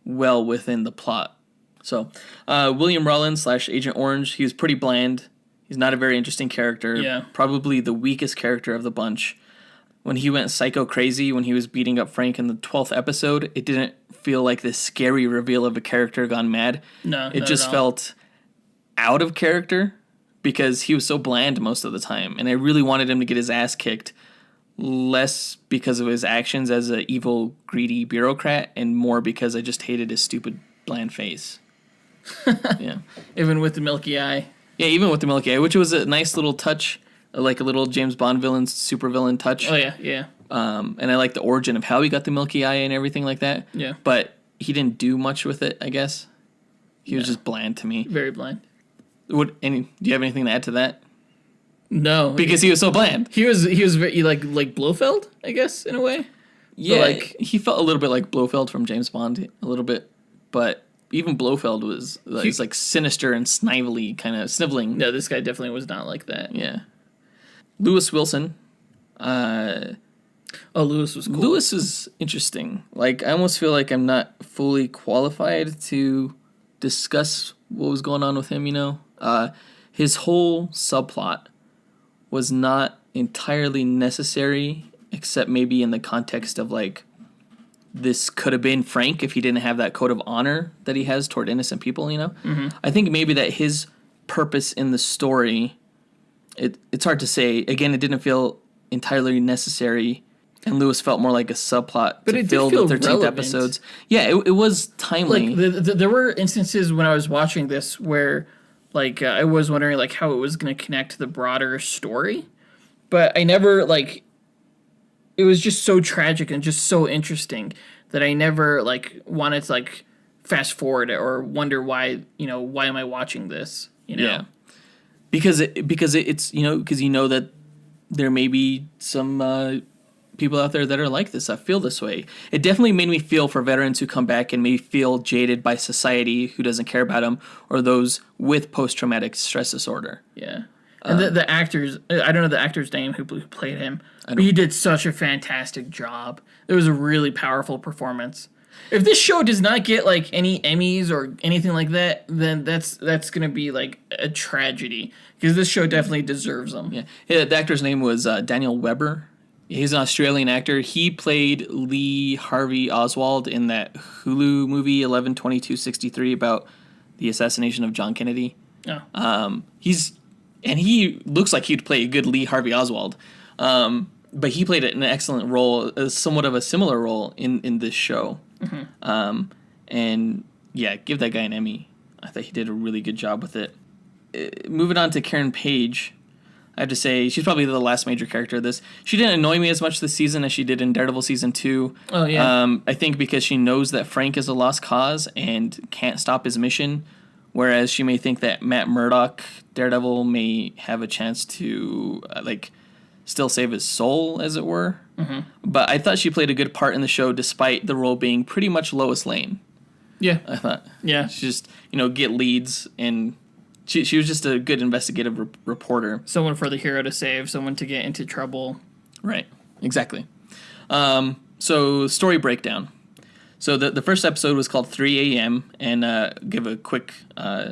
well within the plot So, William Rollins / Agent Orange, he was pretty bland. He's not a very interesting character. Yeah. Probably the weakest character of the bunch. When he went psycho crazy when he was beating up Frank in the 12th episode, it didn't feel like this scary reveal of a character gone mad. No, it just felt out of character because he was so bland most of the time. And I really wanted him to get his ass kicked, less because of his actions as an evil, greedy bureaucrat, and more because I just hated his stupid, bland face. Yeah. Even with the milky eye. Yeah, even with the milky eye, which was a nice little touch. Like a little James Bond villain, super villain touch. Oh, yeah, yeah. And I like the origin of how he got the milky eye and everything like that. Yeah. But he didn't do much with it, I guess. He was just bland to me. Very bland. Do you have anything to add to that? No. Because he was so bland. He was very, like Blofeld, I guess, in a way. Yeah, like, he felt a little bit like Blofeld from James Bond, a little bit. But even Blofeld was like sinister and snively, kind of sniveling. No, this guy definitely was not like that. Yeah. Lewis Wilson. Lewis was cool. Lewis is interesting. Like, I almost feel like I'm not fully qualified to discuss what was going on with him, you know? His whole subplot was not entirely necessary, except maybe in the context of, like, this could have been Frank if he didn't have that code of honor that he has toward innocent people, you know? Mm-hmm. I think maybe that his purpose in the story... It's hard to say. Again, it didn't feel entirely necessary, and Lewis felt more like a subplot to fill the 13th relevant. episodes. Yeah, it was timely. Like, there were instances when I was watching this where, like, I was wondering, like, how it was going to connect to the broader story, but I never, like, it was just so tragic and just so interesting that I never, like, wanted to, like, fast forward or wonder why am I watching this, you know? Yeah. Because it's, you know, because you know that there may be some people out there that are like this, that feel this way. It definitely made me feel for veterans who come back and may feel jaded by society who doesn't care about them, or those with post-traumatic stress disorder. Yeah. And the actors, I don't know the actor's name who played him, but he did such a fantastic job. It was a really powerful performance. If this show does not get, like, any Emmys or anything like that, then that's going to be, like, a tragedy. Because this show definitely deserves them. Yeah, the actor's name was Daniel Webber. He's an Australian actor. He played Lee Harvey Oswald in that Hulu movie 11/22/63 about the assassination of John Kennedy. Oh. He looks like he'd play a good Lee Harvey Oswald. But he played an excellent role, somewhat of a similar role in this show. Mm-hmm. And yeah, give that guy an Emmy. I thought he did a really good job with it. Moving on to Karen Page, I have to say she's probably the last major character of this. She didn't annoy me as much this season as she did in Daredevil season 2. Oh yeah. I think because she knows that Frank is a lost cause and can't stop his mission, whereas she may think that Matt Murdock, Daredevil, may have a chance to still save his soul, as it were. Mm-hmm. But I thought she played a good part in the show, despite the role being pretty much Lois Lane. Yeah, I thought. Yeah, she just get leads, and she was just a good investigative reporter. Someone for the hero to save, someone to get into trouble. Right. Exactly. So story breakdown. So the first episode was called 3 a.m. and give a quick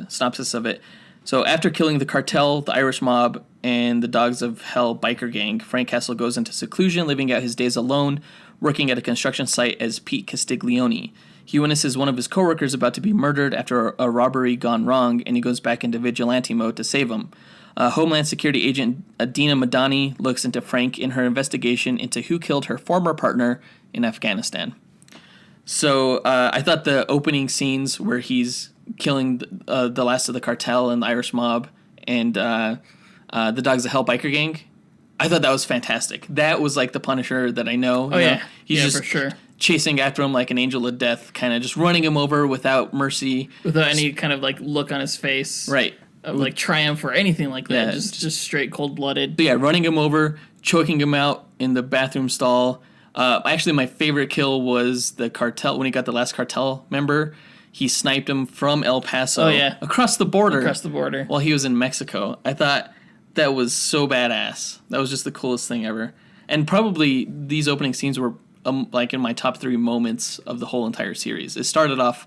synopsis of it. So after killing the cartel, the Irish mob, and the Dogs of Hell biker gang, Frank Castle goes into seclusion, living out his days alone, working at a construction site as Pete Castiglione. He witnesses one of his coworkers about to be murdered after a robbery gone wrong, and he goes back into vigilante mode to save him. Homeland Security agent Adina Madani looks into Frank in her investigation into who killed her former partner in Afghanistan. So I thought the opening scenes where he's killing the last of the cartel and the Irish mob and the Dogs of Hell biker gang, I thought that was fantastic. That was like the Punisher that I know. Oh, yeah. He's just for sure. Chasing after him like an angel of death, kind of just running him over without mercy. Without any kind of like look on his face. Right. Of like triumph or anything like that. Yeah, just straight cold-blooded. Yeah, running him over, choking him out in the bathroom stall. Actually, my favorite kill was the cartel. When he got the last cartel member, he sniped him from El Paso across the border. While he was in Mexico. I thought that was so badass. That was just the coolest thing ever. And probably these opening scenes were like in my top 3 moments of the whole entire series. It started off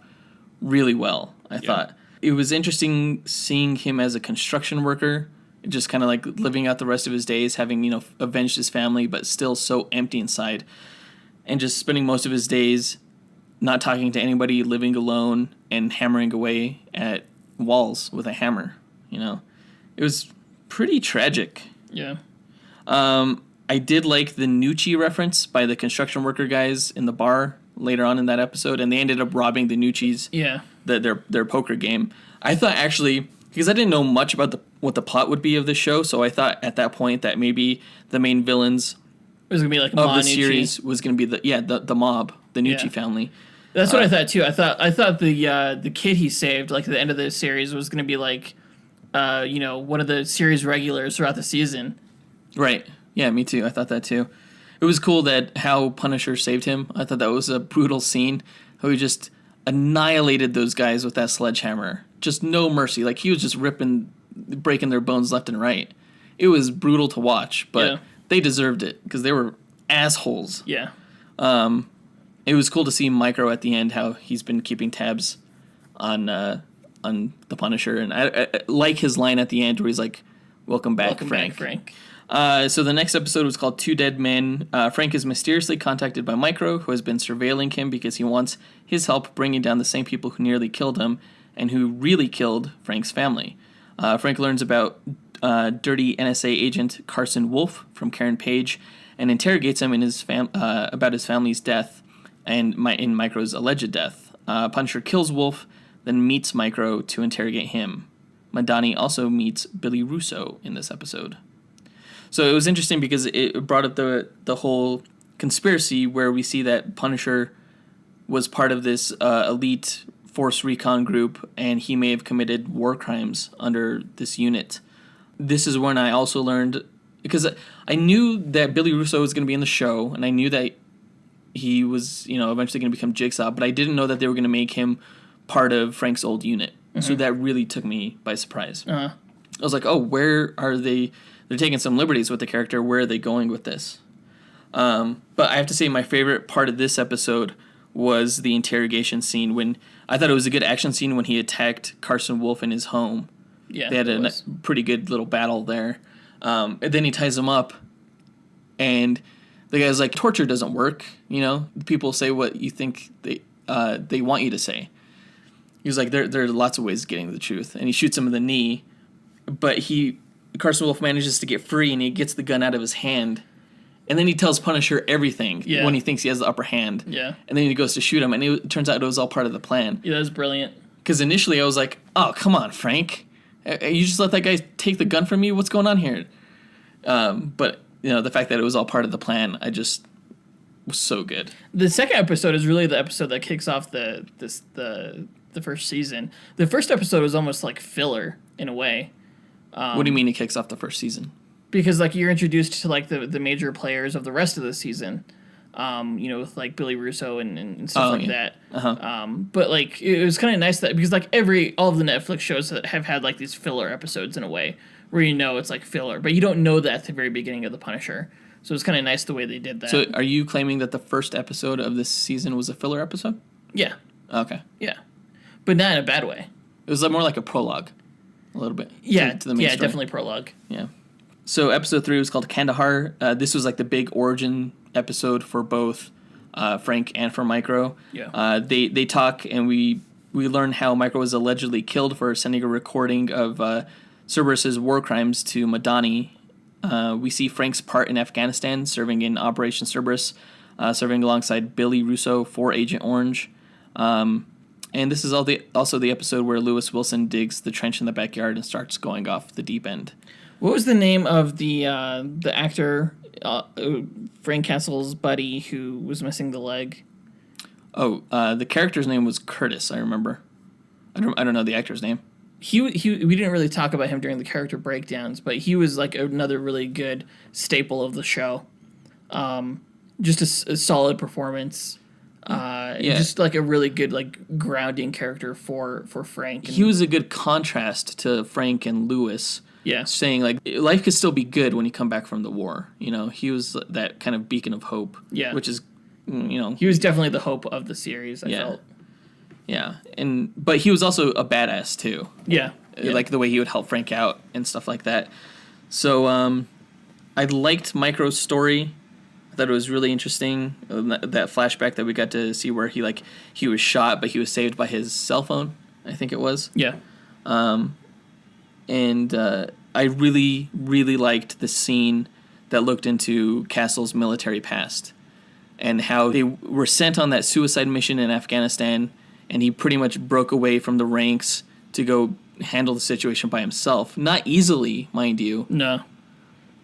really well. I thought. It was interesting seeing him as a construction worker, just kind of like living out the rest of his days, having, you know, avenged his family, but still so empty inside. And just spending most of his days not talking to anybody, living alone, and hammering away at walls with a hammer, you know. It was pretty tragic. Yeah. I did like the Nucci reference by the construction worker guys in the bar later on in that episode, and they ended up robbing the Nucci's their poker game. I thought actually, because I didn't know much about what the plot would be of this show, so I thought at that point that maybe the main villains it was gonna be like of the series was gonna be the mob, the Nucci family. That's what I thought too. I thought the kid he saved, like at the end of the series, was gonna be like, you know, one of the series regulars throughout the season. Right. Yeah, me too. I thought that too. It was cool that how Punisher saved him. I thought that was a brutal scene. How he just annihilated those guys with that sledgehammer. Just no mercy. Like, he was just breaking their bones left and right. It was brutal to watch, but they deserved it because they were assholes. Yeah. It was cool to see Micro at the end, how he's been keeping tabs on the Punisher. And I like his line at the end where he's like, welcome back, Frank. So the next episode was called Two Dead Men. Frank is mysteriously contacted by Micro, who has been surveilling him because he wants his help bringing down the same people who nearly killed him and who really killed Frank's family. Frank learns about dirty NSA agent Carson Wolf from Karen Page and interrogates him in his about his family's death and in Micro's alleged death. Punisher kills Wolf, then meets Micro to interrogate him. Madani also meets Billy Russo in this episode. So it was interesting because it brought up the whole conspiracy where we see that Punisher was part of this elite force recon group, and he may have committed war crimes under this unit. This is when I also learned, because I knew that Billy Russo was going to be in the show, and I knew that he was, you know, eventually going to become Jigsaw, but I didn't know that they were going to make him part of Frank's old unit. Mm-hmm. So that really took me by surprise. I was like, oh, where are they? They're taking some liberties with the character. Where are they going with this? But I have to say my favorite part of this episode was the interrogation scene when I thought it was a good action scene when he attacked Carson Wolf in his home. Yeah, they had a pretty good little battle there. And then he ties him up, and the guy's like, torture doesn't work. You know, people say what you think they want you to say. He was like, there are lots of ways of getting to the truth. And he shoots him in the knee, but Carson Wolf manages to get free, and he gets the gun out of his hand. And then he tells Punisher everything when he thinks he has the upper hand. Yeah. And then he goes to shoot him, and it turns out it was all part of the plan. Yeah, that was brilliant. Because initially I was like, oh, come on, Frank. You just let that guy take the gun from you? What's going on here? But, you know, the fact that it was all part of the plan, I just was so good. The second episode is really the episode that kicks off the first season. The first episode was almost like filler in a way. What do you mean it kicks off the first season? Because like you're introduced to like the major players of the rest of the season, you know, with like Billy Russo and stuff that. Uh-huh. But like it was kind of nice that because like all of the Netflix shows that have had like these filler episodes in a way where you know it's like filler, but you don't know that at the very beginning of the Punisher. So it's kind of nice the way they did that. So are you claiming that the first episode of this season was a filler episode? Yeah. Okay. Yeah, but not in a bad way. It was more like a prologue, a little bit. Yeah. To the main story. Definitely prologue. Yeah. So episode 3 was called Kandahar. This was like the big origin episode for both Frank and for Micro. Yeah. They talk, and we learn how Micro was allegedly killed for sending a recording of Cerberus's war crimes to Madani. We see Frank's part in Afghanistan, serving in Operation Cerberus, serving alongside Billy Russo for Agent Orange. And this is also the episode where Lewis Wilson digs the trench in the backyard and starts going off the deep end. What was the name of the actor, Frank Castle's buddy, who was missing the leg? Oh, the character's name was Curtis. I remember. I don't know the actor's name. We didn't really talk about him during the character breakdowns, but he was like another really good staple of the show. Just a solid performance. Just like a really good like grounding character for Frank. He was a good contrast to Frank and Lewis. Yeah, saying like life could still be good when you come back from the war. You know, he was that kind of beacon of hope. Yeah, which is, you know, he was definitely the hope of the series. I felt. Yeah, but he was also a badass too. Yeah. Like the way he would help Frank out and stuff like that. So I liked Micro's story. I thought it was really interesting. That flashback that we got to see where he was shot, but he was saved by his cell phone, I think it was. Yeah. And I really, really liked the scene that looked into Castle's military past and how they were sent on that suicide mission in Afghanistan, and he pretty much broke away from the ranks to go handle the situation by himself. Not easily, mind you. No.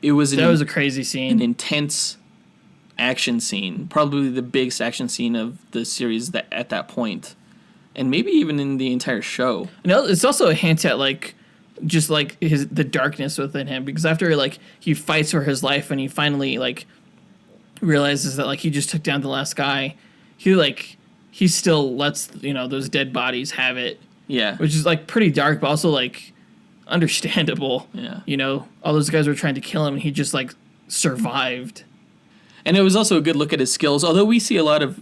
That was a crazy scene. An intense action scene. Probably the biggest action scene of the series at that point. And maybe even in the entire show. It's also a hint at, like, just, like, the darkness within him. Because after, like, he fights for his life and he finally, like, realizes that, like, he just took down the last guy, he still lets, those dead bodies have it. Yeah. Which is, like, pretty dark, but also, like, understandable. Yeah. All those guys were trying to kill him, and he just, like, survived. And it was also a good look at his skills, although we see a lot of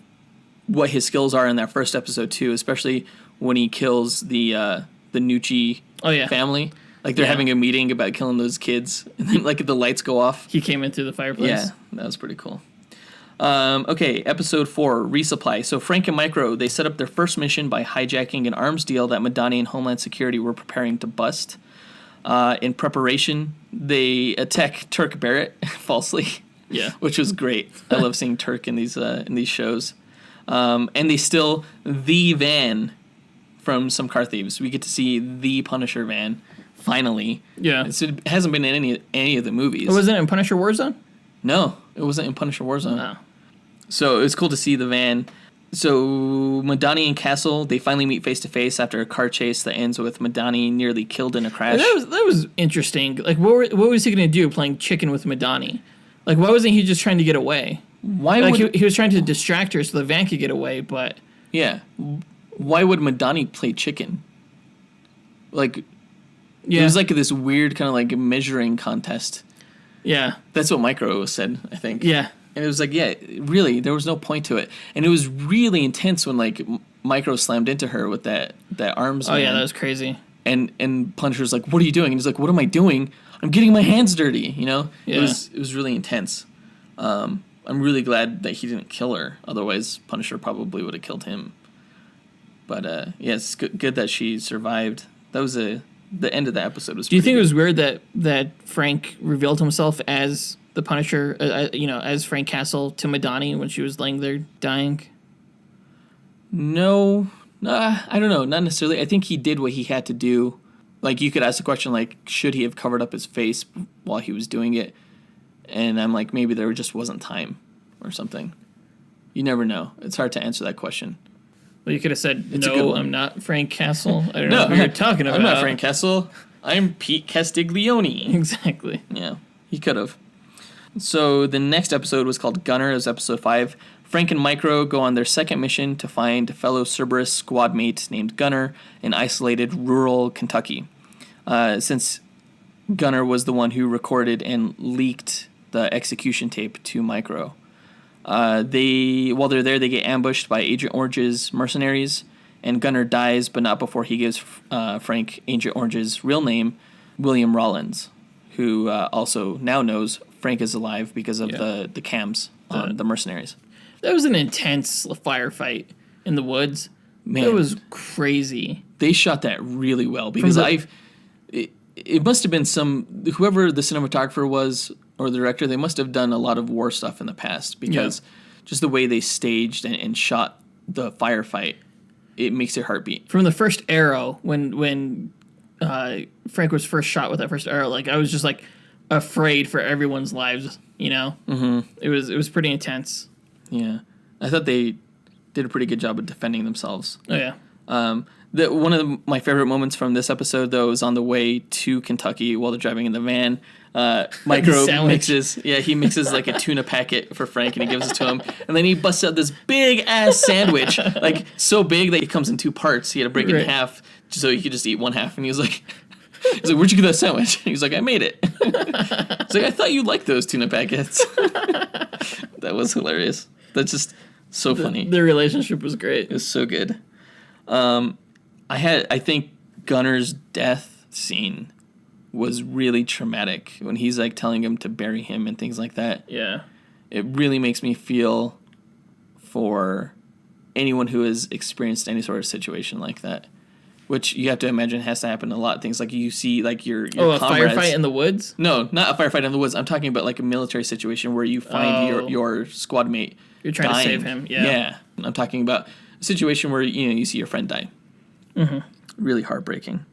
what his skills are in that first episode, too, especially when he kills the Nucci family. Like, they're having a meeting about killing those kids, and then, like, the lights go off. He came in through the fireplace. Yeah, that was pretty cool. Okay, episode 4, Resupply. So Frank and Micro, they set up their first mission by hijacking an arms deal that Madani and Homeland Security were preparing to bust. In preparation, they attack Turk Barrett falsely. Yeah. Which was great. I love seeing Turk in these shows. And they steal the van from some car thieves. We get to see the Punisher van, finally. Yeah. It hasn't been in any of the movies. Oh, wasn't it in Punisher Warzone? No, it wasn't in Punisher Warzone. No. So it was cool to see the van. So Madani and Castle, they finally meet face to face after a car chase that ends with Madani nearly killed in a crash. That was interesting. Like, what was he going to do playing chicken with Madani? Like, why wasn't he just trying to get away? He was trying to distract her so the van could get away, but... Yeah. Why would Madani play chicken? Like, it was like this weird kind of like measuring contest. Yeah. That's what Micro said, I think. Yeah. And it was like, yeah, really, there was no point to it. And it was really intense when, like, Micro slammed into her with that arms. Oh, yeah, that was crazy. And Punisher's like, what are you doing? And he's like, what am I doing? I'm getting my hands dirty, Yeah. It was really intense. I'm really glad that he didn't kill her. Otherwise, Punisher probably would have killed him. But, yeah, it's good that she survived. That was the end of the episode was. Do you think it was weird that Frank revealed himself as the Punisher, as Frank Castle to Madani when she was laying there dying? No, I don't know. Not necessarily. I think he did what he had to do. Like, you could ask the question, like, should he have covered up his face while he was doing it? And I'm like, maybe there just wasn't time or something. You never know. It's hard to answer that question. Well, you could have said, no, I'm not Frank Castle. I don't know who you're talking about. I'm not Frank Castle. I'm Pete Castiglione. Exactly. Yeah, he could have. So the next episode was called Gunner. It was episode 5. Frank and Micro go on their second mission to find a fellow Cerberus squad mate named Gunner in isolated rural Kentucky. Since Gunner was the one who recorded and leaked the execution tape to Micro. While they're there, they get ambushed by Agent Orange's mercenaries, and Gunner dies, but not before he gives Frank Agent Orange's real name, William Rollins, who also now knows Frank is alive because of the cams on the mercenaries. That was an intense firefight in the woods. Man, it was crazy. They shot that really well because it must have been whoever the cinematographer was or the director, they must have done a lot of war stuff in the past because just the way they staged and shot the firefight, it makes your heart beat. From the first arrow, when Frank was first shot with that first arrow, like I was just like afraid for everyone's lives, Mm-hmm. It was pretty intense. Yeah. I thought they did a pretty good job of defending themselves. Oh, yeah. One of my favorite moments from this episode, though, is on the way to Kentucky while they're driving in the van. Micro mixes like a tuna packet for Frank, and he gives it to him. And then he busts out this big-ass sandwich, like so big that it comes in 2 parts. He had to break it in half so he could just eat one half. And he was like, where'd you get that sandwich? He's like, I made it. He's like, I thought you liked those tuna packets. That was hilarious. That's just so funny. Their relationship was great. It was so good. I think Gunner's death scene was really traumatic when he's like telling him to bury him and things like that. Yeah. It really makes me feel for anyone who has experienced any sort of situation like that, which you have to imagine has to happen in a lot of things. Like you see like your comrades. A firefight in the woods? No, not a firefight in the woods. I'm talking about like a military situation where you find your squad mate. You're trying dying. to save him. Yeah. Yeah. I'm talking about a situation where you see your friend die. Mm-hmm. Really heartbreaking.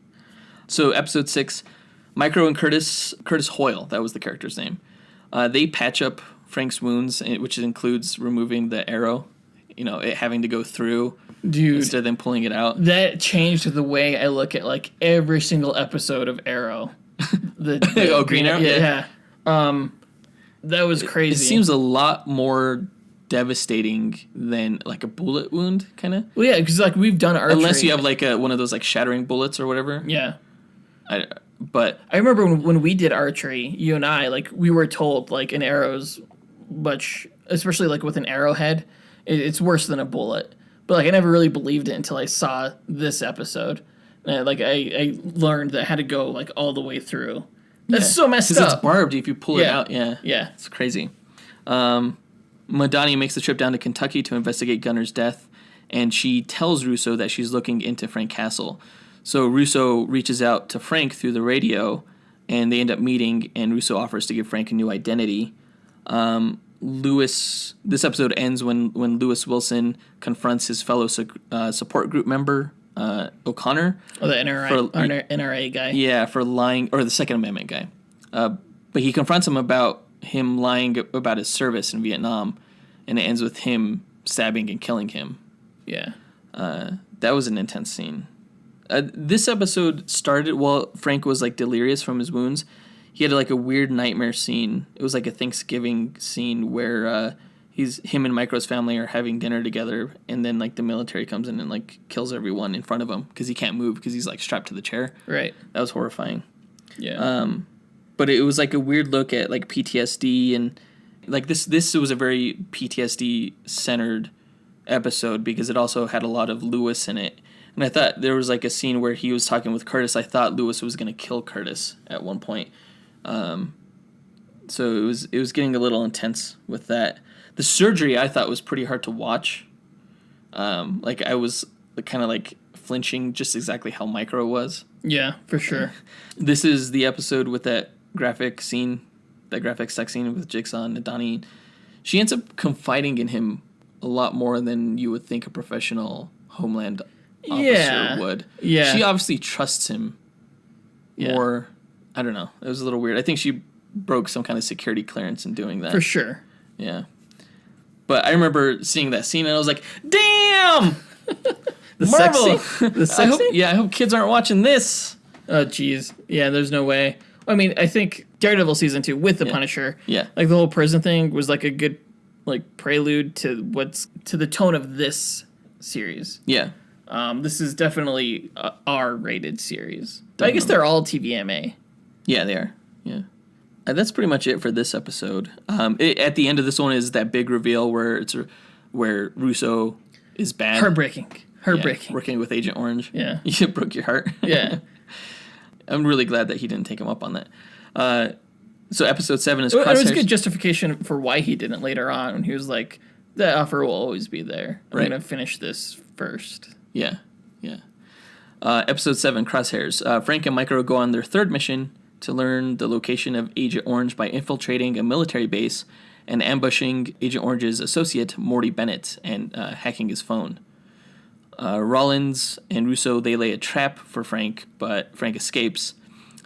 So episode 6, Micro and Curtis Hoyle, that was the character's name. They patch up Frank's wounds, which includes removing the arrow, it having to go through. Dude, instead of them pulling it out. That changed the way I look at like every single episode of Arrow. The Green Arrow? Yeah. That was crazy. It seems a lot more devastating than like a bullet wound, kind of. Well, yeah, because like we've done archery. Unless you have like one of those like shattering bullets or whatever. Yeah. But I remember when we did archery, you and I, like we were told like an arrow's much, especially like with an arrowhead, it's worse than a bullet. But like I never really believed it until I saw this episode. Like I learned that I had to go like all the way through. That's so messed up. Because it's barbed if you pull it out. Yeah. Yeah. It's crazy. Madani makes the trip down to Kentucky to investigate Gunner's death, and she tells Russo that she's looking into Frank Castle. So Russo reaches out to Frank through the radio, and they end up meeting, and Russo offers to give Frank a new identity. This episode ends when Lewis Wilson confronts his fellow support group member, O'Connor. Oh, the NRA guy. Yeah, for lying, or the Second Amendment guy. But he confronts him about him lying about his service in Vietnam, and it ends with him stabbing and killing him. Yeah. That was an intense scene. This episode started while Frank was like delirious from his wounds. He had like a weird nightmare scene. It was like a Thanksgiving scene where him and Micro's family are having dinner together, and then like the military comes in and like kills everyone in front of him because he can't move because he's like strapped to the chair. Right. That was horrifying. Yeah. But it was like a weird look at like PTSD, and like this was a very PTSD centered episode because it also had a lot of Lewis in it. And I thought there was like a scene where he was talking with Curtis. I thought Lewis was going to kill Curtis at one point. So it was getting a little intense with that. The surgery I thought was pretty hard to watch. Like I was kind of like flinching just exactly how Micro was. Yeah, for sure. This is the episode with that graphic sex scene with Jigsaw and Nadani. She ends up confiding in him a lot more than you would think a professional Homeland officer would. Yeah. She obviously trusts him more. I don't know. It was a little weird. I think she broke some kind of security clearance in doing that. For sure. Yeah. But I remember seeing that scene and I was like, damn! The Marvel! sex scene? The sex scene? I hope kids aren't watching this. Oh, jeez. Yeah, there's no way. I mean, I think Daredevil Season 2 with the Punisher, like the whole prison thing was like a good like prelude to the tone of this series. Yeah. This is definitely a R-rated series. I guess they're all TVMA. Yeah, they are. Yeah. That's pretty much it for this episode. At the end of this one is that big reveal where Russo is bad. Heartbreaking. Yeah, working with Agent Orange. Yeah. It broke your heart. Yeah. I'm really glad that he didn't take him up on that. So episode 7 is Crosshairs. It was good justification for why he didn't later on. When he was like, that offer will always be there. I'm going to finish this first. Yeah. Episode 7, Crosshairs. Frank and Micro go on their third mission to learn the location of Agent Orange by infiltrating a military base and ambushing Agent Orange's associate, Morty Bennett, and hacking his phone. Rollins and Russo, they lay a trap for Frank, but Frank escapes.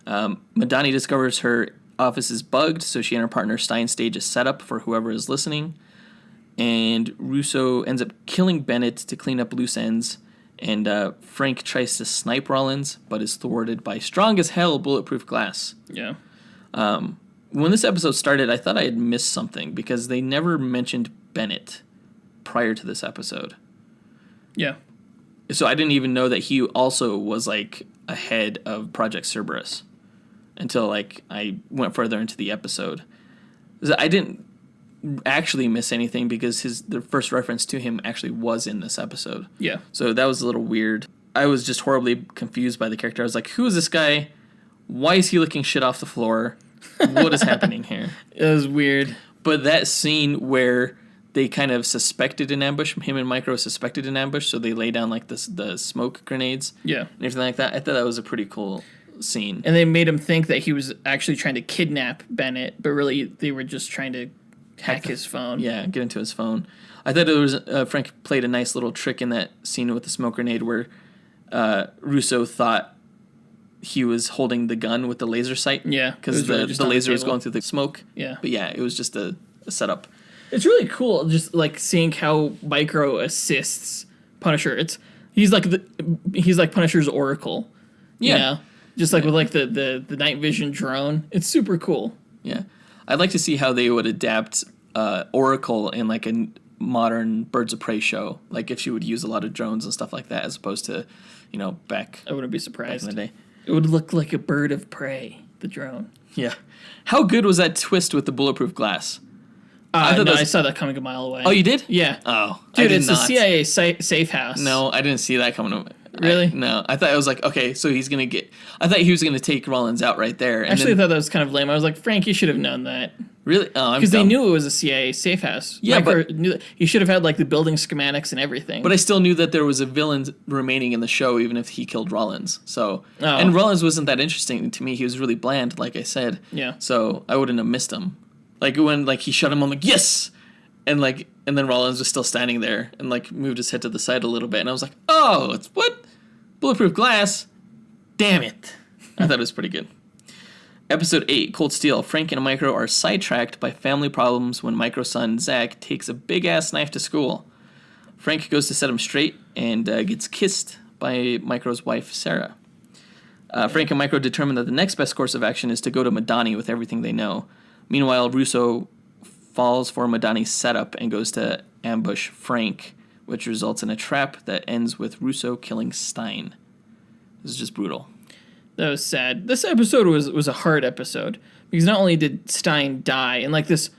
Madani discovers her office is bugged, so she and her partner Stein stage a setup for whoever is listening. And Russo ends up killing Bennett to clean up loose ends. And Frank tries to snipe Rollins, but is thwarted by strong as hell bulletproof glass. Yeah. When this episode started, I thought I had missed something because they never mentioned Bennett prior to this episode. Yeah. So I didn't even know that he also was like ahead of Project Cerberus until like I went further into the episode. I didn't actually miss anything because the first reference to him actually was in this episode. Yeah. So that was a little weird. I was just horribly confused by the character. I was like, who is this guy? Why is he licking shit off the floor? What is happening here? It was weird. But that scene where they kind of suspected an ambush, him and Micro suspected an ambush, so they lay down like the smoke grenades and everything like that. I thought that was a pretty cool scene. And they made him think that he was actually trying to kidnap Bennett, but really they were just trying to hack his phone. Yeah, get into his phone. I thought it was Frank played a nice little trick in that scene with the smoke grenade where Russo thought he was holding the gun with the laser sight. Yeah. Because the laser was going through the smoke. Yeah. But yeah, it was just a setup. It's really cool just like seeing how Micro assists Punisher. He's like Punisher's Oracle. Yeah. You know? Just like with like the night vision drone. It's super cool. Yeah. I'd like to see how they would adapt Oracle in like a modern Birds of Prey show. Like if she would use a lot of drones and stuff like that as opposed to, back I wouldn't be surprised. back in the day. It would look like a bird of prey, the drone. Yeah. How good was that twist with the bulletproof glass? I saw that coming a mile away. Oh, you did? Yeah. Oh, dude, it's a CIA safe house. No, I didn't see that coming. Really? No, I thought it was like, okay, so he's gonna get. I thought he was gonna take Rollins out right there. And Actually, I thought that was kind of lame. I was like, Frank, you should have known that. Really? Oh, because they knew it was a CIA safe house. Yeah, Micro but knew that. He should have had like the building schematics and everything. But I still knew that there was a villain remaining in the show, even if he killed Rollins. So, Oh. And Rollins wasn't that interesting to me. He was really bland, like I said. Yeah. So I wouldn't have missed him. Like when he shot him, I'm like, yes. And then Rollins was still standing there and like moved his head to the side a little bit, and I was like, oh, it's what? Bulletproof glass? Damn it! I thought it was pretty good. Episode 8, Cold Steel. Frank and Micro are sidetracked by family problems when Micro's son, Zach, takes a big-ass knife to school. Frank goes to set him straight and gets kissed by Micro's wife, Sarah. Frank and Micro determine that the next best course of action is to go to Madani with everything they know. Meanwhile, Russo falls for Madani's setup and goes to ambush Frank, which results in a trap that ends with Russo killing Stein. This is just brutal. That was sad. This episode was a hard episode because not only did Stein die in like this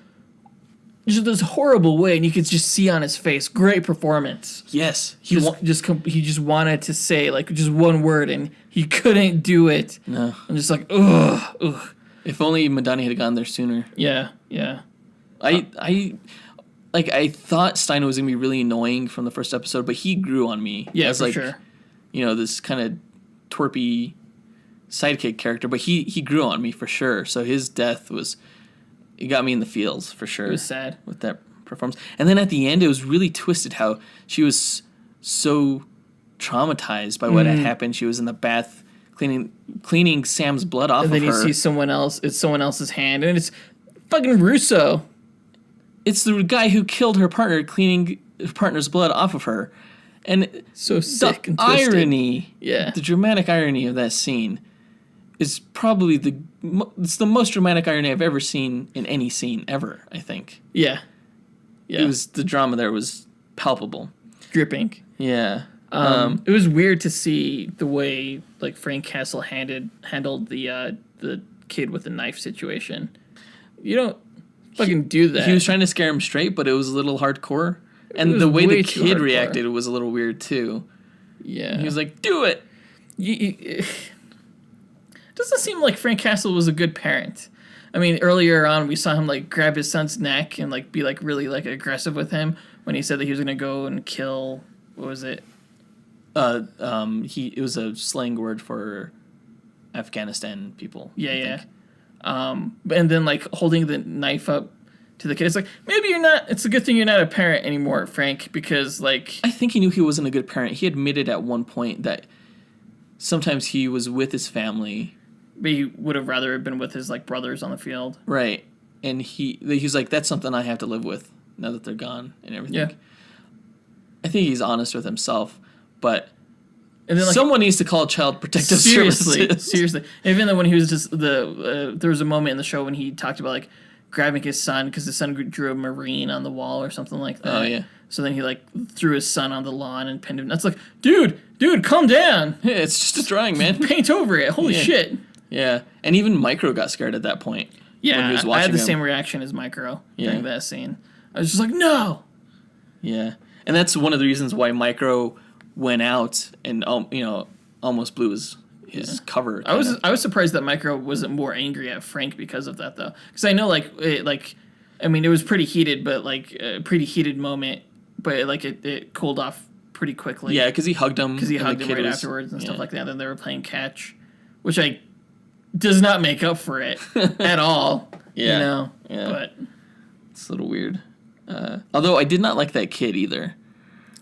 horrible way, and you could just see on his face, great performance. Yes, he just wanted to say like just one word and he couldn't do it. No, I'm just like ugh. If only Madani had gone there sooner. Yeah. I thought Stein was gonna be really annoying from the first episode, but he grew on me. Yeah, as for like, sure. This kind of twerpy sidekick character, but he grew on me for sure. So his death it got me in the feels for sure. It was sad with that performance. And then at the end, it was really twisted how she was so traumatized by what had happened. She was in the bath cleaning Sam's blood off of her. And then you see someone else. It's someone else's hand, and it's fucking Russo. It's the guy who killed her partner, cleaning her partner's blood off of her. And so sick and twisted. Irony, the dramatic irony of that scene is probably it's the most dramatic irony I've ever seen in any scene ever, I think. Yeah. It was, the drama there was palpable. Dripping. Yeah. It was weird to see the way like Frank Castle handled the kid with the knife situation. You don't fucking do that. He was trying to scare him straight, but it was a little hardcore. And the way the kid reacted was a little weird too. Yeah. He was like, do it. It doesn't seem like Frank Castle was a good parent. I mean, earlier on we saw him like grab his son's neck and like be like really like aggressive with him when he said that he was gonna go and kill, what was it? It was a slang word for Afghanistan people. Yeah. And then like holding the knife up to the kid. It's like, maybe you're not, it's a good thing you're not a parent anymore, Frank, because like... I think he knew he wasn't a good parent. He admitted at one point that sometimes he was with his family. But he would have rather been with his like brothers on the field. Right. And he's like, that's something I have to live with now that they're gone and everything. Yeah. I think he's honest with himself, but... And then, like, someone needs to call Child Protective Services. Seriously. Even though when he was just there was a moment in the show when he talked about like grabbing his son because his son drew a Marine on the wall or something like that. Oh yeah. So then he like threw his son on the lawn and pinned him. That's like, dude, calm down. Yeah, it's just a drawing, man. Paint over it. Holy shit. Yeah, and even Micro got scared at that point. Yeah, he was I watching had the him. same reaction as Micro during that scene. I was just like, no! Yeah. And that's one of the reasons why Micro went out and, almost blew his cover. I was surprised that Micro wasn't more angry at Frank because of that, though. Because I know, it was pretty heated, but, a pretty heated moment. But, it cooled off pretty quickly. Yeah, because he hugged him. Because he hugged him right afterwards and stuff like that. Then they were playing catch, which does not make up for it at all. Yeah. But it's a little weird. Although I did not like that kid either.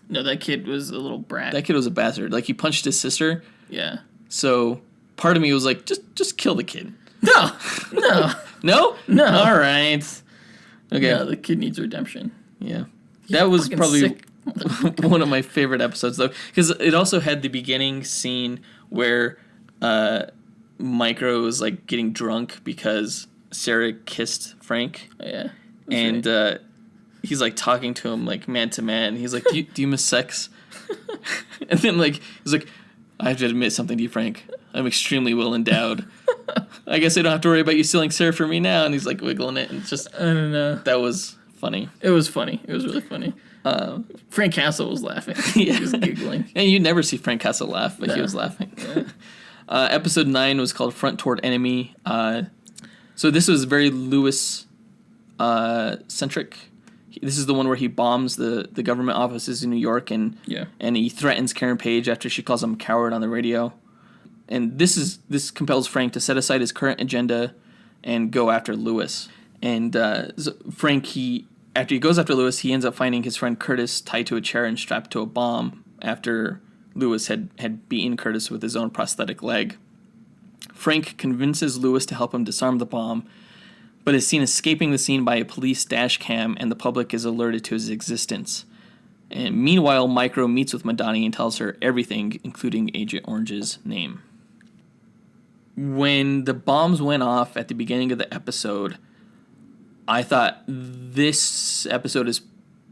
No, that kid was a little brat. That kid was a bastard. He punched his sister. Yeah. So part of me was like, just kill the kid. No. No? No. All right. Okay. Yeah, the kid needs redemption. Yeah. That was probably sick. one of my favorite episodes, though, because it also had the beginning scene where Micro was getting drunk because Sarah kissed Frank. Oh, yeah. And he's talking to him man to man. He's like, do you miss sex? And then he's like, I have to admit something to you, Frank. I'm extremely well endowed. I guess I don't have to worry about you stealing Sarah from me now. And he's wiggling it, and it's just, I don't know. that was funny. It was funny. It was really funny. Frank Castle was laughing. Yeah. He was giggling. And you never see Frank Castle laugh, but he was laughing. Yeah. Episode 9 was called Front Toward Enemy. So this was very Lewis centric. This is the one where he bombs the government offices in New York and he threatens Karen Page after she calls him a coward on the radio. And this compels Frank to set aside his current agenda and go after Lewis. And Frank, after he goes after Lewis, he ends up finding his friend Curtis tied to a chair and strapped to a bomb after Lewis had beaten Curtis with his own prosthetic leg. Frank convinces Lewis to help him disarm the bomb, but is seen escaping the scene by a police dash cam, and the public is alerted to his existence. And meanwhile, Micro meets with Madani and tells her everything, including Agent Orange's name. When the bombs went off at the beginning of the episode, I thought this episode is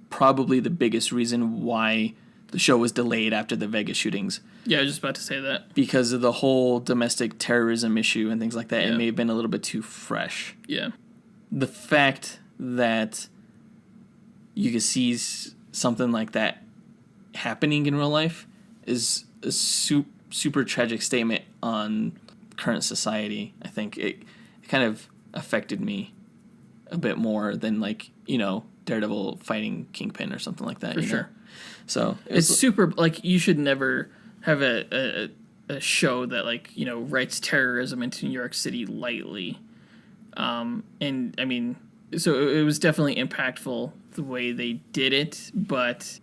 probably the biggest reason why the show was delayed after the Vegas shootings. Yeah, I was just about to say that. Because of the whole domestic terrorism issue and things like that. Yeah. It may have been a little bit too fresh. Yeah. The fact that you could see something like that happening in real life is a super tragic statement on current society. I think it kind of affected me a bit more than Daredevil fighting Kingpin or something like that. For sure. Know? So it's super you should never have a show that writes terrorism into New York City lightly. And I mean, so it was definitely impactful the way they did it, but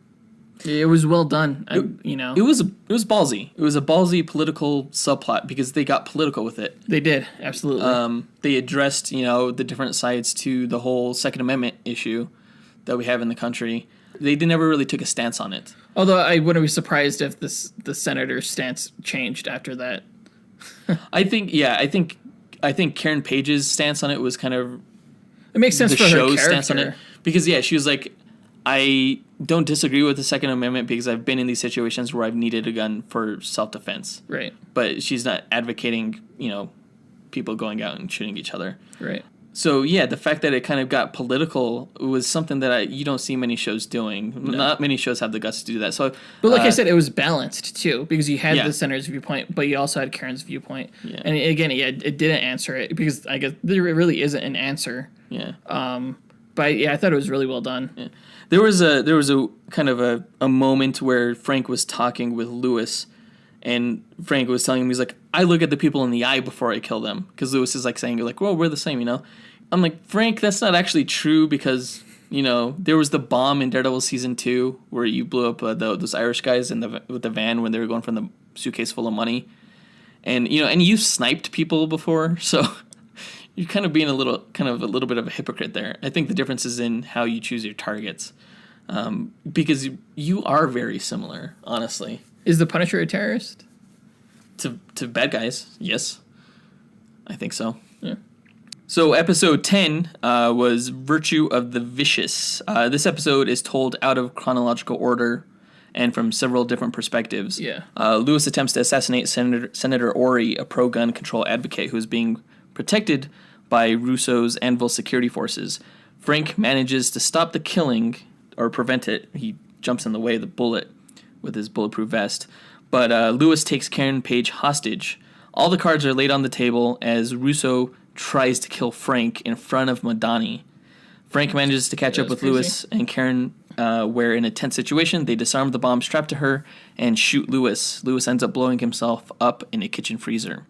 it was well done. It was ballsy. It was a ballsy political subplot because they got political with it. They did, absolutely. They addressed the different sides to the whole Second Amendment issue that we have in the country. They never really took a stance on it. Although I wouldn't be surprised if the senator's stance changed after that. I think Karen Page's stance on it was kind of it makes sense the for her show's character. stance on it because she was like, I don't disagree with the Second Amendment because I've been in these situations where I've needed a gun for self-defense. Right. But she's not advocating people going out and shooting each other. Right. So, yeah, the fact that it kind of got political was something that you don't see many shows doing. No. Not many shows have the guts to do that. So, but like I said, it was balanced, too, because you had the senator's viewpoint, but you also had Karen's viewpoint. Yeah. And again, it didn't answer it, because I guess there really isn't an answer. Yeah. But, yeah, I thought it was really well done. Yeah. There was a kind of a moment where Frank was talking with Lewis, and Frank was telling him, he's like, I look at the people in the eye before I kill them. Because Lewis is saying, well, we're the same, I'm like, Frank, that's not actually true because, there was the bomb in Daredevil Season 2 where you blew up those Irish guys with the van when they were going from the suitcase full of money. And, and you've sniped people before, so you're kind of being a little bit of a hypocrite there. I think the difference is in how you choose your targets. Because you are very similar, honestly. Is the Punisher a terrorist? To bad guys, yes. I think so. Yeah. So episode 10 was Virtue of the Vicious. This episode is told out of chronological order and from several different perspectives. Yeah. Lewis attempts to assassinate Senator Ori, a pro-gun control advocate who is being protected by Russo's Anvil security forces. Frank manages to stop the killing or prevent it. He jumps in the way of the bullet with his bulletproof vest. But Lewis takes Karen Page hostage. All the cards are laid on the table as Russo tries to kill Frank in front of Madani. Frank manages to catch up with Lewis and Karen, where in a tense situation, they disarm the bomb strapped to her and shoot Lewis. Lewis ends up blowing himself up in a kitchen freezer.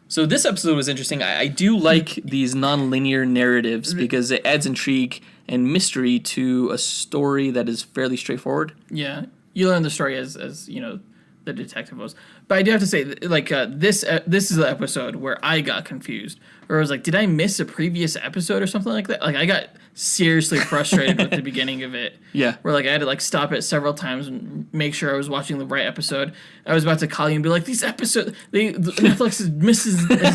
So this episode was interesting. I do like these non-linear narratives because it adds intrigue and mystery to a story that is fairly straightforward. Yeah, you learn the story as you know, the detective was. But I do have to say, like, this is the episode where I got confused. Where I was like, did I miss a previous episode or something like that? Like, I got seriously frustrated with the beginning of it. Yeah. Where, like, I had to, like, stop it several times and make sure I was watching the right episode. I was about to call you and be like, these episodes, Netflix has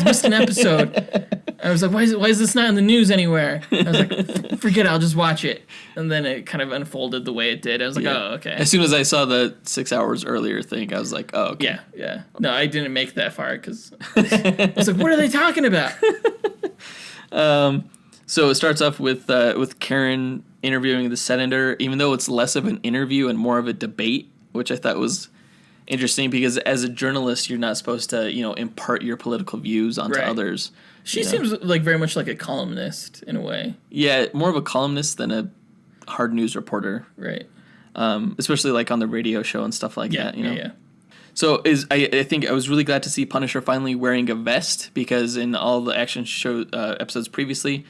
missed an episode. I was like, why is this not in the news anywhere? I was like, forget it, I'll just watch it. And then it kind of unfolded the way it did. I was like, oh, okay. As soon as I saw the 6 hours earlier thing, I was like, oh, okay. Yeah. No, I didn't make that far because I was like, what are they talking about? So it starts off with Karen interviewing the senator, even though it's less of an interview and more of a debate, which I thought was interesting because as a journalist, you're not supposed to, impart your political views onto others. She seems like very much like a columnist in a way. Yeah, more of a columnist than a hard news reporter. Right. Especially like on the radio show and stuff like that. Yeah. So I think I was really glad to see Punisher finally wearing a vest because in all the action show episodes previously,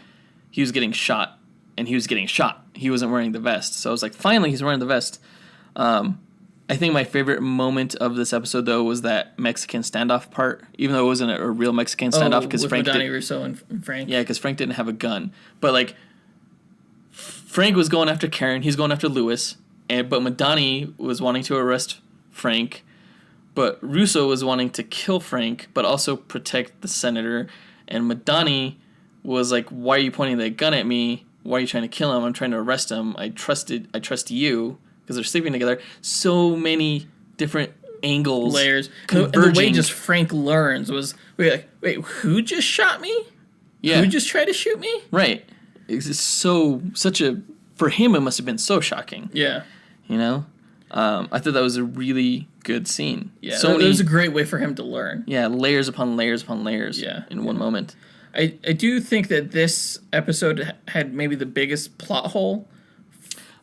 he was getting shot and he was getting shot. He wasn't wearing the vest. So I was like, finally, he's wearing the vest. I think my favorite moment of this episode, though, was that Mexican standoff part, even though it wasn't a real Mexican standoff. Because Frank Russo and Frank. Yeah, because Frank didn't have a gun. But, like, Frank was going after Karen. He's going after Lewis. But Madani was wanting to arrest Frank. But Russo was wanting to kill Frank, but also protect the senator. And Madani was like, why are you pointing that gun at me? Why are you trying to kill him? I'm trying to arrest him. I trust you. Because they're sleeping together. So many different angles. Layers. And the way just Frank learns was, wait, who just shot me? Yeah. Who just tried to shoot me? Right. It's for him, it must have been so shocking. Yeah. I thought that was a really good scene. Yeah, Sony, it was a great way for him to learn. Yeah, layers upon layers upon layers in one moment. I do think that this episode had maybe the biggest plot hole.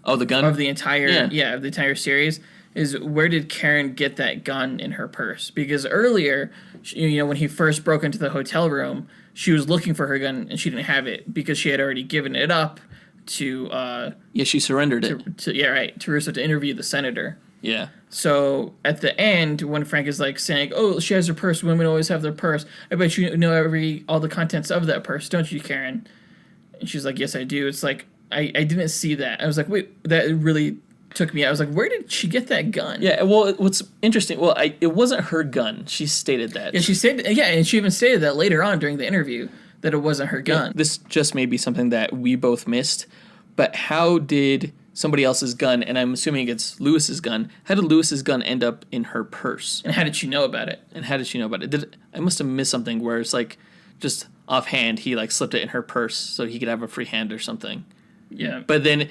Oh, the gun? Of the entire of the entire series is where did Karen get that gun in her purse? Because earlier, when he first broke into the hotel room, she was looking for her gun and she didn't have it because she had already given it up to she surrendered it. To Russo to interview the senator. Yeah. So at the end, when Frank is like saying, "Oh, she has her purse. Women always have their purse. I bet you know all the contents of that purse, don't you, Karen?" And she's like, "Yes, I do." It's like I didn't see that. I was like, wait, that really took me out. I was like, where did she get that gun? Yeah, well, what's interesting, it wasn't her gun. She stated that. Yeah, and she even stated that later on during the interview that it wasn't her gun. Yeah, this just may be something that we both missed, but how did somebody else's gun, and I'm assuming it's Lewis's gun, how did Lewis's gun end up in her purse? And how did she know about it? I must have missed something where it's like just offhand he like slipped it in her purse so he could have a free hand or something. Yeah. But then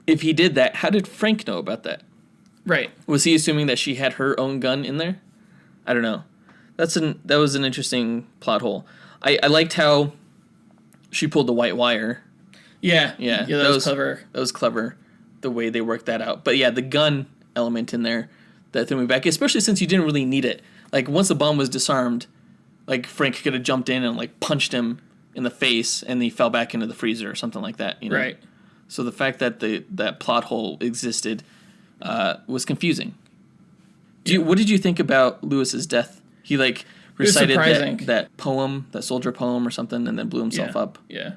if he did that, how did Frank know about that? Right. Was he assuming that she had her own gun in there? I don't know. That was an interesting plot hole. I liked how she pulled the white wire. Yeah. That was clever. That was clever, the way they worked that out. But yeah, the gun element in there that threw me back, especially since you didn't really need it. Like once the bomb was disarmed, like Frank could have jumped in and like punched him in the face, and he fell back into the freezer or something like that. Right. So the fact that that plot hole existed was confusing. What did you think about Lewis's death? He like recited that poem, that soldier poem or something, and then blew himself up. Yeah,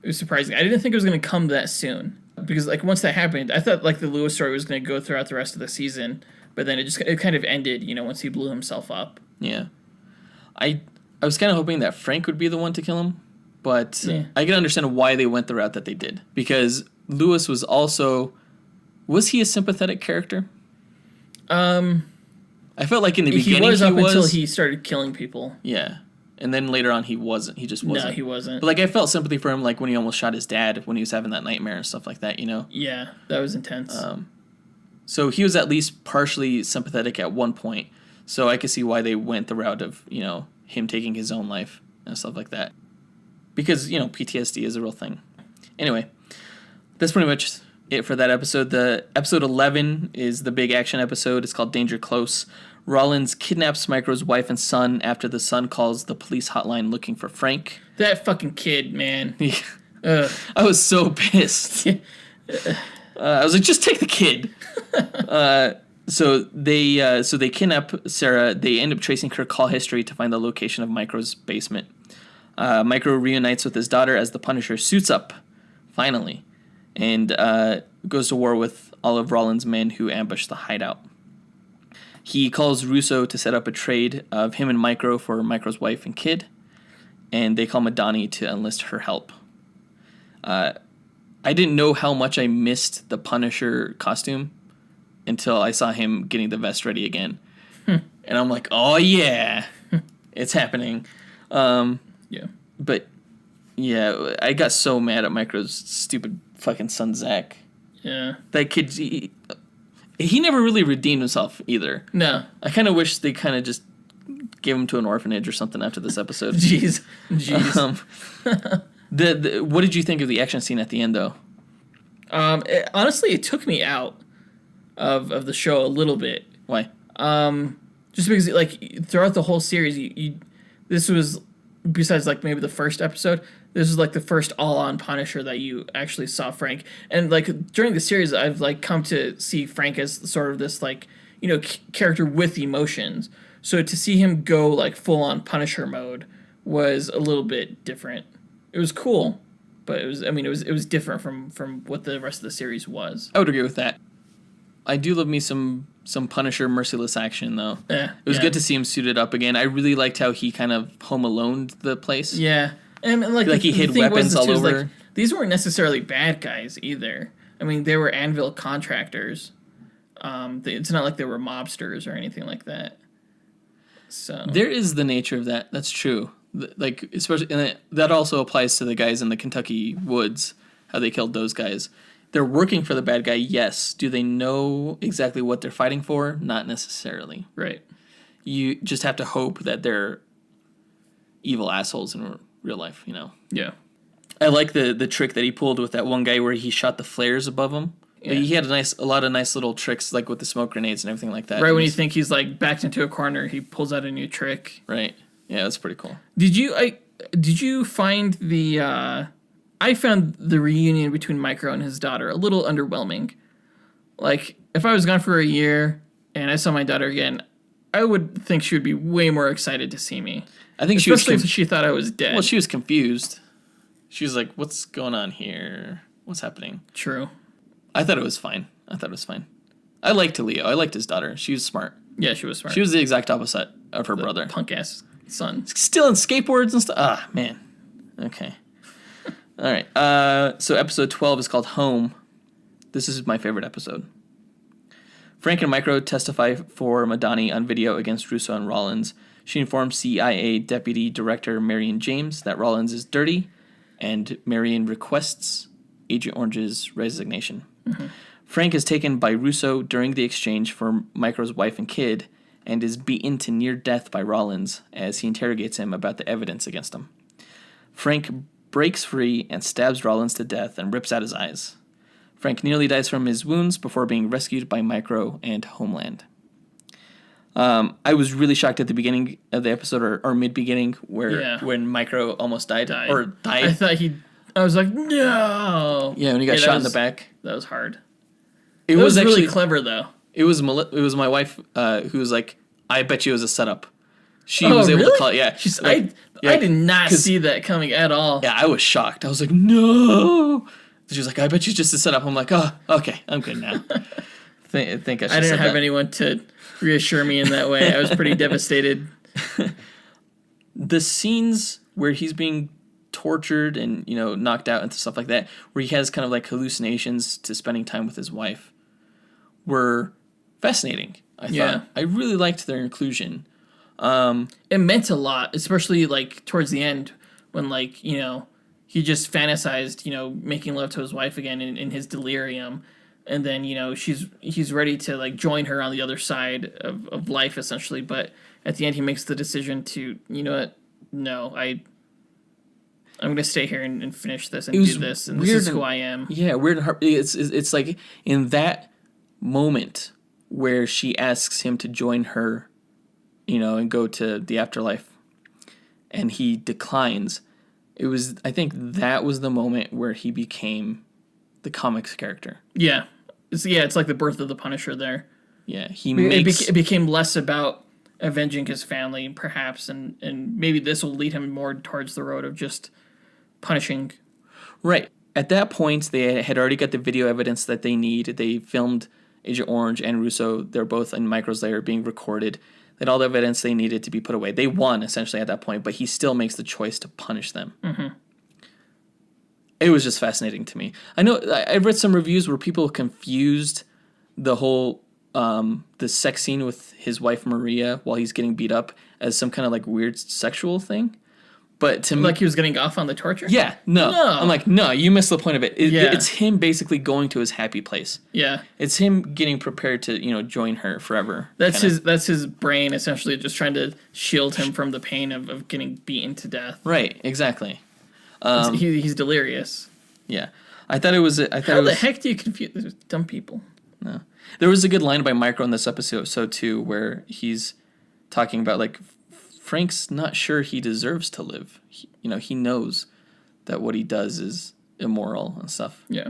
it was surprising. I didn't think it was going to come that soon because like once that happened, I thought like the Lewis story was going to go throughout the rest of the season, but then it kind of ended. Once he blew himself up. Yeah, I was kind of hoping that Frank would be the one to kill him, but I can understand why they went the route that they did. Because Lewis was he a sympathetic character? I felt like in the beginning he was until he started killing people. Yeah. And then later on, he wasn't. He just wasn't. No, he wasn't. But, like, I felt sympathy for him, like, when he almost shot his dad when he was having that nightmare and stuff like that, you know? Yeah, that was intense. So he was at least partially sympathetic at one point. So I could see why they went the route of, you know, him taking his own life and stuff like that. Because, you know, PTSD is a real thing. Anyway, that's pretty much it for that episode. The episode 11 is the big action episode. It's called Danger Close. Rollins kidnaps Micro's wife and son after the son calls the police hotline looking for Frank. That fucking kid, man. I was so pissed. I was like, just take the kid. So they kidnap Sarah. They end up tracing her call history to find the location of Micro's basement. Micro reunites with his daughter as the Punisher suits up, finally, and goes to war with all of Rollins' men who ambush the hideout. He calls Russo to set up a trade of him and Micro for Micro's wife and kid, and they call Madani to enlist her help. I didn't know how much I missed the Punisher costume until I saw him getting the vest ready again. And I'm like, oh, yeah, it's happening. Yeah. But, yeah, I got so mad at Micro's stupid fucking son, Zach. Yeah. That kid, he never really redeemed himself either. No. I kind of wish they kind of just gave him to an orphanage or something after this episode. Jeez. What did you think of the action scene at the end, though? Honestly, it took me out of the show a little bit. Why? Just because, like, throughout the whole series, this was, besides, like, maybe the first episode, this was, like, the first all-on Punisher that you actually saw Frank. And, like, during the series, I've, like, come to see Frank as sort of this, like, you know, character with emotions. So to see him go, like, full-on Punisher mode was a little bit different. It was cool, but it was different from what the rest of the series was. I would agree with that. I do love me some Punisher merciless action, though. Yeah, it was good to see him suited up again. I really liked how he kind of Home Aloned the place. Yeah. And like he hid weapons all over. Like, these weren't necessarily bad guys either. I mean, they were Anvil contractors. It's not like they were mobsters or anything like that. So there is the nature of that. That's true. Like, especially, and that also applies to the guys in the Kentucky woods. How they killed those guys. They're working for the bad guy. Yes. Do they know exactly what they're fighting for? Not necessarily. Right. You just have to hope that they're evil assholes in real life, you know? Yeah. I like the trick that he pulled with that one guy where he shot the flares above him. Yeah. He had a lot of nice little tricks, like with the smoke grenades and everything like that. Right when you think he's like backed into a corner, he pulls out a new trick. Right. Yeah, that's pretty cool. Did you find the? I found the reunion between Micro and his daughter a little underwhelming. Like, if I was gone for a year and I saw my daughter again, I would think she would be way more excited to see me. I think especially if she thought I was dead. Well, she was confused. She was like, "What's going on here? What's happening?" True. I thought it was fine. I liked Leo. I liked his daughter. She was smart. Yeah, she was smart. She was the exact opposite of her brother. Punk ass son. Still in skateboards and stuff. Ah, man. Okay. All right. So episode 12 is called Home. This is my favorite episode. Frank and Micro testify for Madani on video against Russo and Rollins. She informs CIA Deputy Director Marion James that Rollins is dirty, and Marion requests Agent Orange's resignation. Mm-hmm. Frank is taken by Russo during the exchange for Micro's wife and kid, and is beaten to near death by Rollins as he interrogates him about the evidence against him. Frank breaks free and stabs Rollins to death and rips out his eyes. Frank nearly dies from his wounds before being rescued by Micro and Homeland. I was really shocked at the beginning of the episode, or mid-beginning, when Micro almost died. Or died. I was like, no! Yeah, when he got shot in the back. That was hard. It was actually really clever, though. It was my wife who was like, I bet you it was a setup. She was able to call it. Yeah. I did not see that coming at all. Yeah, I was shocked. I was like, no. She was like, I bet you just a setup. I'm like, oh, okay, I'm good now. I think I didn't have anyone to reassure me in that way. I was pretty devastated. The scenes where he's being tortured and, knocked out and stuff like that, where he has kind of like hallucinations to spending time with his wife, were fascinating. I thought. I really liked their inclusion. It meant a lot, especially like towards the end when like, you know, he just fantasized, you know, making love to his wife again in his delirium. And then, you know, he's ready to like join her on the other side of life essentially. But at the end, he makes the decision to, you know what? No, I'm going to stay here and finish this and do this. And this is who I am. Yeah, weird. And it's like in that moment where she asks him to join her, you know, and go to the afterlife, and he declines. I think that was the moment where he became the comics character. Yeah. It's like the birth of the Punisher there. Yeah, it became less about avenging his family, perhaps, and maybe this will lead him more towards the road of just punishing. Right. At that point, they had already got the video evidence that they need. They filmed Agent Orange and Russo. They're both in Micro's lair being recorded. They had all the evidence they needed to be put away. They won, essentially, at that point, but he still makes the choice to punish them. Mm-hmm. It was just fascinating to me. I know I've read some reviews where people confused the whole the sex scene with his wife Maria while he's getting beat up as some kind of like weird sexual thing. But to me, like he was getting off on the torture? Yeah, no. I'm like, no, you missed the point of it. It's him basically going to his happy place. Yeah. It's him getting prepared to, you know, join her forever. That's his brain essentially just trying to shield him from the pain of getting beaten to death. Right, exactly. He's delirious. Yeah. How the heck do you confuse dumb people? No. There was a good line by Micro in this episode too where he's talking about like Frank's not sure he deserves to live. He knows that what he does is immoral and stuff. Yeah.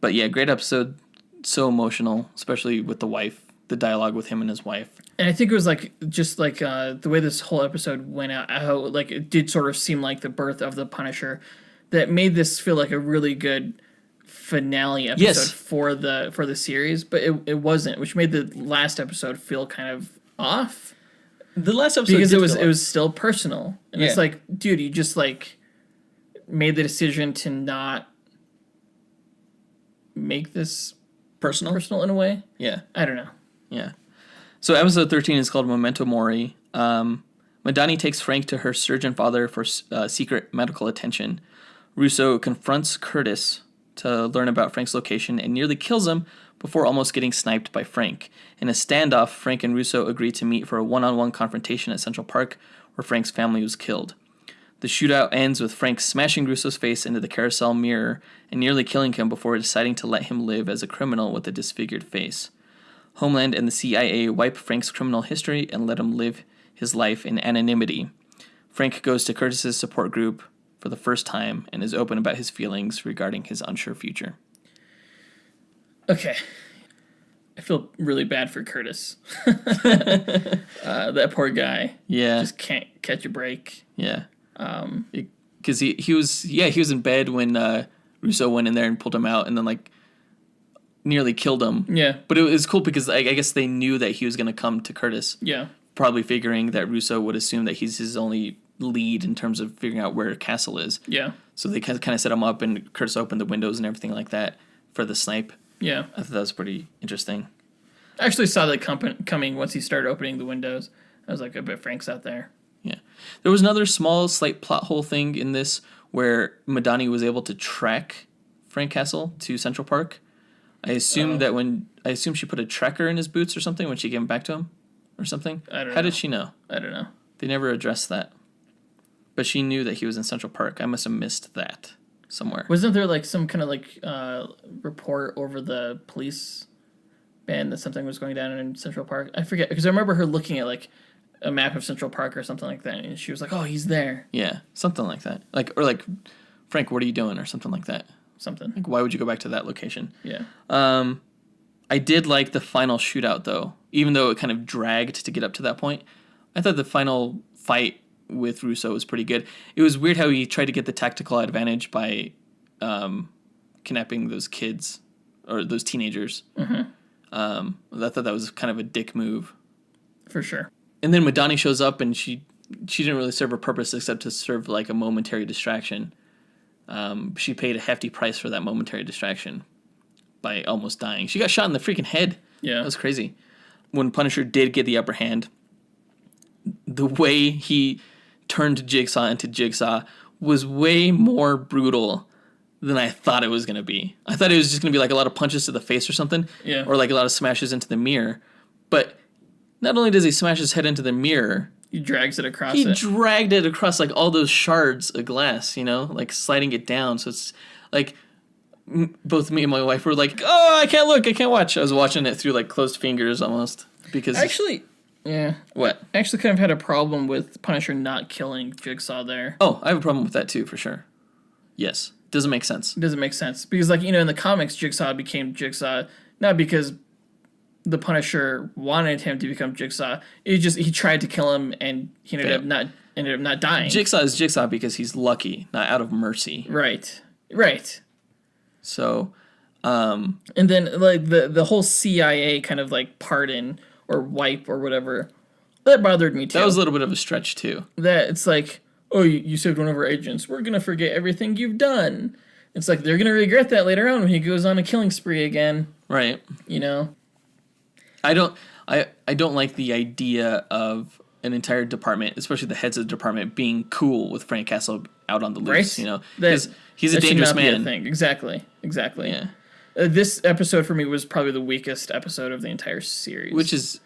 But yeah, great episode. So emotional, especially with the wife, the dialogue with him and his wife. And I think it was like just like the way this whole episode went out, how like it did sort of seem like the birth of the Punisher, that made this feel like a really good finale episode for the series, but it wasn't, which made the last episode feel kind of off. The last episode because it was still personal, and it's like, dude, you just like made the decision to not make this personal in a way. Yeah, I don't know. Yeah. So episode 13 is called Memento Mori. Madani takes Frank to her surgeon father for secret medical attention. Russo confronts Curtis to learn about Frank's location and nearly kills him before almost getting sniped by Frank. In a standoff, Frank and Russo agree to meet for a one-on-one confrontation at Central Park, where Frank's family was killed. The shootout ends with Frank smashing Russo's face into the carousel mirror and nearly killing him before deciding to let him live as a criminal with a disfigured face. Homeland and the CIA wipe Frank's criminal history and let him live his life in anonymity. Frank goes to Curtis's support group for the first time and is open about his feelings regarding his unsure future. Okay. I feel really bad for Curtis. That poor guy. Yeah. Just can't catch a break. Yeah. Because he was in bed when Russo went in there and pulled him out and then like nearly killed him. Yeah. But it was cool because I guess they knew that he was going to come to Curtis. Yeah. Probably figuring that Russo would assume that he's his only lead in terms of figuring out where Castle is. Yeah. So they kind of set him up and Curtis opened the windows and everything like that for the snipe. Yeah. I thought that was pretty interesting. I actually saw that coming once he started opening the windows. I was like, I bet Frank's out there. Yeah. There was another small, slight plot hole thing in this where Madani was able to track Frank Castle to Central Park. I assume she put a tracker in his boots or something when she gave him back to him or something. I don't know. How did she know? I don't know. They never addressed that. But she knew that he was in Central Park. I must have missed that somewhere. Wasn't there like some kind of like report over the police band that something was going down in Central Park? I forget, because I remember her looking at like a map of Central Park or something like that, and she was like, "Oh, he's there." Yeah, something like that. Like Frank, what are you doing, or something like that. Something. Like, why would you go back to that location? Yeah. I did like the final shootout though, even though it kind of dragged to get up to that point. I thought the final fight with Russo was pretty good. It was weird how he tried to get the tactical advantage by kidnapping those kids or those teenagers. Mm-hmm. I thought that was kind of a dick move. For sure. And then Madani shows up and she didn't really serve a purpose except to serve like a momentary distraction. She paid a hefty price for that momentary distraction by almost dying. She got shot in the freaking head. Yeah. That was crazy. When Punisher did get the upper hand, the way he turned Jigsaw into Jigsaw was way more brutal than I thought it was going to be. I thought it was just going to be like a lot of punches to the face or something. Yeah. Or like a lot of smashes into the mirror. But not only does he smash his head into the mirror, he drags it across he dragged it across like all those shards of glass, you know, like sliding it down. So it's like both me and my wife were like, oh, I can't look, I can't watch. I was watching it through like closed fingers almost. Because actually, yeah. What? I actually kind of had a problem with Punisher not killing Jigsaw there. Oh, I have a problem with that too, for sure. Yes. Doesn't make sense. It doesn't make sense. Because, like, you know, in the comics, Jigsaw became Jigsaw, not because the Punisher wanted him to become Jigsaw. He tried to kill him, and he ended up not dying. Jigsaw is Jigsaw because he's lucky, not out of mercy. Right. So, and then, like, the whole CIA kind of, like, pardon or wipe or whatever, that bothered me, too. That was a little bit of a stretch, too. That, it's like, oh, you saved one of our agents. We're going to forget everything you've done. It's like, they're going to regret that later on when he goes on a killing spree again. Right. You know? I don't like the idea of an entire department, especially the heads of the department, being cool with Frank Castle out on the loose, right? You know? Because he's a dangerous man. Exactly. Yeah. This episode for me was probably the weakest episode of the entire series. Which is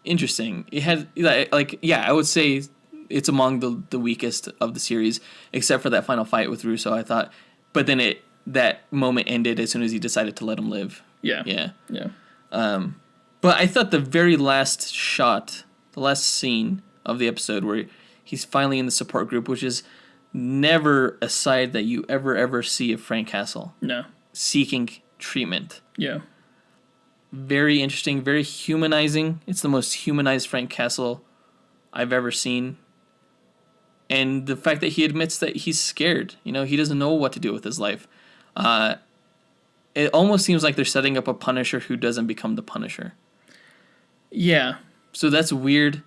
interesting. It had, like, yeah, I would say it's among the weakest of the series, except for that final fight with Russo, I thought. But then that moment ended as soon as he decided to let him live. Yeah. But I thought the very last shot, the last scene of the episode where he's finally in the support group, which is never a side that you ever see of Frank Castle. No. Seeking treatment. Yeah. Very interesting, very humanizing. It's the most humanized Frank Castle I've ever seen. And the fact that he admits that he's scared, you know, he doesn't know what to do with his life. It almost seems like they're setting up a Punisher who doesn't become the Punisher. Yeah. So that's weird,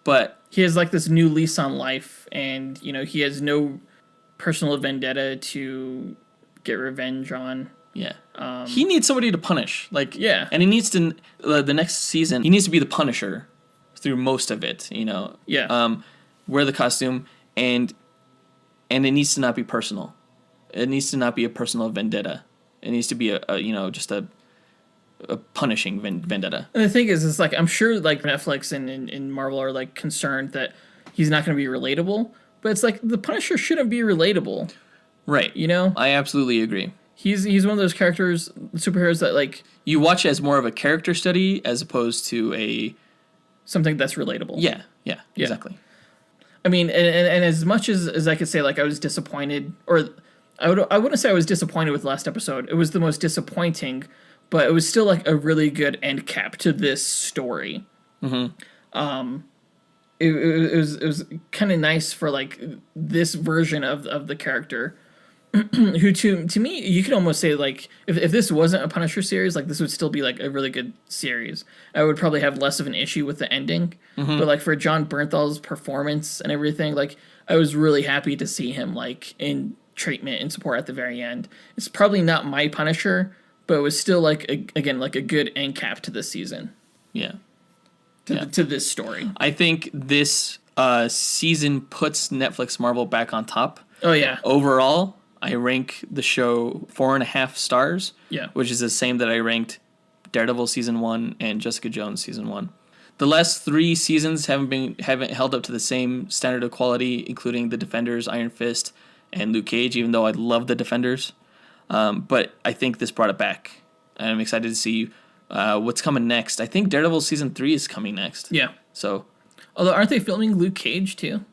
but he has like this new lease on life, and, you know, he has no personal vendetta to get revenge on. Yeah. He needs somebody to punish. Like, yeah. And he needs to, the next season, he needs to be the Punisher through most of it, you know. Yeah. Wear the costume, and it needs to not be personal. It needs to not be a personal vendetta. It needs to be just a punishing vendetta. And the thing is, it's like, I'm sure like Netflix and Mar-Vell are like concerned that he's not going to be relatable, but it's like the Punisher shouldn't be relatable. Right. You know? I absolutely agree. He's one of those superheroes that like... You watch it as more of a character study as opposed to something that's relatable. Yeah, exactly. I mean, and as much as I could say, like, I was disappointed, or I wouldn't say I was disappointed with the last episode. It was the most disappointing, but it was still like a really good end cap to this story. Mm-hmm. It was kind of nice for like this version of the character, who to me you could almost say like if this wasn't a Punisher series, like this would still be like a really good series. I would probably have less of an issue with the ending, but like for John Bernthal's performance and everything, like I was really happy to see him like in treatment and support at the very end. It's probably not my Punisher, but it was still like again like a good end cap to this season. Yeah. To this story. I think this season puts Netflix Mar-Vell back on top. Oh yeah. Overall, I rank the show 4.5 stars. Yeah. Which is the same that I ranked Daredevil Season 1 and Jessica Jones Season 1. The last 3 seasons haven't held up to the same standard of quality, including The Defenders, Iron Fist, and Luke Cage, even though I love The Defenders. But I think this brought it back. And I'm excited to see what's coming next. I think Daredevil Season 3 is coming next. Yeah. So, although aren't they filming Luke Cage too?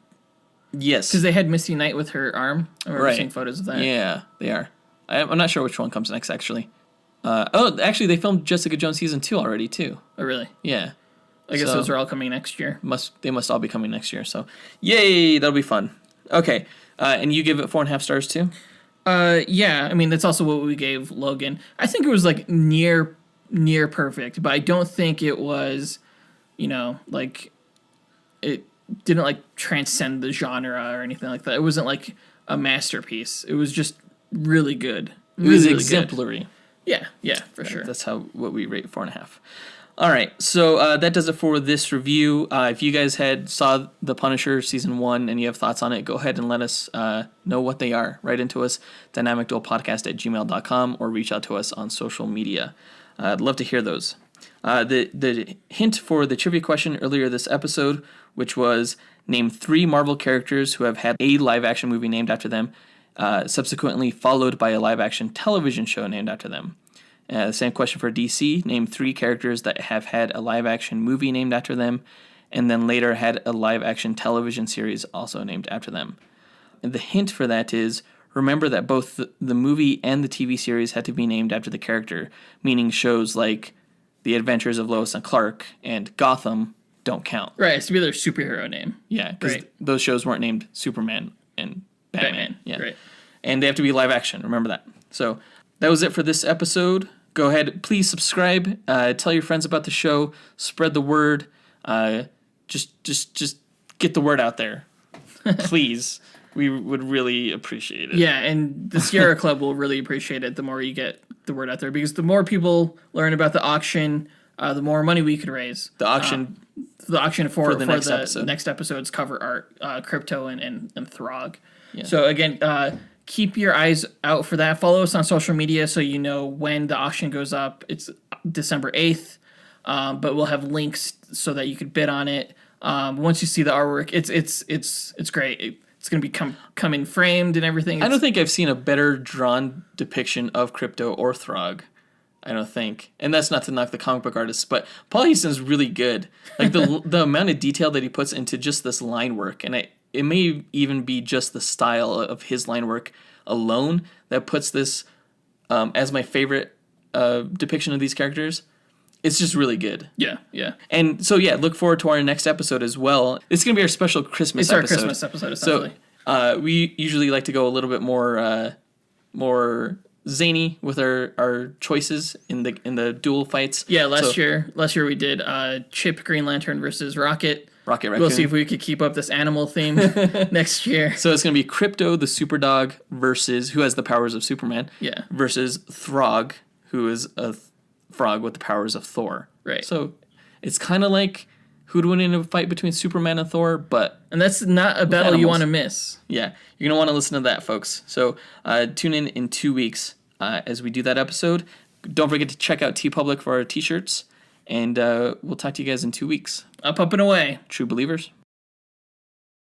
Yes. Because they had Misty Knight with her arm. I remember seeing photos of that. Yeah, they are. I'm not sure which one comes next, actually. Actually, they filmed Jessica Jones Season 2 already, too. Oh, really? Yeah. I guess those are all coming next year. They must all be coming next year, so yay, that'll be fun. Okay, and you give it 4.5 stars, too? Yeah, I mean, that's also what we gave Logan. I think it was, like, near perfect, but I don't think it was, like, it didn't, like, transcend the genre or anything like that. It wasn't, like, a masterpiece. It was just really good. It was exemplary. Good. Yeah, for sure. That's what we rate 4.5. All right, so that does it for this review. If you guys saw The Punisher Season 1 and you have thoughts on it, go ahead and let us know what they are. Write into us, dynamicduelpodcast@gmail.com, or reach out to us on social media. I'd love to hear those. The hint for the trivia question earlier this episode, which was name 3 Marvel characters who have had a live-action movie named after them, subsequently followed by a live-action television show named after them. Same question for DC. Name 3 characters that have had a live-action movie named after them, and then later had a live-action television series also named after them. And the hint for that is, remember that both the movie and the TV series had to be named after the character, meaning shows like The Adventures of Lois and Clark and Gotham don't count. Right, it's to be their superhero name. Yeah, because those shows weren't named Superman and Batman. Yeah. Right. And they have to be live action, remember that. So that was it for this episode. Go ahead, please subscribe, tell your friends about the show, spread the word, just get the word out there, please. We would really appreciate it. Yeah, and the Sierra Club will really appreciate it the more you get the word out there, because the more people learn about the auction, the more money we could raise. The auction for the next episode's cover art, Crypto and Throg. Yeah. So again, keep your eyes out for that. Follow us on social media so you know when the auction goes up. It's December 8th, but we'll have links so that you could bid on it. Once you see the artwork, it's great. It's going to be come in framed and everything. I don't think I've seen a better drawn depiction of Crypto or Throg. I don't think. And that's not to knock the comic book artists, but Paul Hastings is really good. Like the amount of detail that he puts into just this line work, and it may even be just the style of his line work alone that puts this as my favorite depiction of these characters. It's just really good. Yeah. And so, look forward to our next episode as well. It's going to be our special Christmas episode. It's our Christmas episode, essentially. So we usually like to go a little bit more zany with our choices in the duel fights. Yeah, last year we did Chip Green Lantern versus Rocket Raccoon. We'll see if we could keep up this animal theme next year. So it's going to be Crypto, the Superdog, versus who has the powers of Superman. Yeah. Versus Throg, who is a frog with the powers of Thor. Right. So it's kind of like who'd win in a fight between Superman and Thor, and that's not a battle you want to miss. Yeah, you're going to want to listen to that, folks. So tune in 2 weeks as we do that episode. Don't forget to check out TeePublic for our t-shirts, and we'll talk to you guys in 2 weeks. Up and away. True believers.